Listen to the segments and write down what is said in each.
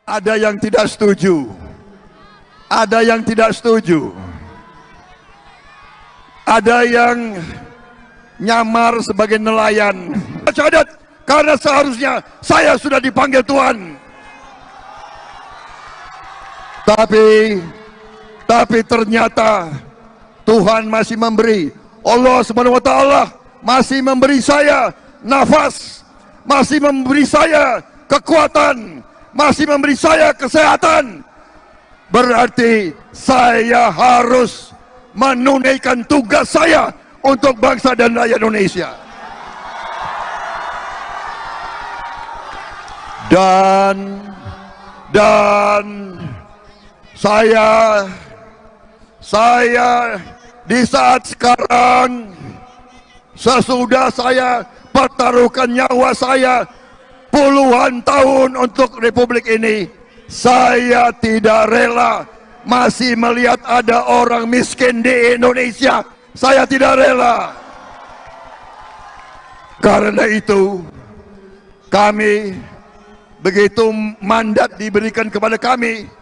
Ada yang tidak setuju. Ada yang tidak setuju. Ada yang nyamar sebagai nelayan. Syahadat, karena seharusnya saya sudah dipanggil Tuhan. Tapi ternyata Tuhan masih memberi. Allah Subhanahu wa taala masih memberi saya nafas, masih memberi saya kekuatan, masih memberi saya kesehatan. Berarti saya harus menunaikan tugas saya untuk bangsa dan rakyat Indonesia. Dan saya di saat sekarang, sesudah saya pertaruhkan nyawa saya puluhan tahun untuk Republik ini, saya tidak rela masih melihat ada orang miskin di Indonesia. Saya tidak rela. Karena itu, kami, begitu mandat diberikan kepada kami,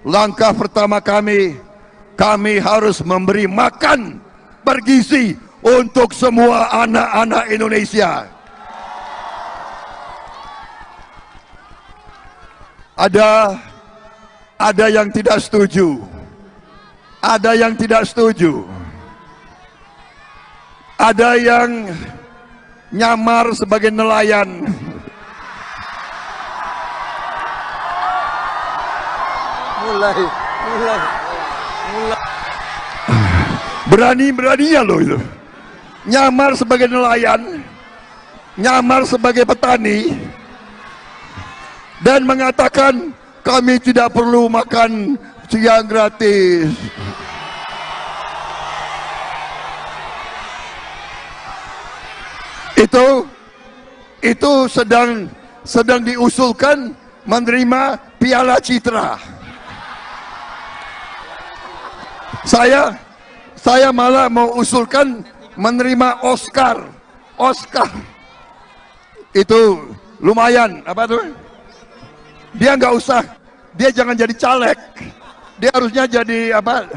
langkah pertama kami harus memberi makan bergizi untuk semua anak-anak Indonesia. Ada yang tidak setuju. Ada yang tidak setuju. Ada yang nyamar sebagai nelayan. Mulai. Berani-beraninya loh itu. Nyamar sebagai nelayan, nyamar sebagai petani, dan mengatakan kami tidak perlu makan siang gratis. Itu sedang diusulkan menerima Piala Citra. Saya malah mau usulkan menerima Oscar. Itu lumayan, apa tuh? Dia nggak usah, dia jangan jadi caleg. Dia harusnya jadi apa?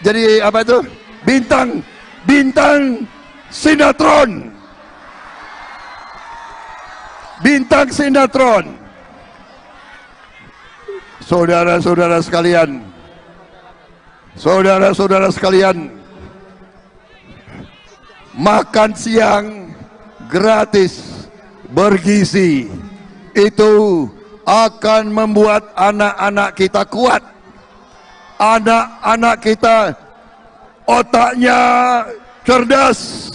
Jadi apa itu? Bintang sinetron. Bintang sinetron. Saudara-saudara sekalian, makan siang gratis bergizi itu akan membuat anak-anak kita kuat. Anak-anak kita otaknya cerdas,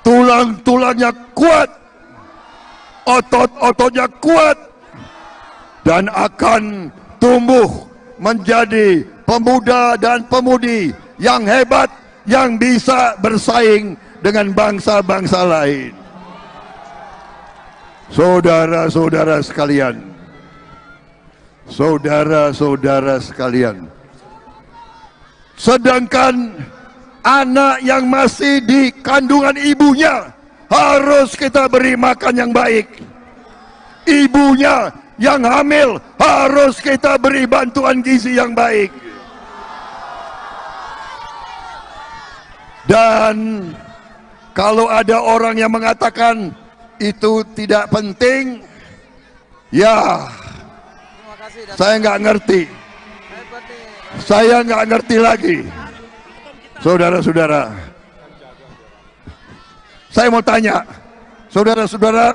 tulang-tulangnya kuat, otot-ototnya kuat, dan akan tumbuh menjadi pemuda dan pemudi yang hebat, yang bisa bersaing dengan bangsa-bangsa lain. Saudara-saudara sekalian, sedangkan anak yang masih di kandungan ibunya harus kita beri makan yang baik. Ibunya yang hamil harus kita beri bantuan gizi yang baik. Dan kalau ada orang yang mengatakan itu tidak penting, ya saya nggak ngerti. Saya nggak ngerti lagi. Saudara-saudara, saya mau tanya, saudara-saudara,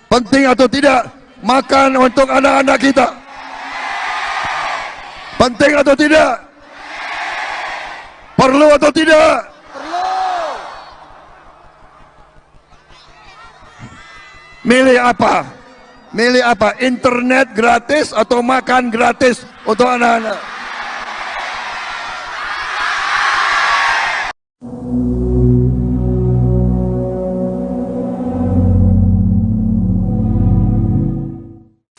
penting atau tidak makan untuk anak-anak kita? Penting atau tidak? Perlu atau tidak? Perlu. Milih apa? Milih apa? Internet gratis atau makan gratis untuk anak-anak?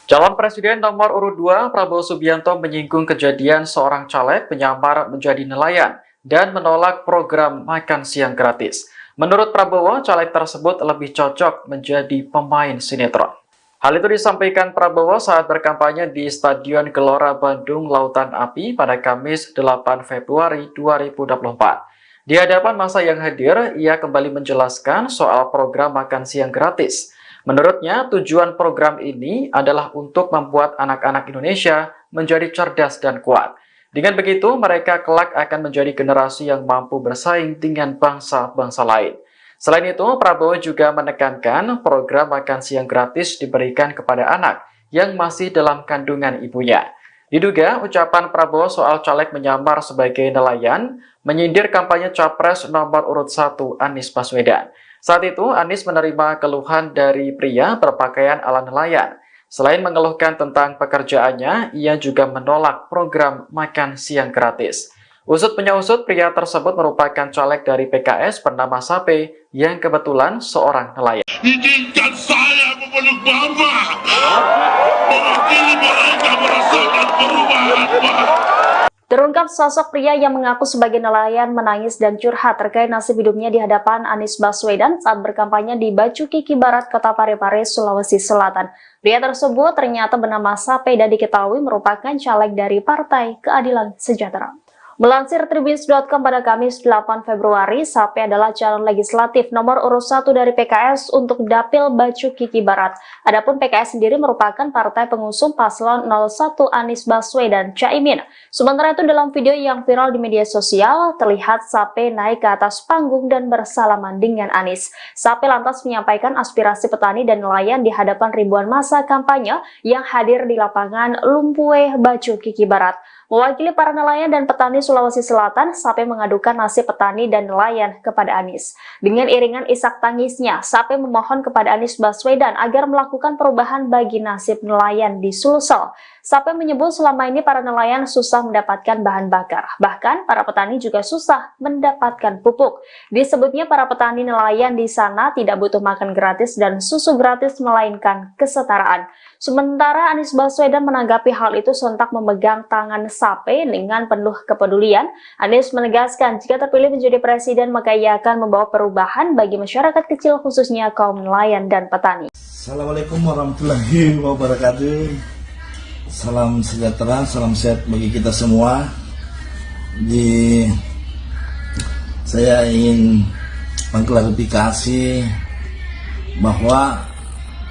Calon Presiden nomor urut 2 Prabowo Subianto menyinggung kejadian seorang caleg menyamar menjadi nelayan dan menolak program makan siang gratis. Menurut Prabowo, caleg tersebut lebih cocok menjadi pemain sinetron. Hal itu disampaikan Prabowo saat berkampanye di Stadion Gelora Bandung Lautan Api pada Kamis 8 Februari 2024. Di hadapan massa yang hadir, ia kembali menjelaskan soal program makan siang gratis. Menurutnya, tujuan program ini adalah untuk membuat anak-anak Indonesia menjadi cerdas dan kuat. Dengan begitu, mereka kelak akan menjadi generasi yang mampu bersaing dengan bangsa-bangsa lain. Selain itu, Prabowo juga menekankan program makan siang gratis diberikan kepada anak yang masih dalam kandungan ibunya. Diduga, ucapan Prabowo soal caleg menyamar sebagai nelayan menyindir kampanye Capres nomor urut 1 Anies Baswedan. Saat itu, Anies menerima keluhan dari pria berpakaian ala nelayan. Selain mengeluhkan tentang pekerjaannya, ia juga menolak program makan siang gratis. Usut punya usut, pria tersebut merupakan caleg dari PKS bernama Sape yang kebetulan seorang nelayan. Izinkan saya memeluk Mama, mewakili mereka merasakan perubahan, Pak. Terungkap sosok pria yang mengaku sebagai nelayan menangis dan curhat terkait nasib hidupnya di hadapan Anies Baswedan saat berkampanye di Bacu Kiki Barat, Kota Parepare, Sulawesi Selatan. Pria tersebut ternyata bernama Sape dan diketahui merupakan caleg dari Partai Keadilan Sejahtera. Melansir Tribun.com pada Kamis 8 Februari, Sape adalah calon legislatif nomor urut 1 dari PKS untuk Dapil Bacu Kiki Barat. Adapun PKS sendiri merupakan partai pengusung paslon 01 Anies Baswedan Caimin. Sementara itu dalam video yang viral di media sosial, terlihat Sape naik ke atas panggung dan bersalaman dengan Anies. Sape lantas menyampaikan aspirasi petani dan nelayan di hadapan ribuan massa kampanye yang hadir di lapangan Lumpue Bacu Kiki Barat. Mewakili para nelayan dan petani Sulawesi Selatan, Sape mengadukan nasib petani dan nelayan kepada Anies. Dengan iringan isak tangisnya, Sape memohon kepada Anies Baswedan agar melakukan perubahan bagi nasib nelayan di Sulsel. Sape menyebut selama ini para nelayan susah mendapatkan bahan bakar. Bahkan para petani juga susah mendapatkan pupuk. Disebutnya para petani nelayan di sana tidak butuh makan gratis dan susu gratis melainkan kesetaraan. Sementara Anies Baswedan menanggapi hal itu sontak memegang tangan Sape dengan penuh kepedulian. Anies menegaskan jika terpilih menjadi presiden maka ia akan membawa perubahan bagi masyarakat kecil khususnya kaum nelayan dan petani. Assalamualaikum warahmatullahi wabarakatuh. Salam sejahtera, salam sehat bagi kita semua. Saya ingin mengklarifikasi bahwa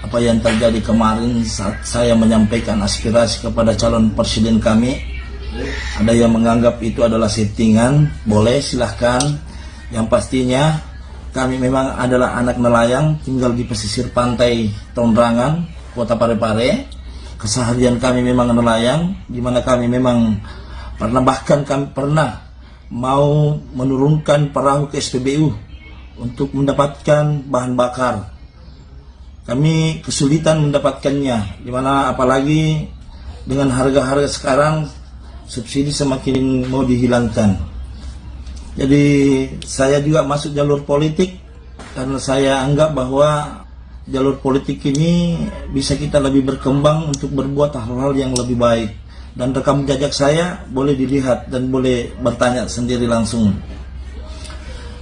apa yang terjadi kemarin saat saya menyampaikan aspirasi kepada calon presiden kami, ada yang menganggap itu adalah settingan. Boleh, silahkan. Yang pastinya kami memang adalah anak nelayan, tinggal di pesisir pantai Tondrangan, Kota Parepare. Keseharian kami memang nelayan, di mana kami memang bahkan kami pernah mau menurunkan perahu ke SPBU untuk mendapatkan bahan bakar. Kami kesulitan mendapatkannya, di mana apalagi dengan harga-harga sekarang subsidi semakin mau dihilangkan. Jadi saya juga masuk jalur politik karena saya anggap bahwa jalur politik ini bisa kita lebih berkembang untuk berbuat hal-hal yang lebih baik. Dan rekam jejak saya boleh dilihat dan boleh bertanya sendiri langsung.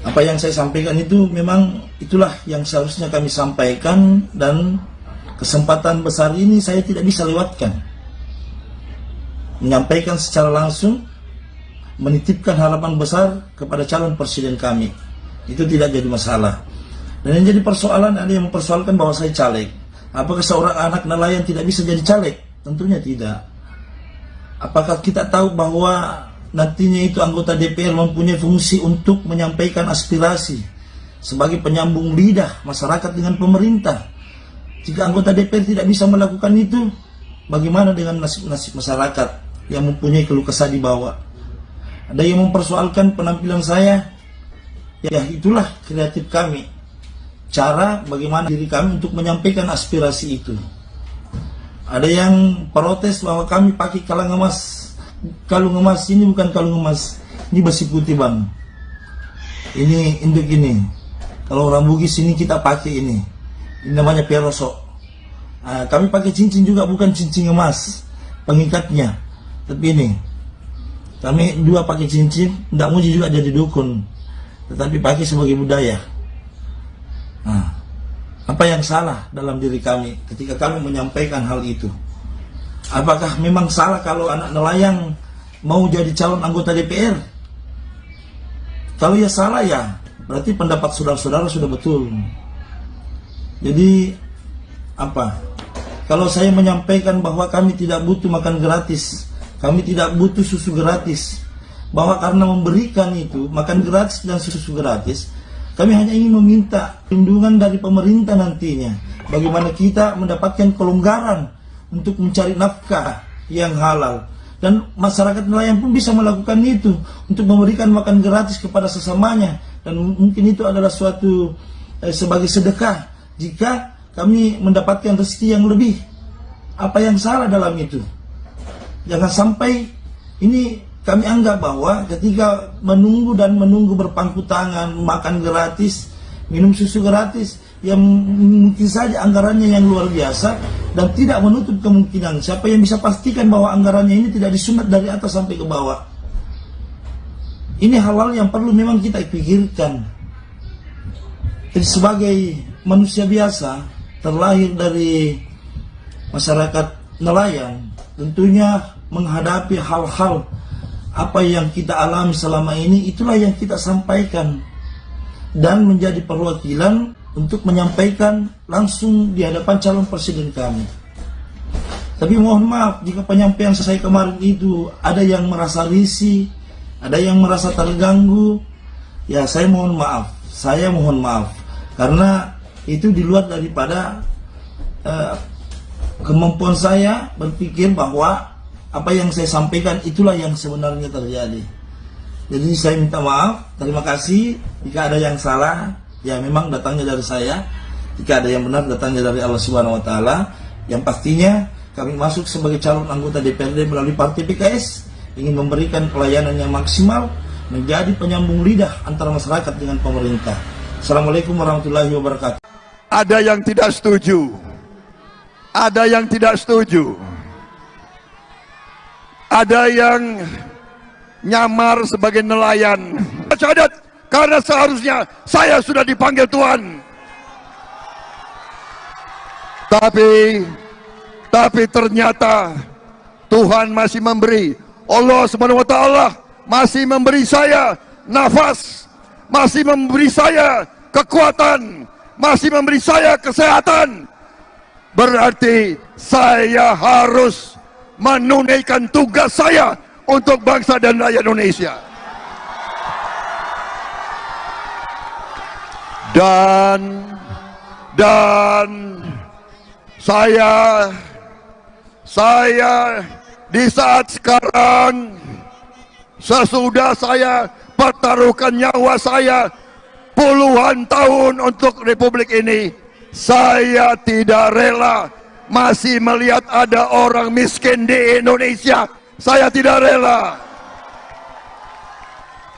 Apa yang saya sampaikan itu memang itulah yang seharusnya kami sampaikan, dan kesempatan besar ini saya tidak bisa lewatkan. Menyampaikan secara langsung, menitipkan harapan besar kepada calon presiden kami. Itu tidak jadi masalah. Dan yang jadi persoalan, ada yang mempersoalkan bahwa saya caleg. Apakah seorang anak nelayan tidak bisa jadi caleg? Tentunya tidak. Apakah kita tahu bahwa nantinya itu anggota DPR mempunyai fungsi untuk menyampaikan aspirasi sebagai penyambung lidah masyarakat dengan pemerintah? Jika anggota DPR tidak bisa melakukan itu, bagaimana dengan nasib masyarakat yang mempunyai keluh kesah di bawah? Ada yang mempersoalkan penampilan saya. Ya, itulah kreatif kami. Cara bagaimana diri kami untuk menyampaikan aspirasi itu. Ada yang protes bahwa kami pakai kalung emas. Kalung emas ini bukan kalung emas, ini besi putih, bang. Ini induk ini. Kalau orang Bugis ini kita pakai ini. Ini namanya peroso. Kami pakai cincin juga, bukan cincin emas pengikatnya, tapi ini. Kami dua pakai cincin, tidak muji juga jadi dukun, tetapi pakai sebagai budaya. Nah, apa yang salah dalam diri kami ketika kami menyampaikan hal itu? Apakah memang salah kalau anak nelayan mau jadi calon anggota DPR? Kalau ya salah ya, berarti pendapat saudara-saudara sudah betul. Jadi apa? Kalau saya menyampaikan bahwa kami tidak butuh makan gratis, kami tidak butuh susu gratis, bahwa karena memberikan itu makan gratis dan susu gratis, kami hanya ingin meminta perlindungan dari pemerintah nantinya, bagaimana kita mendapatkan kelonggaran untuk mencari nafkah yang halal, dan masyarakat nelayan pun bisa melakukan itu untuk memberikan makan gratis kepada sesamanya, dan mungkin itu adalah suatu sebagai sedekah jika kami mendapatkan rezeki yang lebih. Apa yang salah dalam itu? Jangan sampai ini kami anggap bahwa ketika menunggu berpangku tangan, makan gratis, minum susu gratis, yang mungkin saja anggarannya yang luar biasa, dan tidak menutup kemungkinan siapa yang bisa pastikan bahwa anggarannya ini tidak disunat dari atas sampai ke bawah. Ini hal-hal yang perlu memang kita pikirkan. Jadi sebagai manusia biasa, terlahir dari masyarakat nelayan, tentunya menghadapi hal-hal apa yang kita alami selama ini, itulah yang kita sampaikan dan menjadi perwakilan untuk menyampaikan langsung di hadapan calon presiden kami. Tapi mohon maaf jika penyampaian saya kemarin itu ada yang merasa risih, ada yang merasa terganggu, ya saya mohon maaf, karena itu di luar daripada kemampuan saya berpikir bahwa apa yang saya sampaikan itulah yang sebenarnya terjadi. Jadi saya minta maaf, terima kasih. Jika ada yang salah, ya memang datangnya dari saya. Jika ada yang benar, datangnya dari Allah Subhanahu wa Ta'ala. Yang pastinya kami masuk sebagai calon anggota DPRD melalui Partai PKS, ingin memberikan pelayanan yang maksimal, menjadi penyambung lidah antara masyarakat dengan pemerintah. Assalamualaikum warahmatullahi wabarakatuh. Ada yang tidak setuju, ada yang tidak setuju, ada yang nyamar sebagai nelayan. Syahadat, karena seharusnya saya sudah dipanggil Tuhan. Tapi ternyata Tuhan masih memberi, Allah Subhanahu wa Ta'ala masih memberi saya nafas, masih memberi saya kekuatan, masih memberi saya kesehatan. Berarti saya harus menunaikan tugas saya untuk bangsa dan rakyat Indonesia. Dan saya di saat sekarang, sesudah saya pertaruhkan nyawa saya puluhan tahun untuk Republik ini, saya tidak rela masih melihat ada orang miskin di Indonesia. Saya tidak rela.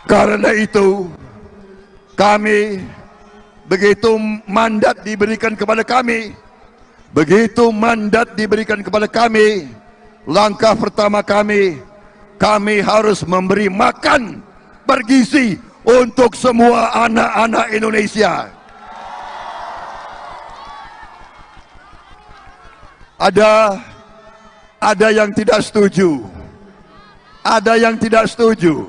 Karena itu kami, begitu mandat diberikan kepada kami, langkah pertama kami harus memberi makan bergizi untuk semua anak-anak Indonesia. Ada yang tidak setuju, ada yang tidak setuju,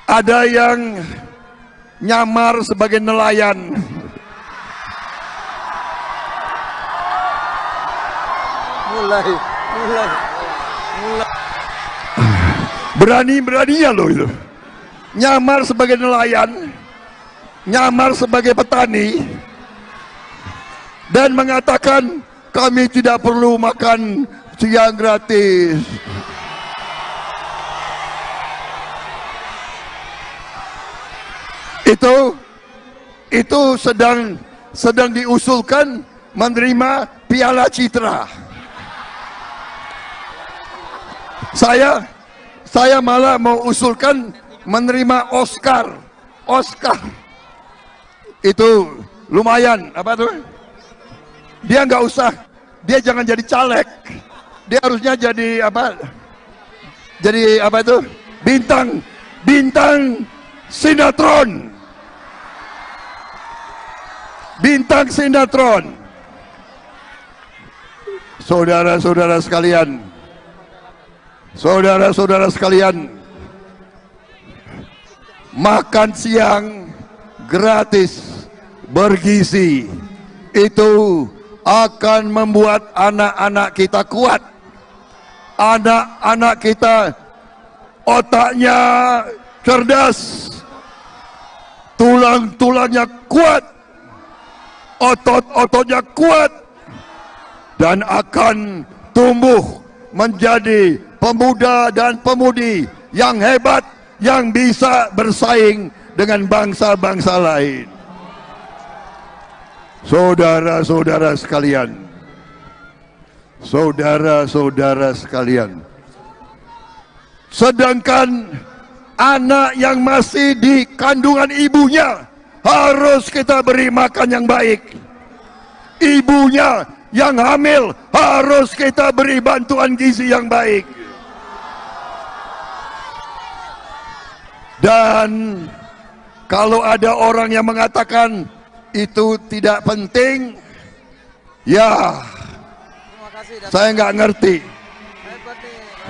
ada yang nyamar sebagai nelayan. Mulai. Berani-beraninya loh itu. Nyamar sebagai nelayan, nyamar sebagai petani, dan mengatakan kami tidak perlu makan siang gratis. Itu sedang diusulkan menerima Piala Citra. Saya malah mau usulkan menerima Oscar. Itu lumayan, apa tuh? Dia nggak usah, dia jangan jadi caleg. Dia harusnya jadi apa? Jadi apa itu? Bintang sinetron. bintang sinetron. Saudara-saudara sekalian, makan siang gratis, bergizi, itu akan membuat anak-anak kita kuat. Anak-anak kita otaknya cerdas, tulang-tulangnya kuat, otot-ototnya kuat, dan akan tumbuh menjadi pemuda dan pemudi yang hebat, yang bisa bersaing dengan bangsa-bangsa lain. Saudara-saudara sekalian, sedangkan anak yang masih di kandungan ibunya harus kita beri makan yang baik. Ibunya yang hamil harus kita beri bantuan gizi yang baik. Dan kalau ada orang yang mengatakan itu tidak penting, ya saya nggak ngerti.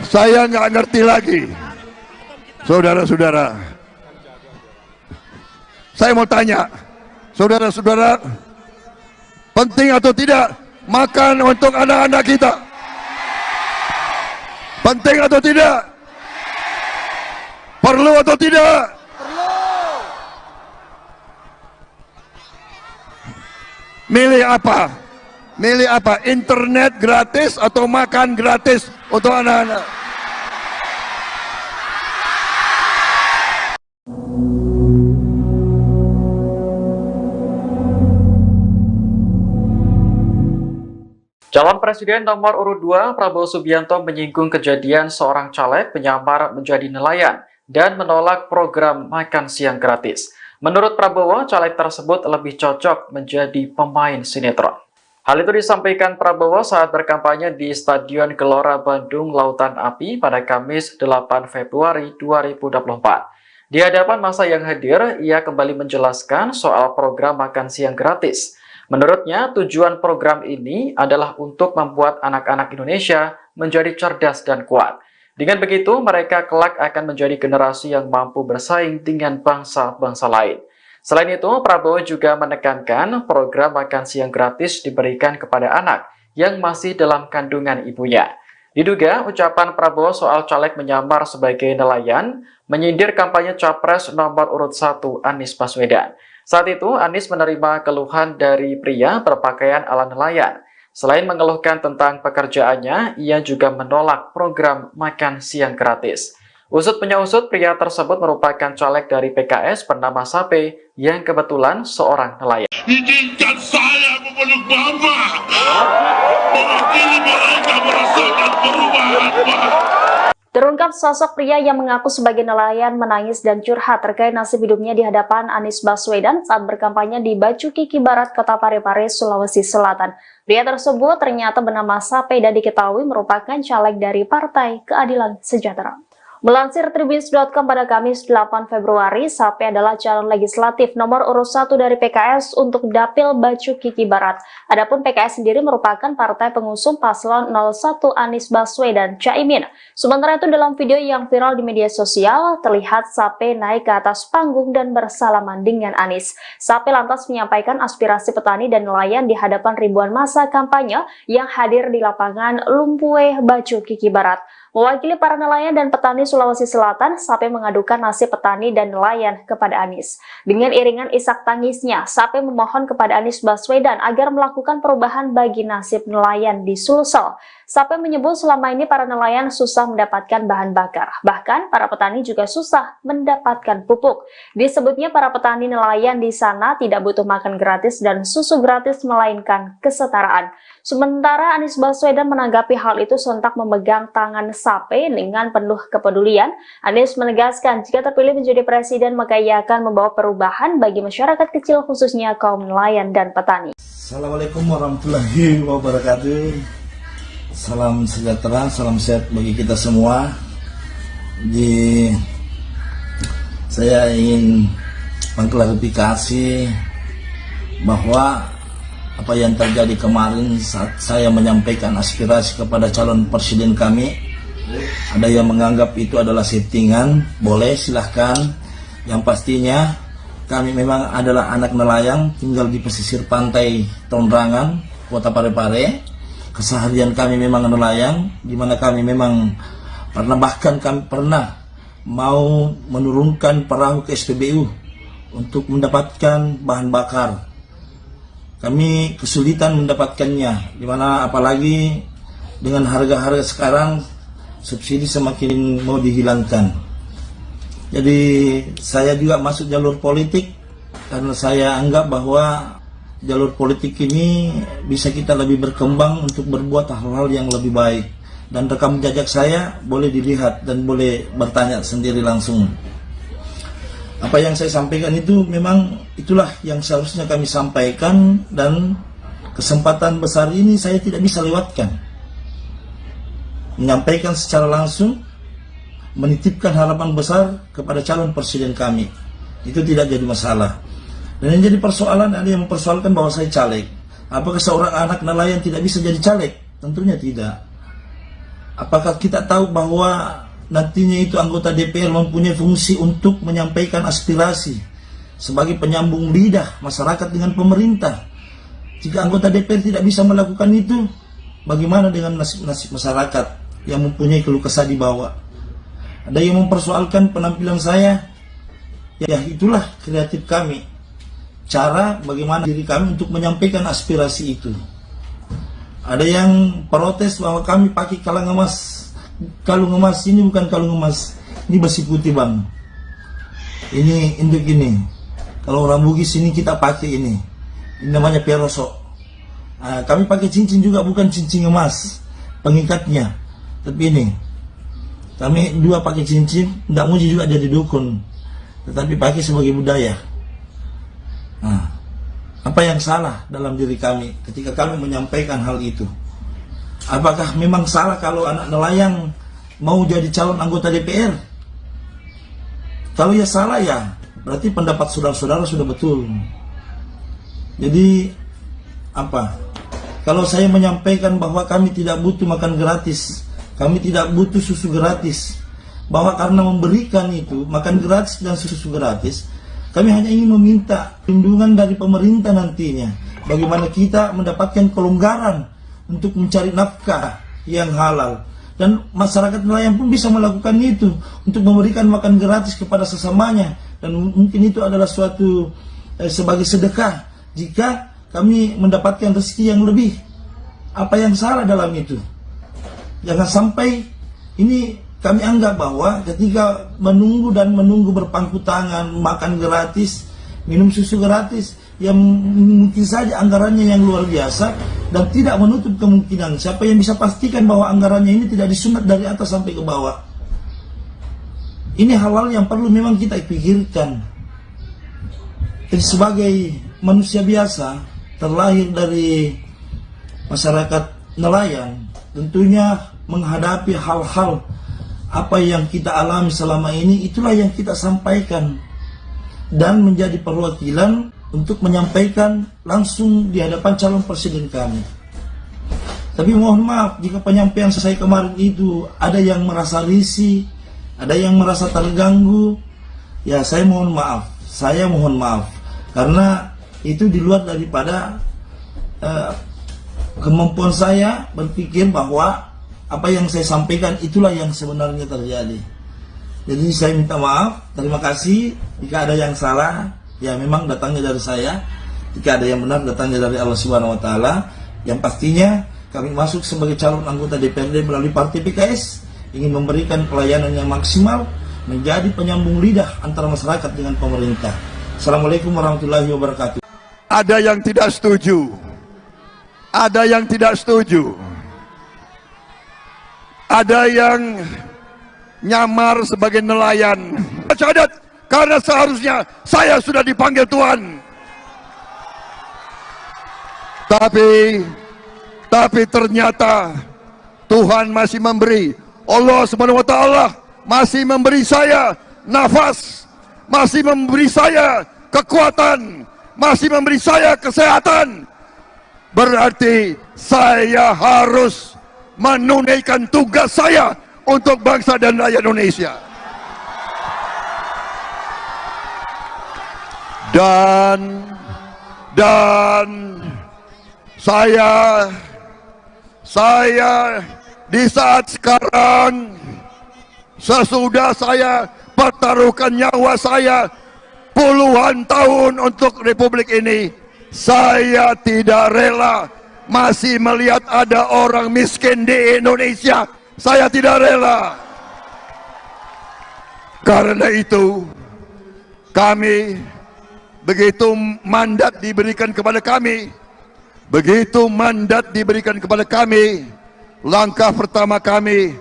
Saya nggak ngerti lagi. Saudara-saudara, saya mau tanya, saudara-saudara, penting atau tidak makan untuk anak-anak kita? Penting atau tidak? Perlu atau tidak? Perlu. Milih apa? Milih apa? Internet gratis atau makan gratis untuk anak-anak? Calon Presiden nomor urut 2 Prabowo Subianto menyinggung kejadian seorang caleg menyamar menjadi nelayan dan menolak program makan siang gratis. Menurut Prabowo, caleg tersebut lebih cocok menjadi pemain sinetron. Hal itu disampaikan Prabowo saat berkampanye di Stadion Gelora Bandung Lautan Api pada Kamis 8 Februari 2024. Di hadapan massa yang hadir, ia kembali menjelaskan soal program makan siang gratis. Menurutnya, tujuan program ini adalah untuk membuat anak-anak Indonesia menjadi cerdas dan kuat. Dengan begitu, mereka kelak akan menjadi generasi yang mampu bersaing dengan bangsa-bangsa lain. Selain itu, Prabowo juga menekankan program makan siang gratis diberikan kepada anak yang masih dalam kandungan ibunya. Diduga, ucapan Prabowo soal caleg menyamar sebagai nelayan menyindir kampanye Capres nomor urut 1 Anies Baswedan. Saat itu, Anies menerima keluhan dari pria berpakaian ala nelayan. Selain mengeluhkan tentang pekerjaannya, ia juga menolak program makan siang gratis. Usut punya usut, pria tersebut merupakan caleg dari PKS bernama Sape yang kebetulan seorang nelayan. Izinkan saya memeluk Mama, mewakili mereka merasakan perubahan, Pak. Terungkap sosok pria yang mengaku sebagai nelayan menangis dan curhat terkait nasib hidupnya di hadapan Anies Baswedan saat berkampanye di Bacukiki Barat, Kota Parepare, Sulawesi Selatan. Pria tersebut ternyata bernama Sape dan diketahui merupakan caleg dari Partai Keadilan Sejahtera. Melansir Tribun.com pada Kamis 8 Februari, Sape adalah calon legislatif nomor urut 1 dari PKS untuk Dapil Bacukiki Barat. Adapun PKS sendiri merupakan partai pengusung paslon 01 Anies Baswedan Caimin. Sementara itu dalam video yang viral di media sosial, terlihat Sape naik ke atas panggung dan bersalaman dengan Anies. Sape lantas menyampaikan aspirasi petani dan nelayan di hadapan ribuan massa kampanye yang hadir di lapangan Lumpue Bacukiki Barat. Mewakili para nelayan dan petani Sulawesi Selatan, Sape mengadukan nasib petani dan nelayan kepada Anies. Dengan iringan isak tangisnya, Sape memohon kepada Anies Baswedan agar melakukan perubahan bagi nasib nelayan di Sulsel. Sape menyebut selama ini para nelayan susah mendapatkan bahan bakar. Bahkan para petani juga susah mendapatkan pupuk. Disebutnya para petani nelayan di sana tidak butuh makan gratis dan susu gratis melainkan kesetaraan. Sementara Anies Baswedan menanggapi hal itu sontak memegang tangan Sape dengan penuh kepedulian. Anies menegaskan jika terpilih menjadi presiden maka ia akan membawa perubahan bagi masyarakat kecil khususnya kaum nelayan dan petani. Assalamualaikum warahmatullahi wabarakatuh. Salam sejahtera, salam sehat bagi kita semua. Saya ingin mengklarifikasi bahwa apa yang terjadi kemarin saat saya menyampaikan aspirasi kepada calon presiden kami, ada yang menganggap itu adalah settingan. Boleh, silahkan. Yang pastinya kami memang adalah anak nelayan, tinggal di pesisir pantai Tondrangan, Kota Parepare. Keseharian kami memang nelayan, di mana kami memang bahkan kami pernah mau menurunkan perahu ke SPBU untuk mendapatkan bahan bakar. Kami kesulitan mendapatkannya, di mana apalagi dengan harga-harga sekarang subsidi semakin mau dihilangkan. Jadi saya juga masuk jalur politik karena saya anggap bahwa jalur politik ini bisa kita lebih berkembang untuk berbuat hal-hal yang lebih baik. Dan rekam jejak saya boleh dilihat dan boleh bertanya sendiri langsung. Apa yang saya sampaikan itu memang itulah yang seharusnya kami sampaikan, dan kesempatan besar ini saya tidak bisa lewatkan. Menyampaikan secara langsung, menitipkan harapan besar kepada calon presiden kami. Itu tidak jadi masalah. Dan yang jadi persoalan, ada yang mempersoalkan bahwa saya caleg. Apakah seorang anak nelayan tidak bisa jadi caleg? Tentunya tidak. Apakah kita tahu bahwa nantinya itu anggota DPR mempunyai fungsi untuk menyampaikan aspirasi sebagai penyambung lidah masyarakat dengan pemerintah? Jika anggota DPR tidak bisa melakukan itu, bagaimana dengan nasib masyarakat yang mempunyai keluh kesah di bawah? Ada yang mempersoalkan penampilan saya. Ya, itulah kreatif kami. Cara bagaimana diri kami untuk menyampaikan aspirasi itu. Ada yang protes bahwa kami pakai kalung emas. Kalung emas ini bukan kalung emas, ini besi putih, bang. Ini induk ini. Kalau orang Bugis ini kita pakai ini namanya peroso. Kami pakai cincin juga, bukan cincin emas pengikatnya, tapi ini kami dua pakai cincin. Tidak muji juga jadi dukun, tetapi pakai sebagai budaya. Apa yang salah dalam diri kami ketika kami menyampaikan hal itu? Apakah memang salah kalau anak nelayan mau jadi calon anggota DPR? Kalau ya salah, ya berarti pendapat saudara-saudara sudah betul. Jadi apa? Kalau saya menyampaikan bahwa kami tidak butuh makan gratis, kami tidak butuh susu gratis, bahwa karena memberikan itu makan gratis dan susu gratis, kami hanya ingin meminta perlindungan dari pemerintah nantinya. Bagaimana kita mendapatkan kelonggaran untuk mencari nafkah yang halal, dan masyarakat nelayan pun bisa melakukan itu untuk memberikan makan gratis kepada sesamanya, dan mungkin itu adalah suatu sebagai sedekah jika kami mendapatkan rezeki yang lebih. Apa yang salah dalam itu? Jangan sampai ini kami anggap bahwa ketika menunggu berpangku tangan, makan gratis, minum susu gratis, yang mungkin saja anggarannya yang luar biasa, dan tidak menutup kemungkinan siapa yang bisa pastikan bahwa anggarannya ini tidak disunat dari atas sampai ke bawah. Ini hal-hal yang perlu memang kita pikirkan. Jadi sebagai manusia biasa, terlahir dari masyarakat nelayan, tentunya menghadapi hal-hal apa yang kita alami selama ini, itulah yang kita sampaikan dan menjadi perwakilan untuk menyampaikan langsung di hadapan calon presiden kami. Tapi mohon maaf jika penyampaian saya kemarin itu ada yang merasa risih, ada yang merasa terganggu. Ya, saya mohon maaf. Karena itu di luar daripada kemampuan saya berpikir bahwa apa yang saya sampaikan itulah yang sebenarnya terjadi. Jadi saya minta maaf, terima kasih. Jika ada yang salah, ya memang datangnya dari saya. Jika ada yang benar, datangnya dari Allah Subhanahu wa Ta'ala. Yang pastinya kami masuk sebagai calon anggota DPRD melalui Partai PKS, ingin memberikan pelayanan yang maksimal, menjadi penyambung lidah antara masyarakat dengan pemerintah. Assalamualaikum warahmatullahi wabarakatuh. Ada yang tidak setuju. Ada yang tidak setuju. Ada yang nyamar sebagai nelayan. Syahadat, karena seharusnya saya sudah dipanggil Tuhan. Tapi ternyata Tuhan masih memberi, Allah Subhanahu wa Ta'ala masih memberi saya nafas, masih memberi saya kekuatan, masih memberi saya kesehatan, berarti saya harus menunaikan tugas saya untuk bangsa dan rakyat Indonesia. Dan saya di saat sekarang, sesudah saya pertaruhkan nyawa saya puluhan tahun untuk Republik ini, saya tidak rela masih melihat ada orang miskin di Indonesia. Saya tidak rela. Karena itu, kami, begitu mandat diberikan kepada kami, langkah pertama kami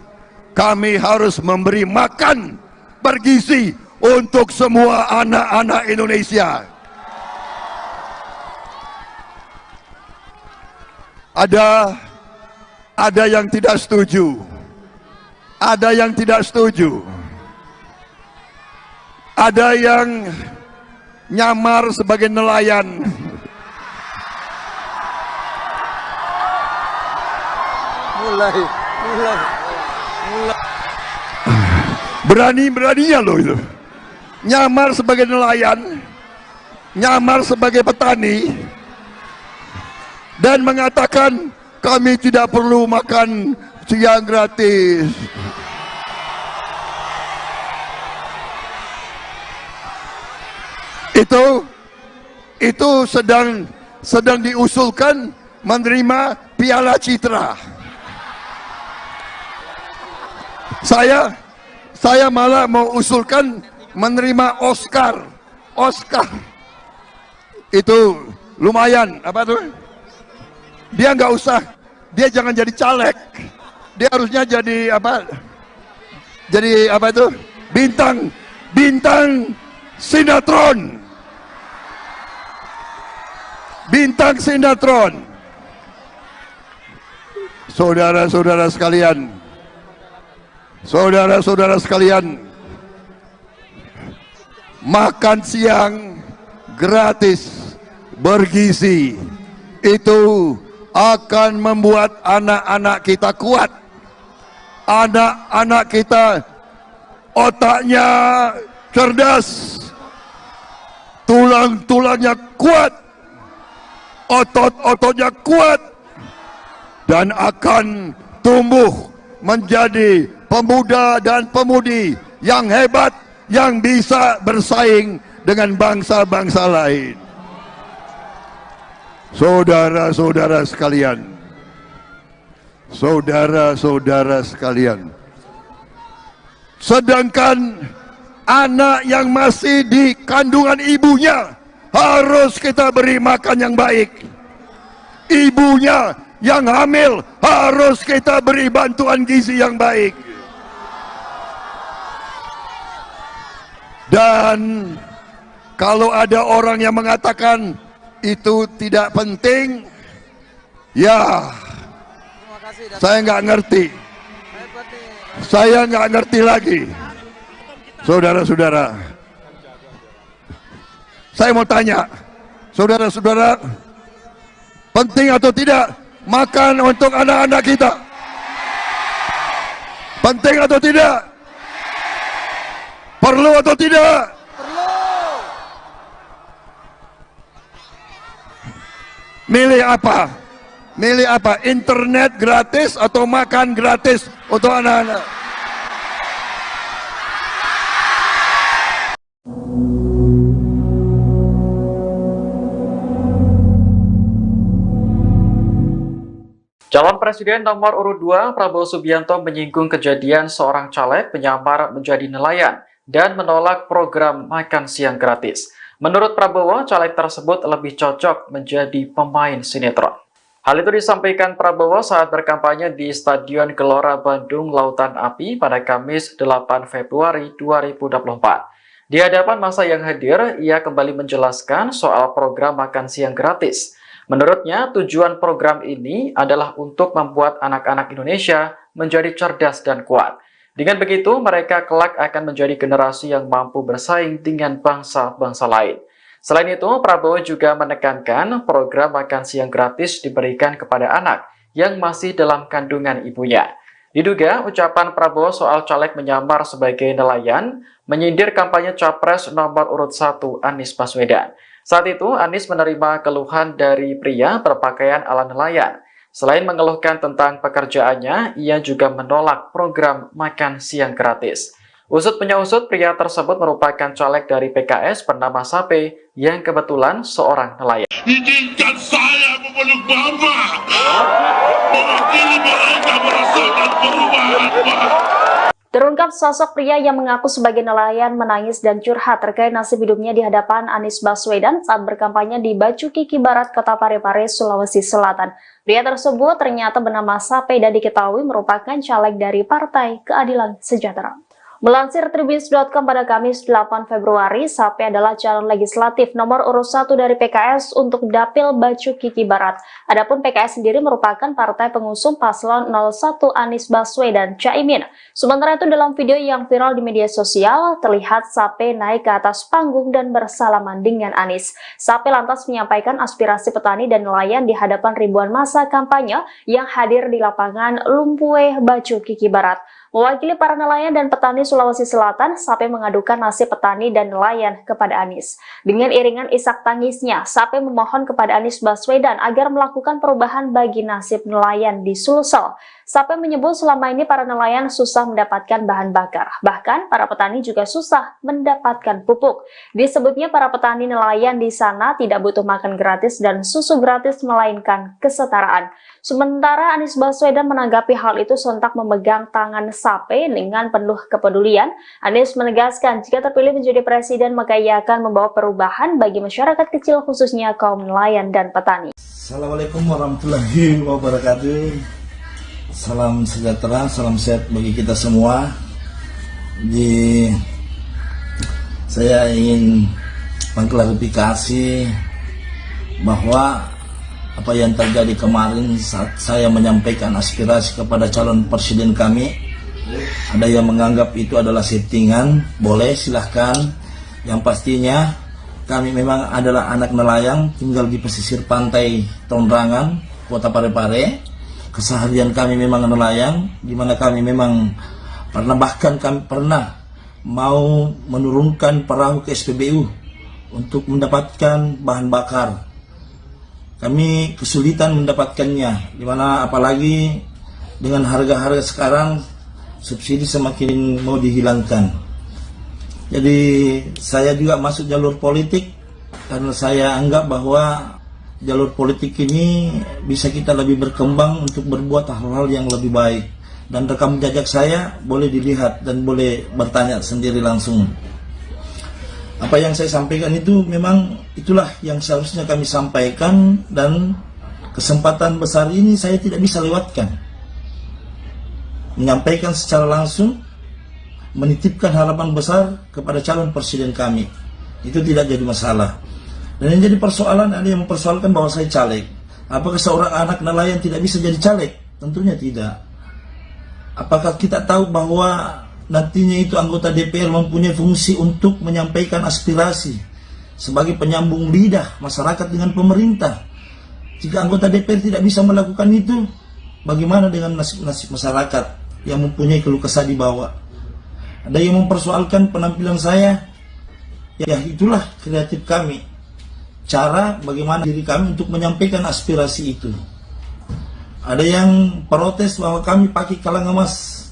harus memberi makan bergizi untuk semua anak-anak Indonesia. Ada yang tidak setuju. Ada yang tidak setuju. Ada yang nyamar sebagai nelayan. Mulai. Berani-beraninya loh itu. Nyamar sebagai nelayan, nyamar sebagai petani, dan mengatakan kami tidak perlu makan siang gratis. Itu sedang diusulkan menerima Piala Citra. Saya malah mau usulkan menerima Oscar. Itu lumayan, apa tuh? Dia nggak usah, dia jangan jadi caleg. Dia harusnya jadi apa? Jadi apa itu? Bintang sinetron. Bintang sinetron. Saudara-saudara sekalian, makan siang gratis bergizi itu akan membuat anak-anak kita kuat. Anak-anak kita otaknya cerdas, tulang-tulangnya kuat, otot-ototnya kuat, dan akan tumbuh menjadi pemuda dan pemudi yang hebat, yang bisa bersaing dengan bangsa-bangsa lain. Saudara-saudara sekalian, sedangkan anak yang masih di kandungan ibunya harus kita beri makan yang baik. Ibunya yang hamil harus kita beri bantuan gizi yang baik. Dan kalau ada orang yang mengatakan itu tidak penting, ya saya nggak ngerti. Saya nggak ngerti lagi. Saudara-saudara, saya mau tanya, saudara-saudara, penting atau tidak makan untuk anak-anak kita? Penting atau tidak? Perlu atau tidak? Perlu. Milih apa? Milih apa? Internet gratis atau makan gratis untuk anak-anak? Calon Presiden nomor urut 2 Prabowo Subianto menyinggung kejadian seorang caleg menyamar menjadi nelayan dan menolak program makan siang gratis. Menurut Prabowo, caleg tersebut lebih cocok menjadi pemain sinetron. Hal itu disampaikan Prabowo saat berkampanye di Stadion Gelora Bandung Lautan Api pada Kamis 8 Februari 2024. Di hadapan massa yang hadir, ia kembali menjelaskan soal program makan siang gratis. Menurutnya, tujuan program ini adalah untuk membuat anak-anak Indonesia menjadi cerdas dan kuat. Dengan begitu, mereka kelak akan menjadi generasi yang mampu bersaing dengan bangsa-bangsa lain. Selain itu, Prabowo juga menekankan program makan siang gratis diberikan kepada anak yang masih dalam kandungan ibunya. Diduga ucapan Prabowo soal caleg menyamar sebagai nelayan menyindir kampanye Capres nomor urut 1 Anies Baswedan. Saat itu, Anies menerima keluhan dari pria berpakaian ala nelayan. Selain mengeluhkan tentang pekerjaannya, ia juga menolak program makan siang gratis. Usut punya usut, pria tersebut merupakan caleg dari PKS bernama Sape yang kebetulan seorang nelayan. Izinkan saya memeluk Mama, mewakili mereka merasakan perubahan, Pak. Terungkap sosok pria yang mengaku sebagai nelayan menangis dan curhat terkait nasib hidupnya di hadapan Anies Baswedan saat berkampanye di Bacu Kiki Barat, Kota Parepare, Sulawesi Selatan. Pria tersebut ternyata bernama Sape dan diketahui merupakan caleg dari Partai Keadilan Sejahtera. Melansir Tribun.com pada Kamis 8 Februari, Sape adalah calon legislatif nomor urut 1 dari PKS untuk Dapil Bacu Kiki Barat. Adapun PKS sendiri merupakan partai pengusung paslon 01 Anies Baswedan Caimin. Sementara itu dalam video yang viral di media sosial, terlihat Sape naik ke atas panggung dan bersalaman dengan Anies. Sape lantas menyampaikan aspirasi petani dan nelayan di hadapan ribuan massa kampanye yang hadir di lapangan Lumpue Bacu Kiki Barat. Mewakili para nelayan dan petani Sulawesi Selatan, Sape mengadukan nasib petani dan nelayan kepada Anies. Dengan iringan isak tangisnya, Sape memohon kepada Anies Baswedan agar melakukan perubahan bagi nasib nelayan di Sulsel. Sape menyebut selama ini para nelayan susah mendapatkan bahan bakar. Bahkan para petani juga susah mendapatkan pupuk. Disebutnya para petani nelayan di sana tidak butuh makan gratis dan susu gratis melainkan kesetaraan. Sementara Anies Baswedan menanggapi hal itu sontak memegang tangan Sape dengan penuh kepedulian. Anies menegaskan jika terpilih menjadi presiden maka ia akan membawa perubahan bagi masyarakat kecil khususnya kaum nelayan dan petani. Assalamualaikum warahmatullahi wabarakatuh. Salam sejahtera, salam sehat bagi kita semua. Saya ingin mengklarifikasi bahwa apa yang terjadi kemarin saat saya menyampaikan aspirasi kepada calon presiden kami, ada yang menganggap itu adalah settingan. Boleh, silahkan. Yang pastinya kami memang adalah anak nelayan, tinggal di pesisir pantai Tondrangan, Kota Parepare. Keseharian kami memang nelayan, di mana kami memang bahkan kami pernah mau menurunkan perahu ke SPBU untuk mendapatkan bahan bakar. Kami kesulitan mendapatkannya, di mana apalagi dengan harga-harga sekarang subsidi semakin mau dihilangkan. Jadi saya juga masuk jalur politik karena saya anggap bahwa jalur politik ini bisa kita lebih berkembang untuk berbuat hal-hal yang lebih baik. Dan rekam jejak saya boleh dilihat dan boleh bertanya sendiri langsung. Apa yang saya sampaikan itu memang itulah yang seharusnya kami sampaikan, dan kesempatan besar ini saya tidak bisa lewatkan. Menyampaikan secara langsung, menitipkan harapan besar kepada calon presiden kami. Itu tidak jadi masalah. Dan yang jadi persoalan, ada yang mempersoalkan bahwa saya caleg. Apakah seorang anak nelayan tidak bisa jadi caleg? Tentunya tidak. Apakah kita tahu bahwa nantinya itu anggota DPR mempunyai fungsi untuk menyampaikan aspirasi sebagai penyambung lidah masyarakat dengan pemerintah? Jika anggota DPR tidak bisa melakukan itu, bagaimana dengan nasib masyarakat yang mempunyai keluh kesah di bawah? Ada yang mempersoalkan penampilan saya. Ya, itulah kreatif kami. Cara bagaimana diri kami untuk menyampaikan aspirasi itu. Ada yang protes bahwa kami pakai kalung emas.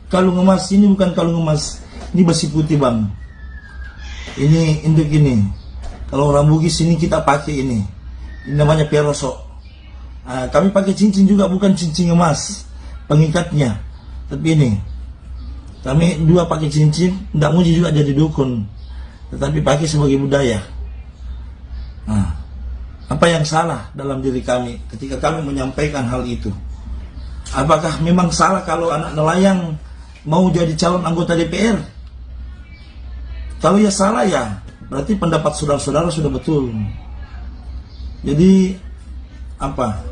Kalung emas ini bukan kalung emas, ini besi putih bang. Ini induk ini. Kalau orang Bugis ini kita pakai ini namanya peroso. Kami pakai cincin juga, bukan cincin emas pengikatnya, tapi ini kami dua pakai cincin. Tidak muji juga jadi dukun, tetapi pakai sebagai budaya. Apa yang salah dalam diri kami ketika kami menyampaikan hal itu? Apakah memang salah kalau anak nelayan mau jadi calon anggota DPR? Kalau ya salah, ya berarti pendapat saudara-saudara sudah betul. Jadi apa?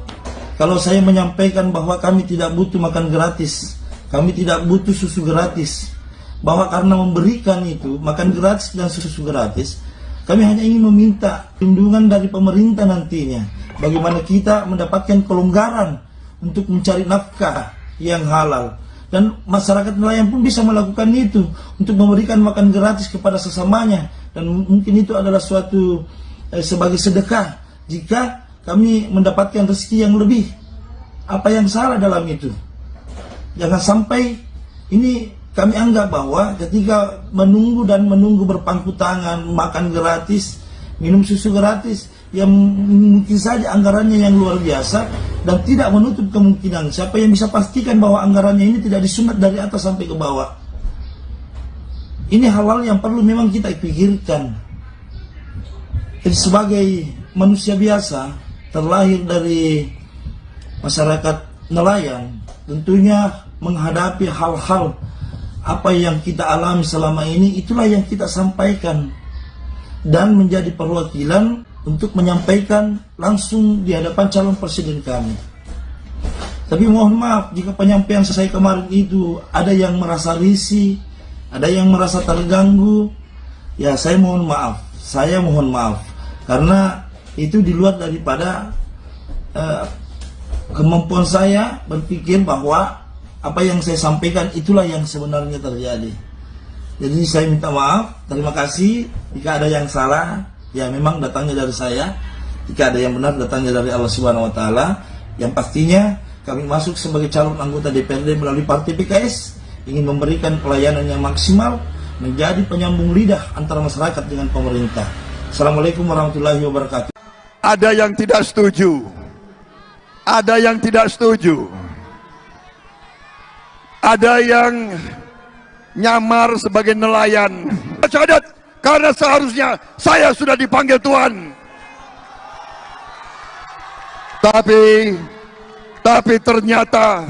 Kalau saya menyampaikan bahwa kami tidak butuh makan gratis, kami tidak butuh susu gratis, bahwa karena memberikan itu makan gratis dan susu gratis, Kami hanya ingin meminta perlindungan dari pemerintah nantinya. Bagaimana kita mendapatkan kelonggaran untuk mencari nafkah yang halal. Dan masyarakat nelayan pun bisa melakukan itu, untuk memberikan makan gratis kepada sesamanya. Dan mungkin itu adalah suatu sebagai sedekah jika kami mendapatkan rezeki yang lebih. Apa yang salah dalam itu? Jangan sampai ini kami anggap bahwa ketika menunggu berpangku tangan, makan gratis, minum susu gratis, yang mungkin saja anggarannya yang luar biasa dan tidak menutup kemungkinan. Siapa yang bisa pastikan bahwa anggarannya ini tidak disunat dari atas sampai ke bawah? Ini hal-hal yang perlu memang kita pikirkan. Jadi sebagai manusia biasa, terlahir dari masyarakat nelayan, tentunya menghadapi hal-hal apa yang kita alami selama ini, itulah yang kita sampaikan dan menjadi perwakilan untuk menyampaikan langsung di hadapan calon presiden kami. Tapi mohon maaf jika penyampaian saya kemarin itu ada yang merasa risih, ada yang merasa terganggu, ya saya mohon maaf karena itu di luar daripada kemampuan saya berpikir bahwa apa yang saya sampaikan itulah yang sebenarnya terjadi. Jadi saya minta maaf, terima kasih. Jika ada yang salah, ya memang datangnya dari saya. Jika ada yang benar, datangnya dari Allah Subhanahu Wa Taala. Yang pastinya kami masuk sebagai calon anggota DPRD melalui Partai PKS, ingin memberikan pelayanan yang maksimal, menjadi penyambung lidah antara masyarakat dengan pemerintah. Assalamualaikum warahmatullahi wabarakatuh. Ada yang tidak setuju. Ada yang tidak setuju. Ada yang nyamar sebagai nelayan. Syahadat, karena seharusnya saya sudah dipanggil Tuhan. Tapi ternyata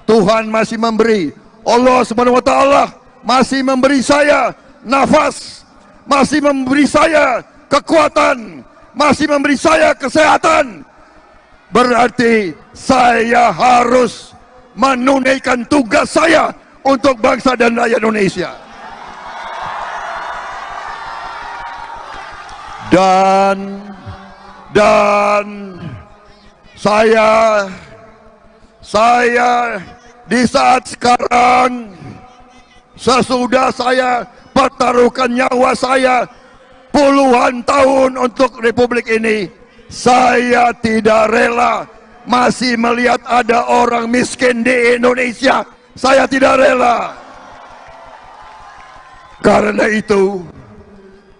Tuhan masih memberi. Allah Subhanahu wa taala masih memberi saya nafas, masih memberi saya kekuatan, masih memberi saya kesehatan. Berarti saya harus menunaikan tugas saya untuk bangsa dan rakyat Indonesia. Dan saya di saat sekarang, sesudah saya pertaruhkan nyawa saya puluhan tahun untuk Republik ini, saya tidak rela masih melihat ada orang miskin di Indonesia. Saya tidak rela. Karena itu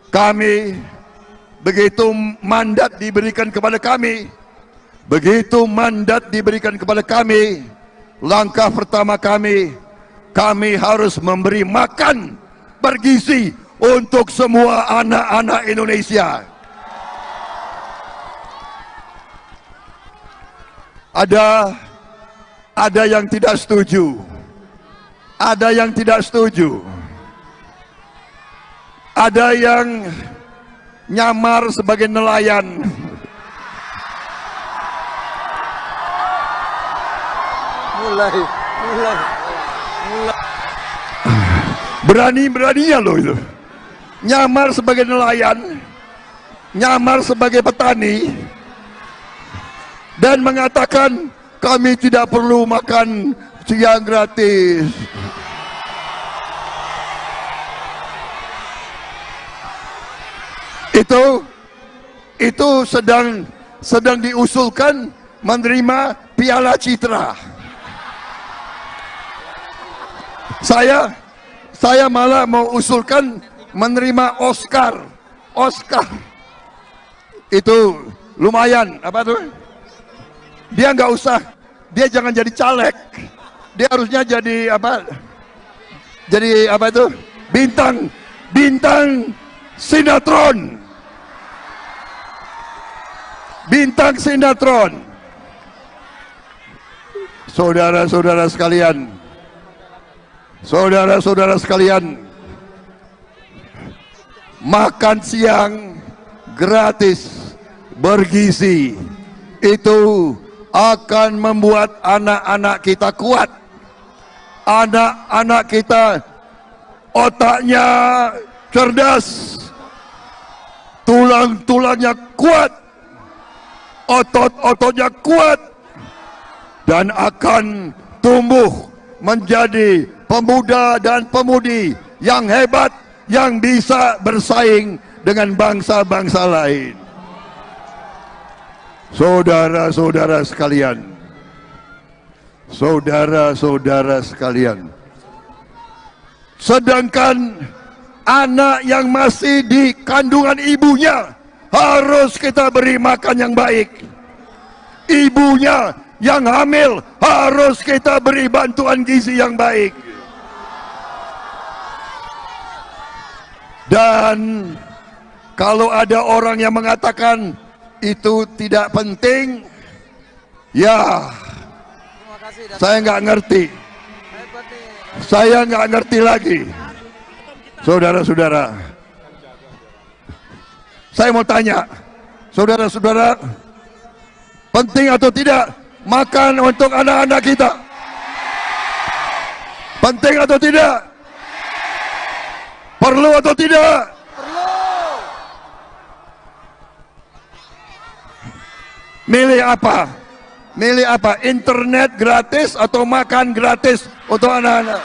kami, begitu mandat diberikan kepada kami, langkah pertama kami harus memberi makan bergizi untuk semua anak-anak Indonesia. Ada yang tidak setuju. Ada yang tidak setuju. Ada yang nyamar sebagai nelayan. Mulai. Berani-beraninya loh itu. Nyamar sebagai nelayan, nyamar sebagai petani, dan mengatakan kami tidak perlu makan siang gratis. Itu sedang diusulkan menerima Piala Citra. Saya malah mau usulkan menerima Oscar. Itu lumayan, apa tuh? Dia nggak usah, dia jangan jadi caleg, dia harusnya jadi apa? Jadi apa itu? Bintang sinetron. Bintang sinetron. Saudara-saudara sekalian, makan siang gratis bergizi itu akan membuat anak-anak kita kuat. Anak-anak kita otaknya cerdas, tulang-tulangnya kuat, otot-ototnya kuat, dan akan tumbuh menjadi pemuda dan pemudi yang hebat, yang bisa bersaing dengan bangsa-bangsa lain. Saudara-saudara sekalian, saudara-saudara sekalian, sedangkan anak yang masih di kandungan ibunya harus kita beri makan yang baik. Ibunya yang hamil harus kita beri bantuan gizi yang baik. Dan kalau ada orang yang mengatakan itu tidak penting, ya saya nggak ngerti. Saya nggak ngerti lagi. Saudara-saudara, saya mau tanya, saudara-saudara, penting atau tidak makan untuk anak-anak kita? Penting atau tidak? Perlu atau tidak? Perlu. Milih apa? Milih apa? Internet gratis atau makan gratis untuk anak-anak?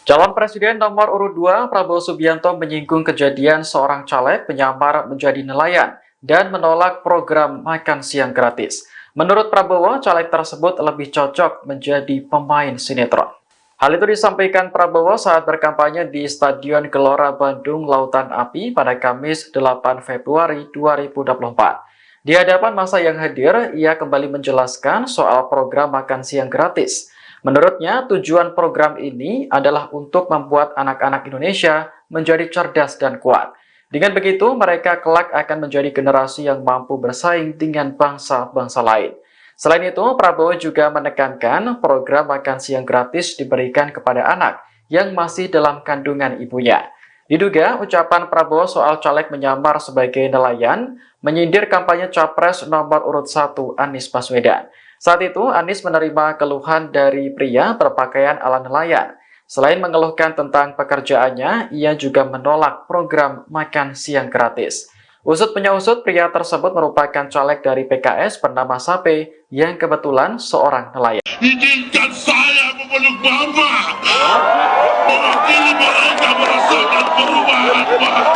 Calon Presiden nomor urut 2 Prabowo Subianto menyinggung kejadian seorang caleg menyamar menjadi nelayan dan menolak program makan siang gratis. Menurut Prabowo, caleg tersebut lebih cocok menjadi pemain sinetron. Hal itu disampaikan Prabowo saat berkampanye di Stadion Gelora Bandung Lautan Api pada Kamis 8 Februari 2024. Di hadapan massa yang hadir, ia kembali menjelaskan soal program makan siang gratis. Menurutnya, tujuan program ini adalah untuk membuat anak-anak Indonesia menjadi cerdas dan kuat. Dengan begitu, mereka kelak akan menjadi generasi yang mampu bersaing dengan bangsa-bangsa lain. Selain itu, Prabowo juga menekankan program makan siang gratis diberikan kepada anak yang masih dalam kandungan ibunya. Diduga, ucapan Prabowo soal caleg menyamar sebagai nelayan menyindir kampanye Capres nomor urut 1 Anies Baswedan. Saat itu, Anies menerima keluhan dari pria berpakaian ala nelayan. Selain mengeluhkan tentang pekerjaannya, ia juga menolak program makan siang gratis. Usut punya usut, pria tersebut merupakan caleg dari PKS bernama Sape yang kebetulan seorang nelayan. Izinkan saya memeluk Mama, mewakili mereka merasakan perubahan, Pak.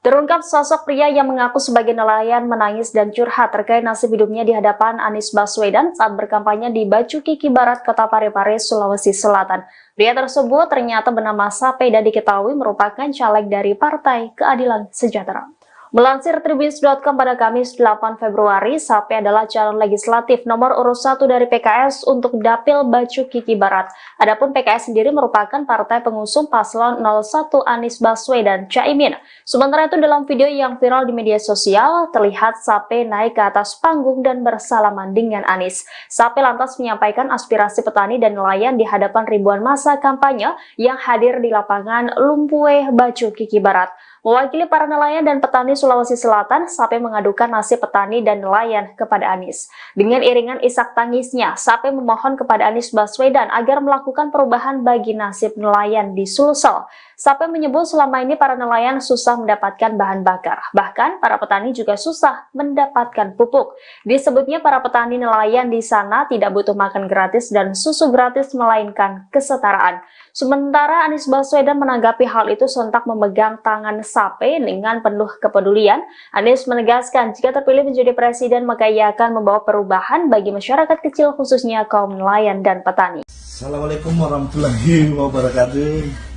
Terungkap sosok pria yang mengaku sebagai nelayan menangis dan curhat terkait nasib hidupnya di hadapan Anies Baswedan saat berkampanye di Bacukiki Barat, Kota Parepare, Sulawesi Selatan. Pria tersebut ternyata bernama Sape dan diketahui merupakan caleg dari Partai Keadilan Sejahtera. Melansir Tribun.com pada Kamis 8 Februari, Sape adalah calon legislatif nomor urut 1 dari PKS untuk Dapil Bacukiki Barat. Adapun PKS sendiri merupakan partai pengusung paslon 01 Anies Baswedan Caimin. Sementara itu dalam video yang viral di media sosial, terlihat Sape naik ke atas panggung dan bersalaman dengan Anies. Sape lantas menyampaikan aspirasi petani dan nelayan di hadapan ribuan massa kampanye yang hadir di lapangan Lumpue, Bacukiki Barat. Mewakili para nelayan dan petani Sulawesi Selatan, Sape mengadukan nasib petani dan nelayan kepada Anies. Dengan iringan isak tangisnya, Sape memohon kepada Anies Baswedan agar melakukan perubahan bagi nasib nelayan di Sulsel. Sape menyebut selama ini para nelayan susah mendapatkan bahan bakar. Bahkan para petani juga susah mendapatkan pupuk. Disebutnya para petani nelayan di sana tidak butuh makan gratis dan susu gratis melainkan kesetaraan. Sementara Anies Baswedan menanggapi hal itu sontak memegang tangan Sape dengan penuh kepedulian. Anies menegaskan jika terpilih menjadi presiden maka ia akan membawa perubahan bagi masyarakat kecil khususnya kaum nelayan dan petani. Assalamualaikum warahmatullahi wabarakatuh.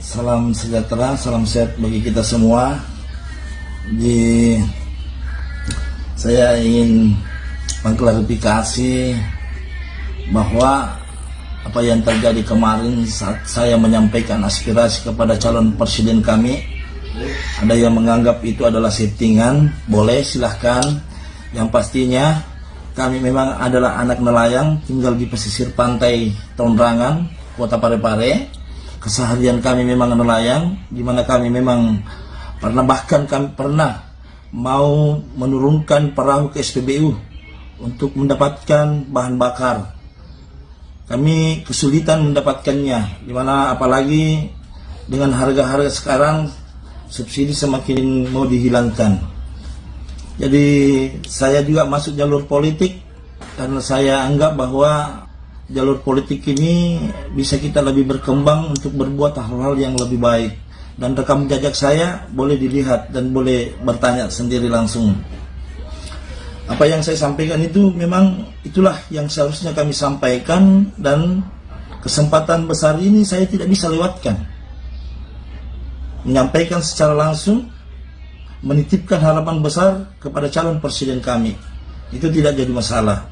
Salam sejahtera, salam sehat bagi kita semua. Saya ingin mengklarifikasi bahwa apa yang terjadi kemarin saat saya menyampaikan aspirasi kepada calon presiden kami, ada yang menganggap itu adalah settingan. Boleh, silahkan. Yang pastinya kami memang adalah anak nelayan, tinggal di pesisir pantai Tonrangan, Kota Parepare. Keseharian kami memang nelayan, di mana kami memang bahkan kami pernah mau menurunkan perahu ke SPBU untuk mendapatkan bahan bakar. Kami kesulitan mendapatkannya, dimana apalagi dengan harga-harga sekarang subsidi semakin mau dihilangkan. Jadi saya juga masuk jalur politik karena saya anggap bahwa jalur politik ini bisa kita lebih berkembang untuk berbuat hal-hal yang lebih baik. Dan rekam jejak saya boleh dilihat dan boleh bertanya sendiri langsung. Apa yang saya sampaikan itu memang itulah yang seharusnya kami sampaikan, dan kesempatan besar ini saya tidak bisa lewatkan. Menyampaikan secara langsung, menitipkan harapan besar kepada calon presiden kami. Itu tidak jadi masalah.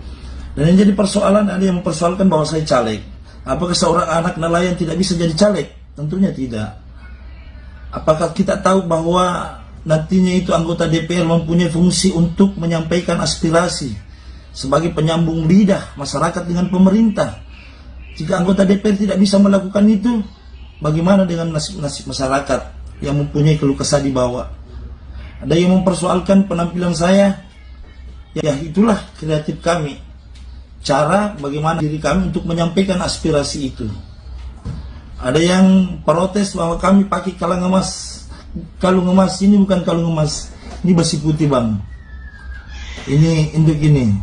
Dan yang jadi persoalan, ada yang mempersoalkan bahwa saya caleg. Apakah seorang anak nelayan tidak bisa jadi caleg? Tentunya tidak. Apakah kita tahu bahwa nantinya itu anggota DPR mempunyai fungsi untuk menyampaikan aspirasi sebagai penyambung lidah masyarakat dengan pemerintah? Jika anggota DPR tidak bisa melakukan itu, bagaimana dengan nasib masyarakat yang mempunyai keluh kesah di bawah? Ada yang mempersoalkan penampilan saya. Ya, itulah kreatif kami. Cara bagaimana diri kami untuk menyampaikan aspirasi itu. Ada yang protes bahwa kami pakai kalung emas. Kalung emas ini bukan kalung emas, ini besi putih bang. Ini induk ini.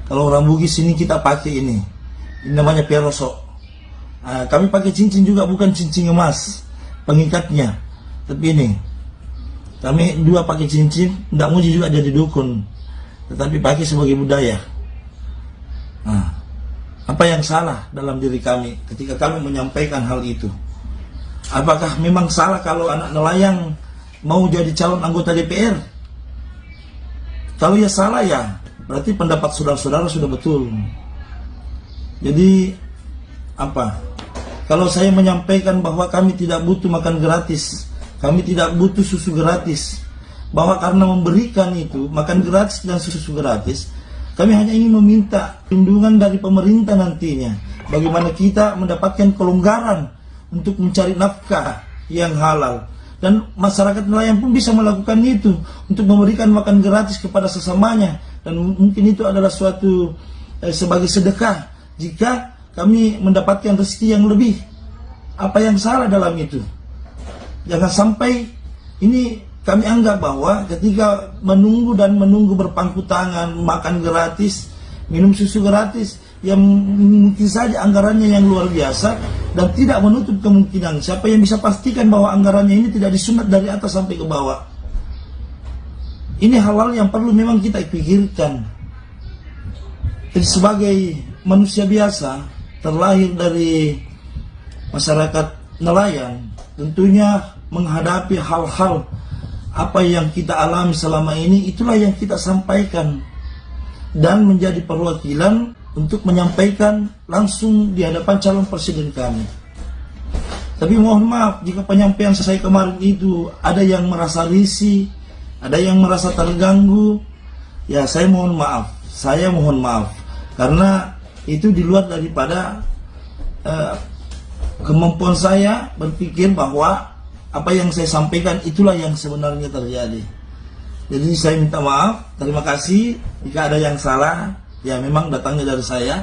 Kalau orang Bugis ini kita pakai ini namanya perosok. Kami pakai cincin juga, bukan cincin emas pengikatnya, tapi ini kami dua pakai cincin. Tidak muji juga jadi dukun, tetapi pakai sebagai budaya. Apa yang salah dalam diri kami ketika kami menyampaikan hal itu? Apakah memang salah kalau anak nelayan mau jadi calon anggota DPR? Kalau ya salah ya, berarti pendapat saudara-saudara sudah betul. Jadi apa? Kalau saya menyampaikan bahwa kami tidak butuh makan gratis, kami tidak butuh susu gratis, bahwa karena memberikan itu makan gratis dan susu gratis, kami hanya ingin meminta perlindungan dari pemerintah nantinya. Bagaimana kita mendapatkan kelonggaran untuk mencari nafkah yang halal, dan masyarakat nelayan pun bisa melakukan itu untuk memberikan makan gratis kepada sesamanya, dan mungkin itu adalah suatu sebagai sedekah jika kami mendapatkan rezeki yang lebih. Apa yang salah dalam itu? Jangan sampai ini kami anggap bahwa ketika menunggu berpangku tangan, makan gratis, minum susu gratis, yang mungkin saja anggarannya yang luar biasa, dan tidak menutup kemungkinan siapa yang bisa pastikan bahwa anggarannya ini tidak disunat dari atas sampai ke bawah. Ini hal-hal yang perlu memang kita pikirkan. Jadi sebagai manusia biasa terlahir dari masyarakat nelayan, tentunya menghadapi hal-hal apa yang kita alami selama ini, itulah yang kita sampaikan dan menjadi perwakilan untuk menyampaikan langsung di hadapan calon presiden kami. Tapi mohon maaf jika penyampaian saya kemarin itu ada yang merasa risih, ada yang merasa terganggu. Ya saya mohon maaf, karena itu di luar daripada kemampuan saya berpikir bahwa apa yang saya sampaikan itulah yang sebenarnya terjadi. Jadi saya minta maaf, terima kasih jika ada yang salah. Ya memang datangnya dari saya.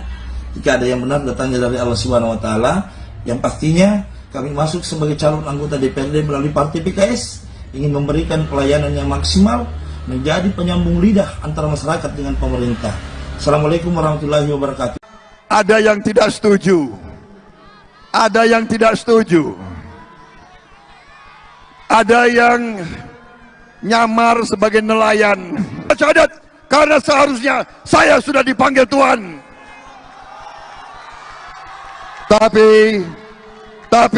Jika ada yang benar datangnya dari Allah Subhanahu wa taala. Yang pastinya kami masuk sebagai calon anggota DPRD melalui Partai PKS ingin memberikan pelayanan yang maksimal, menjadi penyambung lidah antara masyarakat dengan pemerintah. Assalamualaikum warahmatullahi wabarakatuh. Ada yang tidak setuju. Ada yang tidak setuju. Ada yang nyamar sebagai nelayan. Syahadat. Karena seharusnya saya sudah dipanggil Tuhan. Tapi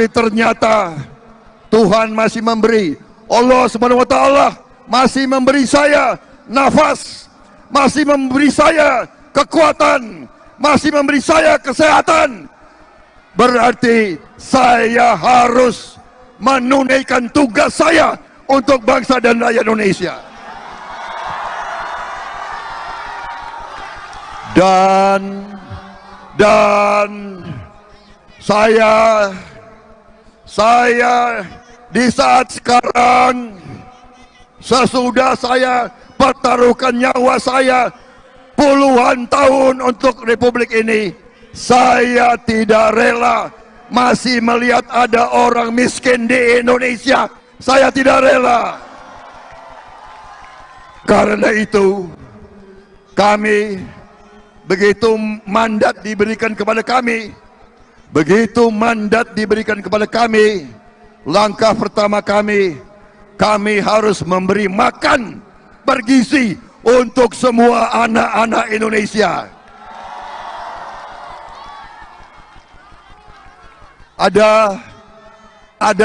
ternyata Tuhan masih memberi. Allah Subhanahu wa taala masih memberi saya nafas, masih memberi saya kekuatan, masih memberi saya kesehatan. Berarti saya harus menunaikan tugas saya untuk bangsa dan rakyat Indonesia. Dan saya di saat sekarang, sesudah saya pertaruhkan nyawa saya puluhan tahun untuk Republik ini, saya tidak rela masih melihat ada orang miskin di Indonesia. Saya tidak rela. Karena itu, kami, begitu mandat diberikan kepada kami, langkah pertama kami harus memberi makan bergizi untuk semua anak-anak Indonesia. Ada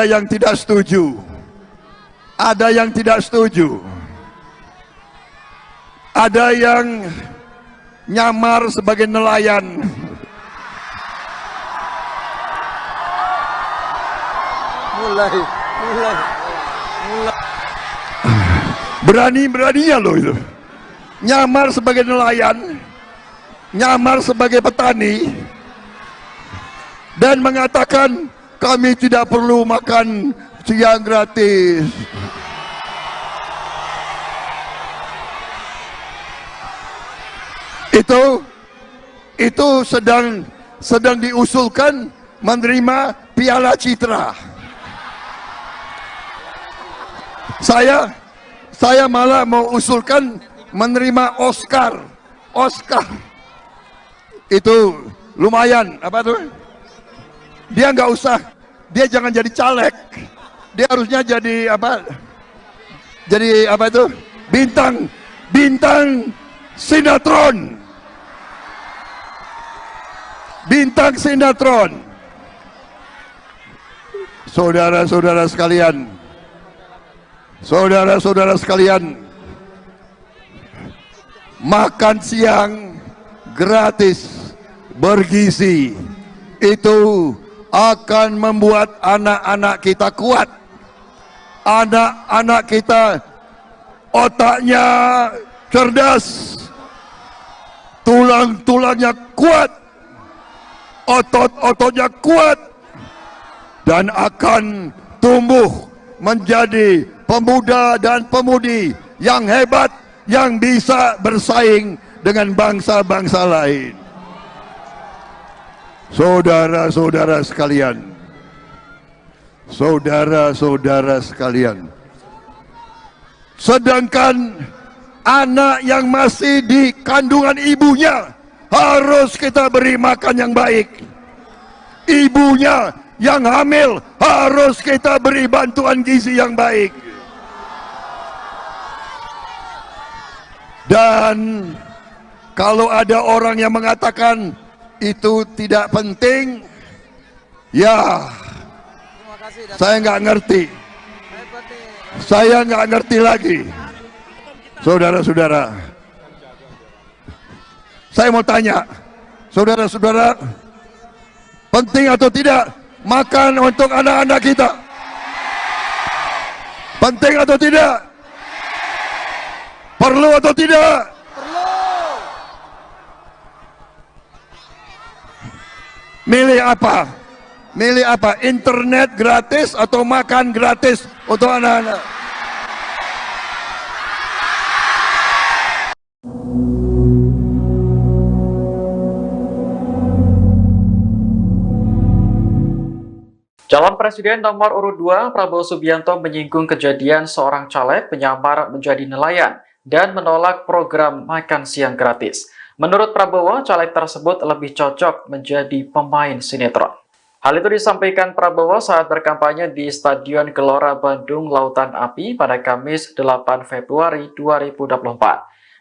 yang tidak setuju. Ada yang tidak setuju. Ada yang nyamar sebagai nelayan. Mulai. Berani-beraninya loh itu. Nyamar sebagai nelayan, nyamar sebagai petani, dan mengatakan kami tidak perlu makan siang gratis. Itu sedang diusulkan menerima Piala Citra. Saya malah mau usulkan menerima Oscar. Itu lumayan, apa tuh? Dia nggak usah, dia jangan jadi caleg. Dia harusnya jadi apa? Jadi apa itu? Bintang sinetron. Bintang sinetron. Saudara-saudara sekalian, makan siang gratis bergizi itu akan membuat anak-anak kita kuat. Anak-anak kita otaknya cerdas, tulang-tulangnya kuat, otot-ototnya kuat, dan akan tumbuh menjadi pemuda dan pemudi yang hebat, yang bisa bersaing dengan bangsa-bangsa lain. Saudara-saudara sekalian, sedangkan anak yang masih di kandungan ibunya harus kita beri makan yang baik. Ibunya yang hamil harus kita beri bantuan gizi yang baik. Dan kalau ada orang yang mengatakan itu tidak penting, ya saya nggak ngerti. Saya nggak ngerti lagi. Saudara-saudara, saya mau tanya, saudara-saudara, penting atau tidak makan untuk anak-anak kita? Penting atau tidak? Perlu atau tidak? Milih apa? Milih apa? Internet gratis atau makan gratis untuk anak-anak? Calon Presiden nomor urut 2 Prabowo Subianto menyinggung kejadian seorang caleg menyamar menjadi nelayan dan menolak program makan siang gratis. Menurut Prabowo, caleg tersebut lebih cocok menjadi pemain sinetron. Hal itu disampaikan Prabowo saat berkampanye di Stadion Gelora Bandung Lautan Api pada Kamis 8 Februari 2024.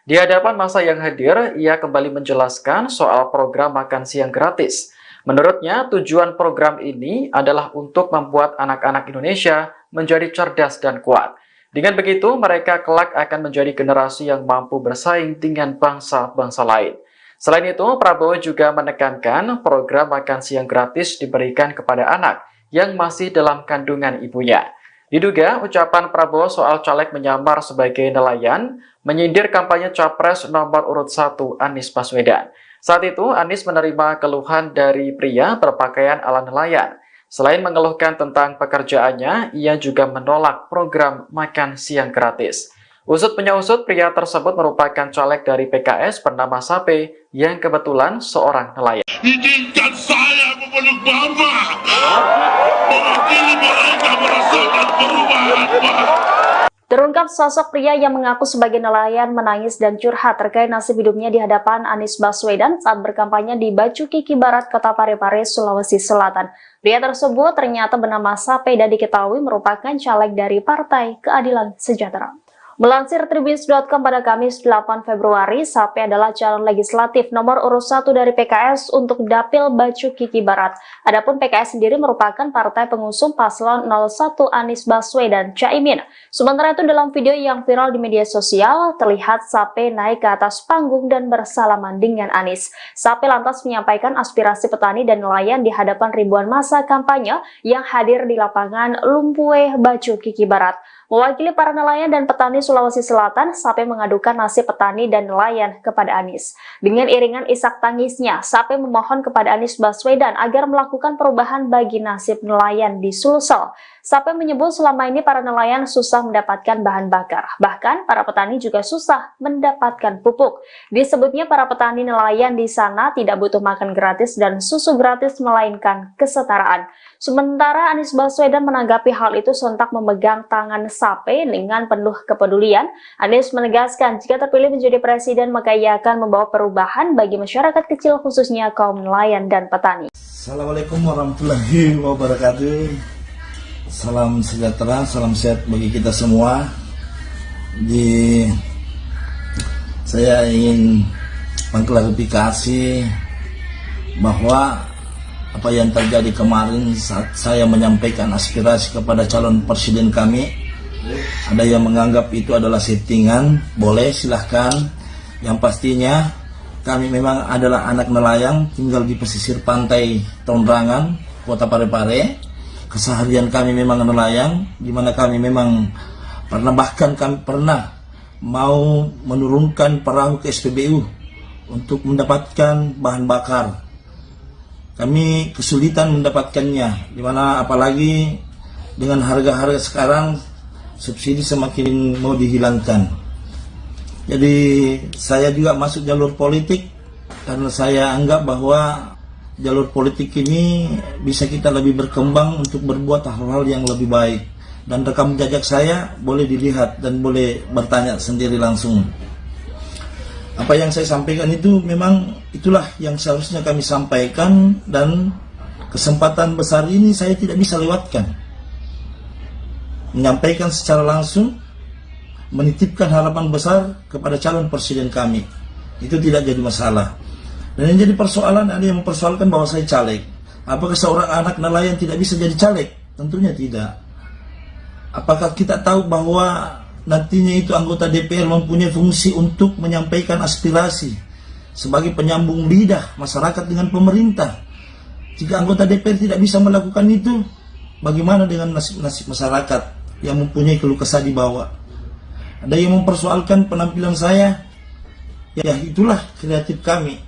Di hadapan massa yang hadir, ia kembali menjelaskan soal program makan siang gratis. Menurutnya, tujuan program ini adalah untuk membuat anak-anak Indonesia menjadi cerdas dan kuat. Dengan begitu, mereka kelak akan menjadi generasi yang mampu bersaing dengan bangsa-bangsa lain. Selain itu, Prabowo juga menekankan program makan siang gratis diberikan kepada anak yang masih dalam kandungan ibunya. Diduga, ucapan Prabowo soal caleg menyamar sebagai nelayan menyindir kampanye Capres nomor urut 1 Anies Baswedan. Saat itu, Anies menerima keluhan dari pria berpakaian ala nelayan. Selain mengeluhkan tentang pekerjaannya, ia juga menolak program makan siang gratis. Usut punya usut, pria tersebut merupakan caleg dari PKS bernama Sape yang kebetulan seorang nelayan. Izinkan saya memeluk Mama. Mewakili mereka merasakan perubahan, Pak. Terungkap sosok pria yang mengaku sebagai nelayan menangis dan curhat terkait nasib hidupnya di hadapan Anies Baswedan saat berkampanye di Bacukiki Barat, Kota Parepare, Sulawesi Selatan. Pria tersebut ternyata bernama Sape dan diketahui merupakan caleg dari Partai Keadilan Sejahtera. Melansir Tribun.com pada Kamis 8 Februari, Sape adalah calon legislatif nomor urut 1 dari PKS untuk Dapil Bacukiki Barat. Adapun PKS sendiri merupakan partai pengusung paslon 01 Anies Baswedan Caimin. Sementara itu dalam video yang viral di media sosial, terlihat Sape naik ke atas panggung dan bersalaman dengan Anies. Sape lantas menyampaikan aspirasi petani dan nelayan di hadapan ribuan massa kampanye yang hadir di lapangan Lumpue, Bacukiki Barat. Mewakili para nelayan dan petani Sulawesi Selatan, Sape mengadukan nasib petani dan nelayan kepada Anies. Dengan iringan isak tangisnya, Sape memohon kepada Anies Baswedan agar melakukan perubahan bagi nasib nelayan di Sulsel. Sape menyebut selama ini para nelayan susah mendapatkan bahan bakar. Bahkan para petani juga susah mendapatkan pupuk. Disebutnya para petani nelayan di sana tidak butuh makan gratis dan susu gratis melainkan kesetaraan. Sementara Anies Baswedan menanggapi hal itu sontak memegang tangan Sape dengan penuh kepedulian. Anies menegaskan jika terpilih menjadi presiden maka ia akan membawa perubahan bagi masyarakat kecil khususnya kaum nelayan dan petani. Assalamualaikum warahmatullahi wabarakatuh. Salam sejahtera, salam sehat bagi kita semua. Saya ingin mengklarifikasi bahwa apa yang terjadi kemarin saat saya menyampaikan aspirasi kepada calon presiden kami, ada yang menganggap itu adalah settingan. Boleh, silahkan. Yang pastinya kami memang adalah anak nelayan, tinggal di pesisir pantai Tondrangan, Kota Parepare. Keseharian kami memang nelayan, di mana kami memang bahkan kami pernah mau menurunkan perahu ke SPBU untuk mendapatkan bahan bakar. Kami kesulitan mendapatkannya, di mana apalagi dengan harga-harga sekarang subsidi semakin mau dihilangkan. Jadi saya juga masuk jalur politik karena saya anggap bahwa jalur politik ini bisa kita lebih berkembang untuk berbuat hal-hal yang lebih baik. Dan rekam jejak saya boleh dilihat dan boleh bertanya sendiri langsung. Apa yang saya sampaikan itu memang itulah yang seharusnya kami sampaikan, dan kesempatan besar ini saya tidak bisa lewatkan. Menyampaikan secara langsung, menitipkan harapan besar kepada calon presiden kami. Itu tidak jadi masalah. Dan yang jadi persoalan, ada yang mempersoalkan bahwa saya caleg. Apakah seorang anak nelayan tidak bisa jadi caleg? Tentunya tidak. Apakah kita tahu bahwa nantinya itu anggota DPR mempunyai fungsi untuk menyampaikan aspirasi sebagai penyambung lidah masyarakat dengan pemerintah? Jika anggota DPR tidak bisa melakukan itu, bagaimana dengan nasib-nasib masyarakat yang mempunyai keluh kesah di bawah? Ada yang mempersoalkan penampilan saya. Ya, itulah kreatif kami.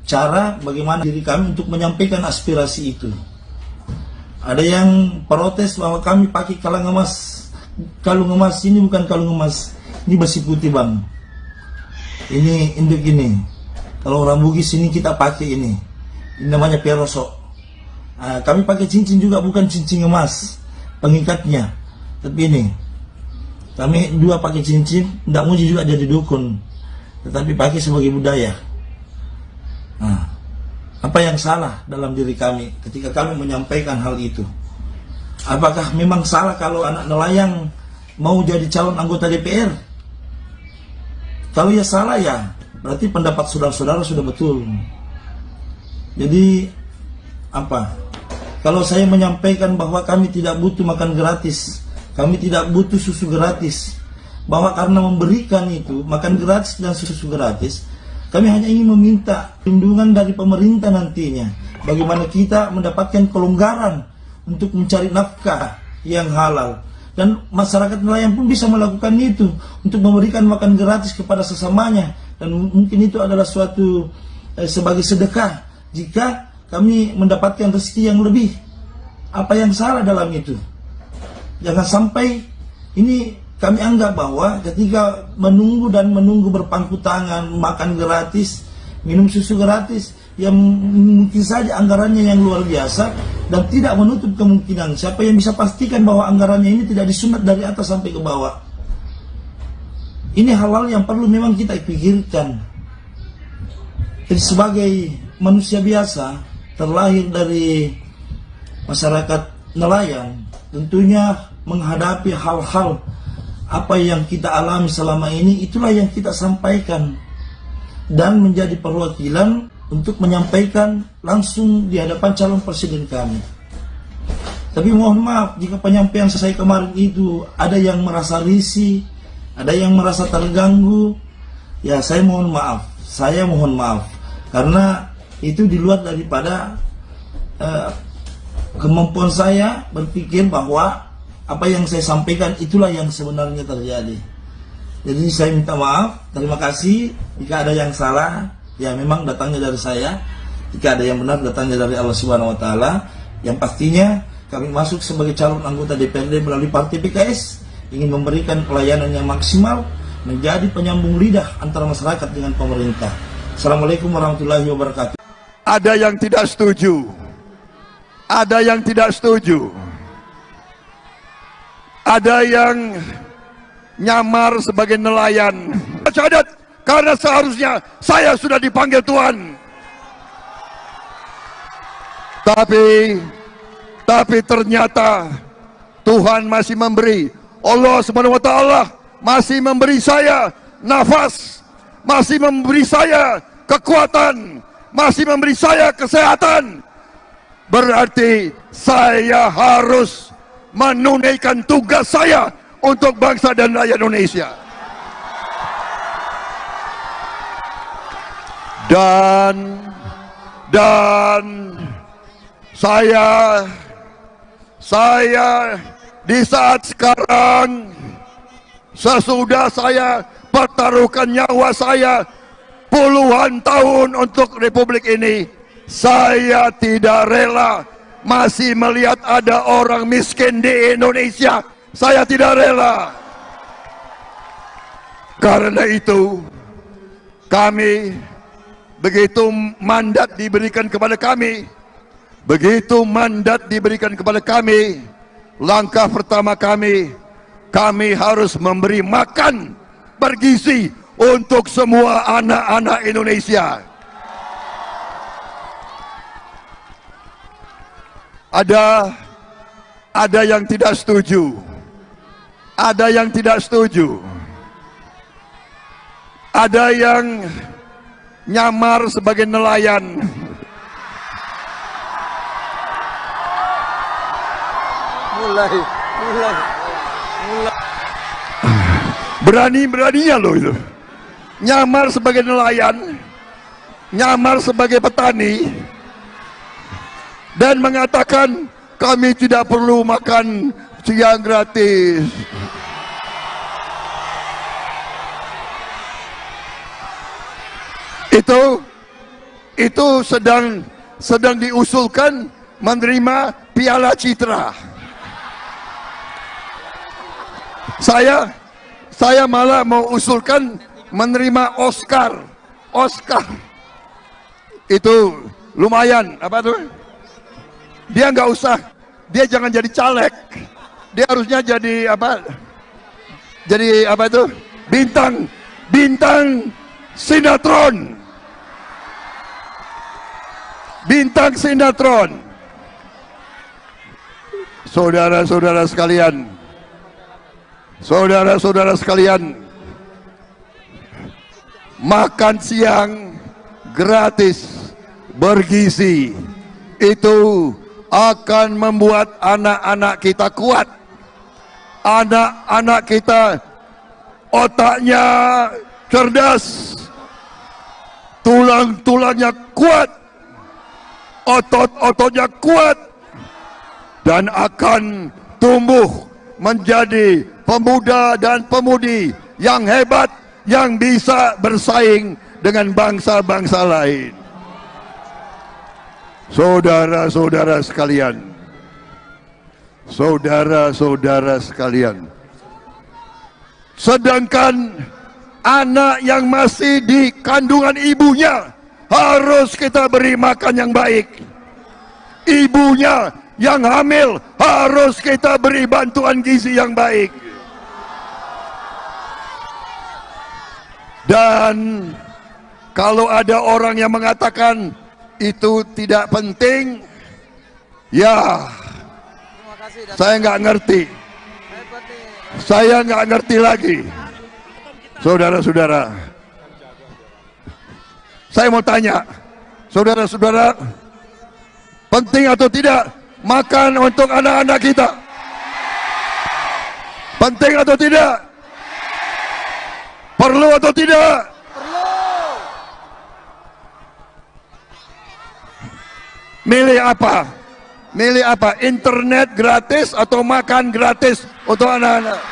Cara bagaimana diri kami untuk menyampaikan aspirasi itu. Ada yang protes bahwa kami pakai kalung emas. Kalung emas ini bukan kalung emas, ini besi putih bang. Ini induk ini. Kalau orang Bugis ini kita pakai ini namanya perosok. Kami pakai cincin juga, bukan cincin emas pengikatnya, tapi ini kami dua pakai cincin. Tidak muji juga jadi dukun, tetapi pakai sebagai budaya. Apa yang salah dalam diri kami ketika kami menyampaikan hal itu? Apakah memang salah kalau anak nelayan mau jadi calon anggota DPR? Kalau ya salah, ya berarti pendapat saudara-saudara sudah betul. Jadi apa? Kalau saya menyampaikan bahwa kami tidak butuh makan gratis, kami tidak butuh susu gratis, bahwa karena memberikan itu makan gratis dan susu gratis, kami hanya ingin meminta perlindungan dari pemerintah nantinya. Bagaimana kita mendapatkan kelonggaran untuk mencari nafkah yang halal. Dan masyarakat nelayan pun bisa melakukan itu, untuk memberikan makan gratis kepada sesamanya. Dan mungkin itu adalah suatu sebagai sedekah jika kami mendapatkan rezeki yang lebih. Apa yang salah dalam itu? Jangan sampai ini kami anggap bahwa ketika menunggu berpangku tangan, makan gratis, minum susu gratis, yang mungkin saja anggarannya yang luar biasa dan tidak menutup kemungkinan. Siapa yang bisa pastikan bahwa anggarannya ini tidak disunat dari atas sampai ke bawah? Ini hal-hal yang perlu memang kita pikirkan. Jadi sebagai manusia biasa, terlahir dari masyarakat nelayan, tentunya menghadapi hal-hal apa yang kita alami selama ini, itulah yang kita sampaikan dan menjadi perwakilan untuk menyampaikan langsung di hadapan calon presiden kami. Tapi mohon maaf jika penyampaian saya kemarin itu ada yang merasa risih, ada yang merasa terganggu, ya saya mohon maaf, karena itu di luar daripada kemampuan saya berpikir bahwa apa yang saya sampaikan itulah yang sebenarnya terjadi. Jadi saya minta maaf, terima kasih. Jika ada yang salah, ya memang datangnya dari saya. Jika ada yang benar, datangnya dari Allah Subhanahu Wa Taala. Yang pastinya kami masuk sebagai calon anggota DPRD melalui Partai PKS, ingin memberikan pelayanan yang maksimal, menjadi penyambung lidah antara masyarakat dengan pemerintah. Assalamualaikum warahmatullahi wabarakatuh. Ada yang tidak setuju. Ada yang tidak setuju. Ada yang nyamar sebagai nelayan. Syahadat, karena seharusnya saya sudah dipanggil Tuhan. Tapi ternyata Tuhan masih memberi. Allah Subhanahu Wa Taala masih memberi saya nafas, masih memberi saya kekuatan, masih memberi saya kesehatan. Berarti saya harus menunaikan tugas saya untuk bangsa dan rakyat Indonesia. Dan saya di saat sekarang, sesudah saya pertaruhkan nyawa saya puluhan tahun untuk Republik ini, saya tidak rela masih melihat ada orang miskin di Indonesia. Saya tidak rela. Karena itu, kami, begitu mandat diberikan kepada kami, langkah pertama kami harus memberi makan bergizi untuk semua anak-anak Indonesia. Ada yang tidak setuju. Ada yang tidak setuju. Ada yang nyamar sebagai nelayan. Mulai. Berani-beraninya loh itu. Nyamar sebagai nelayan, nyamar sebagai petani, dan mengatakan kami tidak perlu makan siang gratis. Itu sedang diusulkan menerima Piala Citra. Saya malah mau usulkan menerima Oscar. Itu lumayan, apa tuh? Dia nggak usah, dia jangan jadi caleg, dia harusnya jadi apa? Jadi apa itu? Bintang sinetron. Bintang sinetron. Saudara-saudara sekalian, makan siang gratis, bergizi, itu akan membuat anak-anak kita kuat. Anak-anak kita otaknya cerdas, tulang-tulangnya kuat, otot-ototnya kuat, dan akan tumbuh menjadi pemuda dan pemudi yang hebat, yang bisa bersaing dengan bangsa-bangsa lain. Saudara-saudara sekalian, Sedangkan anak yang masih di kandungan ibunya harus kita beri makan yang baik. Ibunya yang hamil harus kita beri bantuan gizi yang baik. Dan kalau ada orang yang mengatakan itu tidak penting, ya saya nggak ngerti. Saya nggak ngerti lagi. Saudara-saudara, saya mau tanya, saudara-saudara, penting atau tidak makan untuk anak-anak kita? Penting atau tidak? Perlu atau tidak? Milih apa? Milih apa? Internet gratis atau makan gratis untuk anak-anak?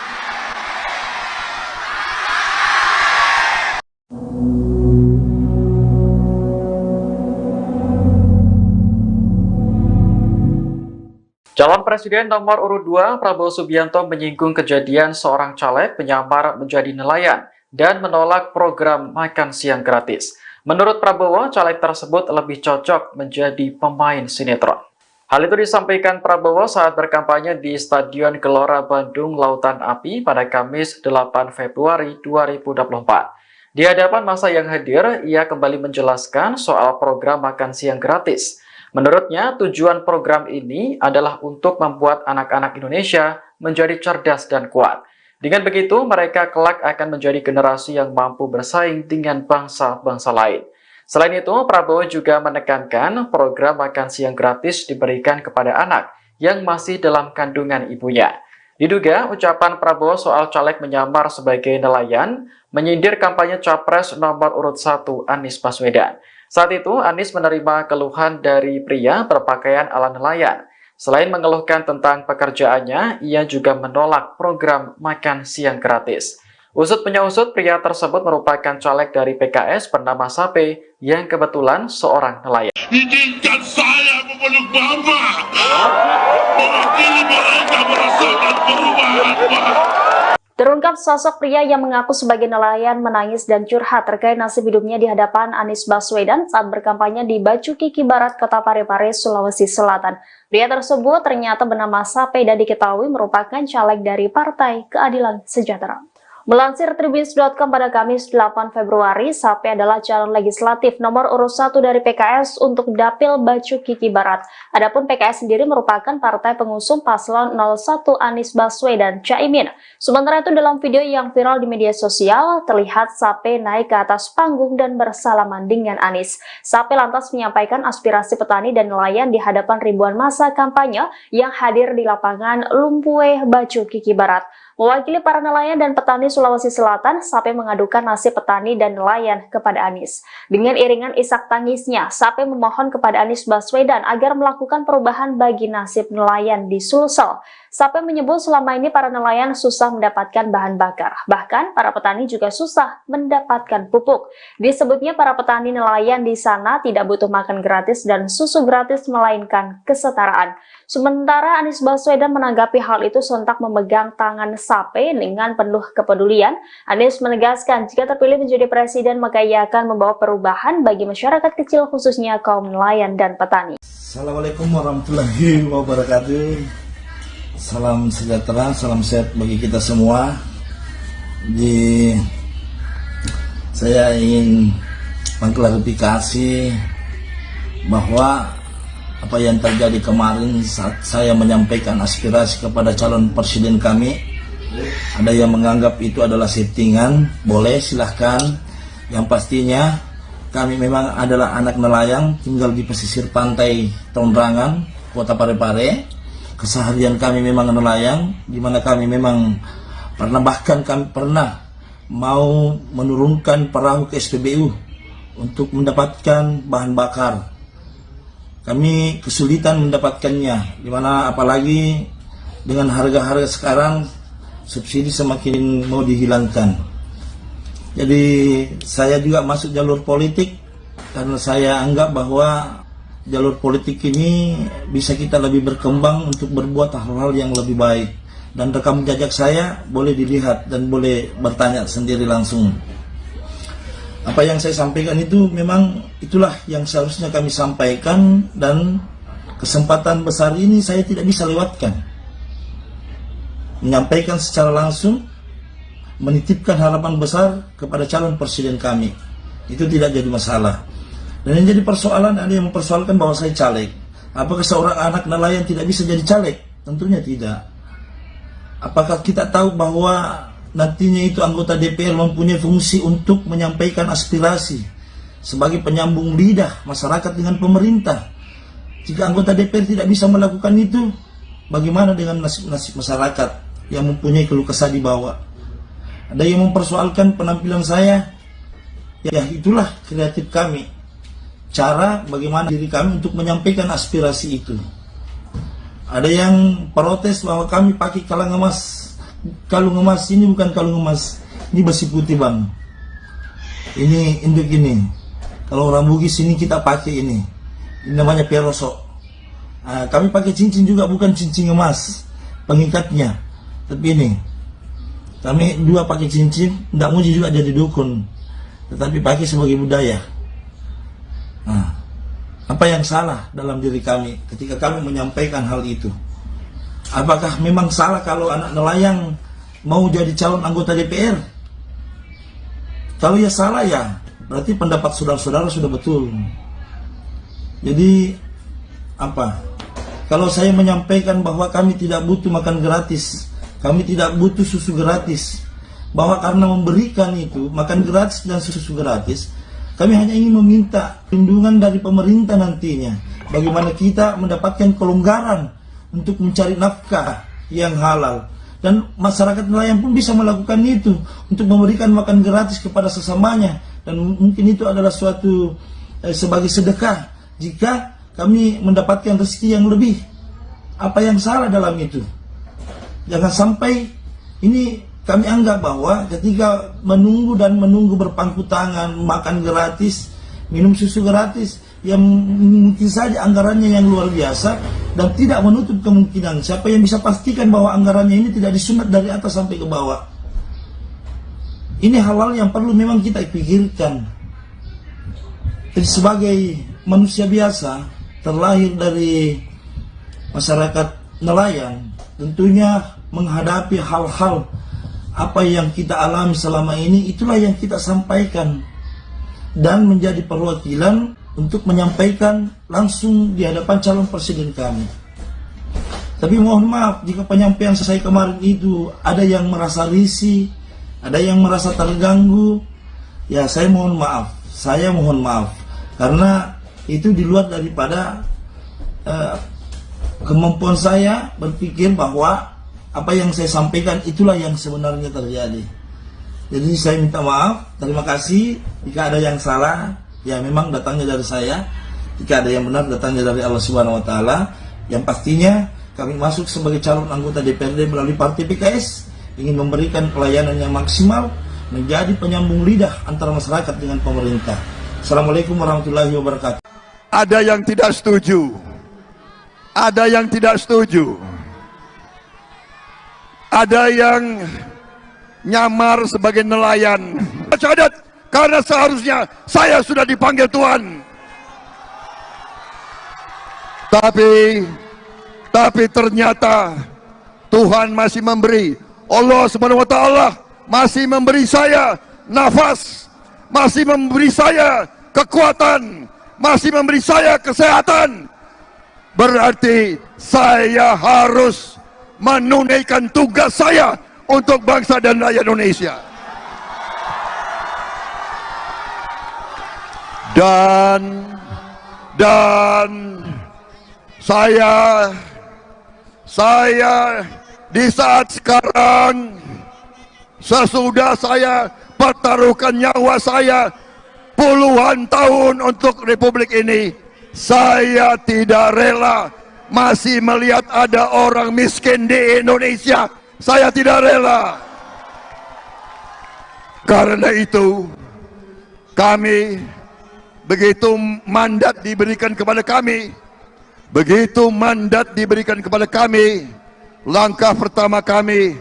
Calon Presiden nomor urut 2 Prabowo Subianto menyinggung kejadian seorang caleg menyamar menjadi nelayan dan menolak program makan siang gratis. Menurut Prabowo, caleg tersebut lebih cocok menjadi pemain sinetron. Hal itu disampaikan Prabowo saat berkampanye di Stadion Gelora Bandung Lautan Api pada Kamis 8 Februari 2024. Di hadapan massa yang hadir, ia kembali menjelaskan soal program makan siang gratis. Menurutnya, tujuan program ini adalah untuk membuat anak-anak Indonesia menjadi cerdas dan kuat. Dengan begitu, mereka kelak akan menjadi generasi yang mampu bersaing dengan bangsa-bangsa lain. Selain itu, Prabowo juga menekankan program makan siang gratis diberikan kepada anak yang masih dalam kandungan ibunya. Diduga, ucapan Prabowo soal caleg menyamar sebagai nelayan menyindir kampanye Capres nomor urut 1 Anies Baswedan. Saat itu, Anies menerima keluhan dari pria berpakaian ala nelayan. Selain mengeluhkan tentang pekerjaannya, ia juga menolak program makan siang gratis. Usut punya usut, pria tersebut merupakan caleg dari PKS bernama Sape yang kebetulan seorang nelayan. Izinkan saya memeluk Mama, mewakili mereka merasakan perubahan, Pak. Terungkap sosok pria yang mengaku sebagai nelayan menangis dan curhat terkait nasib hidupnya di hadapan Anies Baswedan saat berkampanye di Bacu Kiki Barat, Kota Parepare, Sulawesi Selatan. Pria tersebut ternyata bernama Sape dan diketahui merupakan caleg dari Partai Keadilan Sejahtera. Melansir Tribun.com pada Kamis 8 Februari, Sape adalah calon legislatif nomor urut 1 dari PKS untuk Dapil Bacu Kiki Barat. Adapun PKS sendiri merupakan partai pengusung paslon 01 Anies Baswedan Caimin. Sementara itu dalam video yang viral di media sosial, terlihat Sape naik ke atas panggung dan bersalaman dengan Anies. Sape lantas menyampaikan aspirasi petani dan nelayan di hadapan ribuan massa kampanye yang hadir di lapangan Lumpue, Bacu Kiki Barat. Mewakili para nelayan dan petani Sulawesi Selatan, Sape mengadukan nasib petani dan nelayan kepada Anies. Dengan iringan isak tangisnya, Sape memohon kepada Anies Baswedan agar melakukan perubahan bagi nasib nelayan di Sulsel. Sape menyebut selama ini para nelayan susah mendapatkan bahan bakar. Bahkan para petani juga susah mendapatkan pupuk. Disebutnya para petani nelayan di sana tidak butuh makan gratis dan susu gratis melainkan kesetaraan. Sementara Anies Baswedan menanggapi hal itu sontak memegang tangan Sape dengan penuh kepedulian. Anies menegaskan jika terpilih menjadi presiden maka ia akan membawa perubahan bagi masyarakat kecil khususnya kaum nelayan dan petani. Assalamualaikum warahmatullahi wabarakatuh. Salam sejahtera, salam sehat bagi kita semua. Saya ingin mengklarifikasi bahwa apa yang terjadi kemarin saat saya menyampaikan aspirasi kepada calon presiden kami, ada yang menganggap itu adalah settingan. Boleh, silahkan. Yang pastinya kami memang adalah anak nelayan, tinggal di pesisir pantai Tondrangan, Kota Parepare. Keseharian kami memang nelayan, di mana kami memang bahkan kami pernah mau menurunkan perahu ke SPBU untuk mendapatkan bahan bakar. Kami kesulitan mendapatkannya, di mana apalagi dengan harga-harga sekarang subsidi semakin mau dihilangkan. Jadi saya juga masuk jalur politik karena saya anggap bahwa jalur politik ini bisa kita lebih berkembang untuk berbuat hal-hal yang lebih baik. dan rekam jejak saya boleh dilihat dan boleh bertanya sendiri langsung. Apa yang saya sampaikan itu memang itulah yang seharusnya kami sampaikan, dan kesempatan besar ini saya tidak bisa lewatkan. Menyampaikan secara langsung, menitipkan harapan besar kepada calon presiden kami, itu tidak jadi masalah. Dan yang jadi persoalan, ada yang mempersoalkan bahwa saya caleg. Apakah seorang anak nelayan tidak bisa jadi caleg? Tentunya tidak. Apakah kita tahu bahwa nantinya itu anggota DPR mempunyai fungsi untuk menyampaikan aspirasi sebagai penyambung lidah masyarakat dengan pemerintah? Jika anggota DPR tidak bisa melakukan itu, bagaimana dengan nasib-nasib masyarakat yang mempunyai keluh kesah di bawah? Ada yang mempersoalkan penampilan saya. Ya, itulah kreatif kami, cara bagaimana diri kami untuk menyampaikan aspirasi itu. Ada yang protes bahwa kami pakai kalung emas. Kalung emas ini bukan kalung emas, ini besi putih bang. Ini induk ini. Kalau orang Bugis ini kita pakai ini namanya peroso. Kami pakai cincin juga, bukan cincin emas pengikatnya, tapi ini kami dua pakai cincin. Tidak muji juga jadi dukun, tetapi pakai sebagai budaya. Apa yang salah dalam diri kami ketika kami menyampaikan hal itu? Apakah memang salah kalau anak nelayan mau jadi calon anggota DPR? Kalau ya salah, ya berarti pendapat saudara-saudara sudah betul. Jadi apa? Kalau saya menyampaikan bahwa kami tidak butuh makan gratis, kami tidak butuh susu gratis, bahwa karena memberikan itu makan gratis dan susu gratis, kami hanya ingin meminta perlindungan dari pemerintah nantinya. Bagaimana kita mendapatkan kelonggaran untuk mencari nafkah yang halal, dan masyarakat nelayan pun bisa melakukan itu untuk memberikan makan gratis kepada sesamanya, dan mungkin itu adalah suatu sebagai sedekah jika kami mendapatkan rezeki yang lebih. Apa yang salah dalam itu? Jangan sampai ini kami anggap bahwa ketika menunggu berpangku tangan, makan gratis, minum susu gratis, yang mungkin saja anggarannya yang luar biasa, dan tidak menutup kemungkinan siapa yang bisa pastikan bahwa anggarannya ini tidak disunat dari atas sampai ke bawah. Ini hal-hal yang perlu memang kita pikirkan. Jadi sebagai manusia biasa terlahir dari masyarakat nelayan, tentunya menghadapi hal-hal apa yang kita alami selama ini, itulah yang kita sampaikan dan menjadi perwakilan untuk menyampaikan langsung di hadapan calon presiden kami. Tapi mohon maaf jika penyampaian saya kemarin itu ada yang merasa risih, ada yang merasa terganggu. Ya, saya mohon maaf, karena itu di luar daripada kemampuan saya berpikir bahwa apa yang saya sampaikan itulah yang sebenarnya terjadi. Jadi saya minta maaf, terima kasih. Jika ada yang salah, ya memang datangnya dari saya. Jika ada yang benar, datangnya dari Allah Subhanahu wa Ta'ala. Yang pastinya kami masuk sebagai calon anggota DPRD melalui Partai PKS, ingin memberikan pelayanan yang maksimal, menjadi penyambung lidah antara masyarakat dengan pemerintah. Assalamualaikum warahmatullahi wabarakatuh. Ada yang tidak setuju, ada yang tidak setuju, ada yang nyamar sebagai nelayan. Syahadat, karena seharusnya saya sudah dipanggil Tuhan. Tapi ternyata Tuhan masih memberi, Allah Subhanahu wa Ta'ala masih memberi saya nafas, masih memberi saya kekuatan, masih memberi saya kesehatan. Berarti saya harus menunaikan tugas saya untuk bangsa dan rakyat Indonesia. Dan saya di saat sekarang, sesudah saya pertaruhkan nyawa saya puluhan tahun untuk Republik ini, saya tidak rela masih melihat ada orang miskin di Indonesia. Saya tidak rela. Karena itu, kami, begitu mandat diberikan kepada kami, langkah pertama kami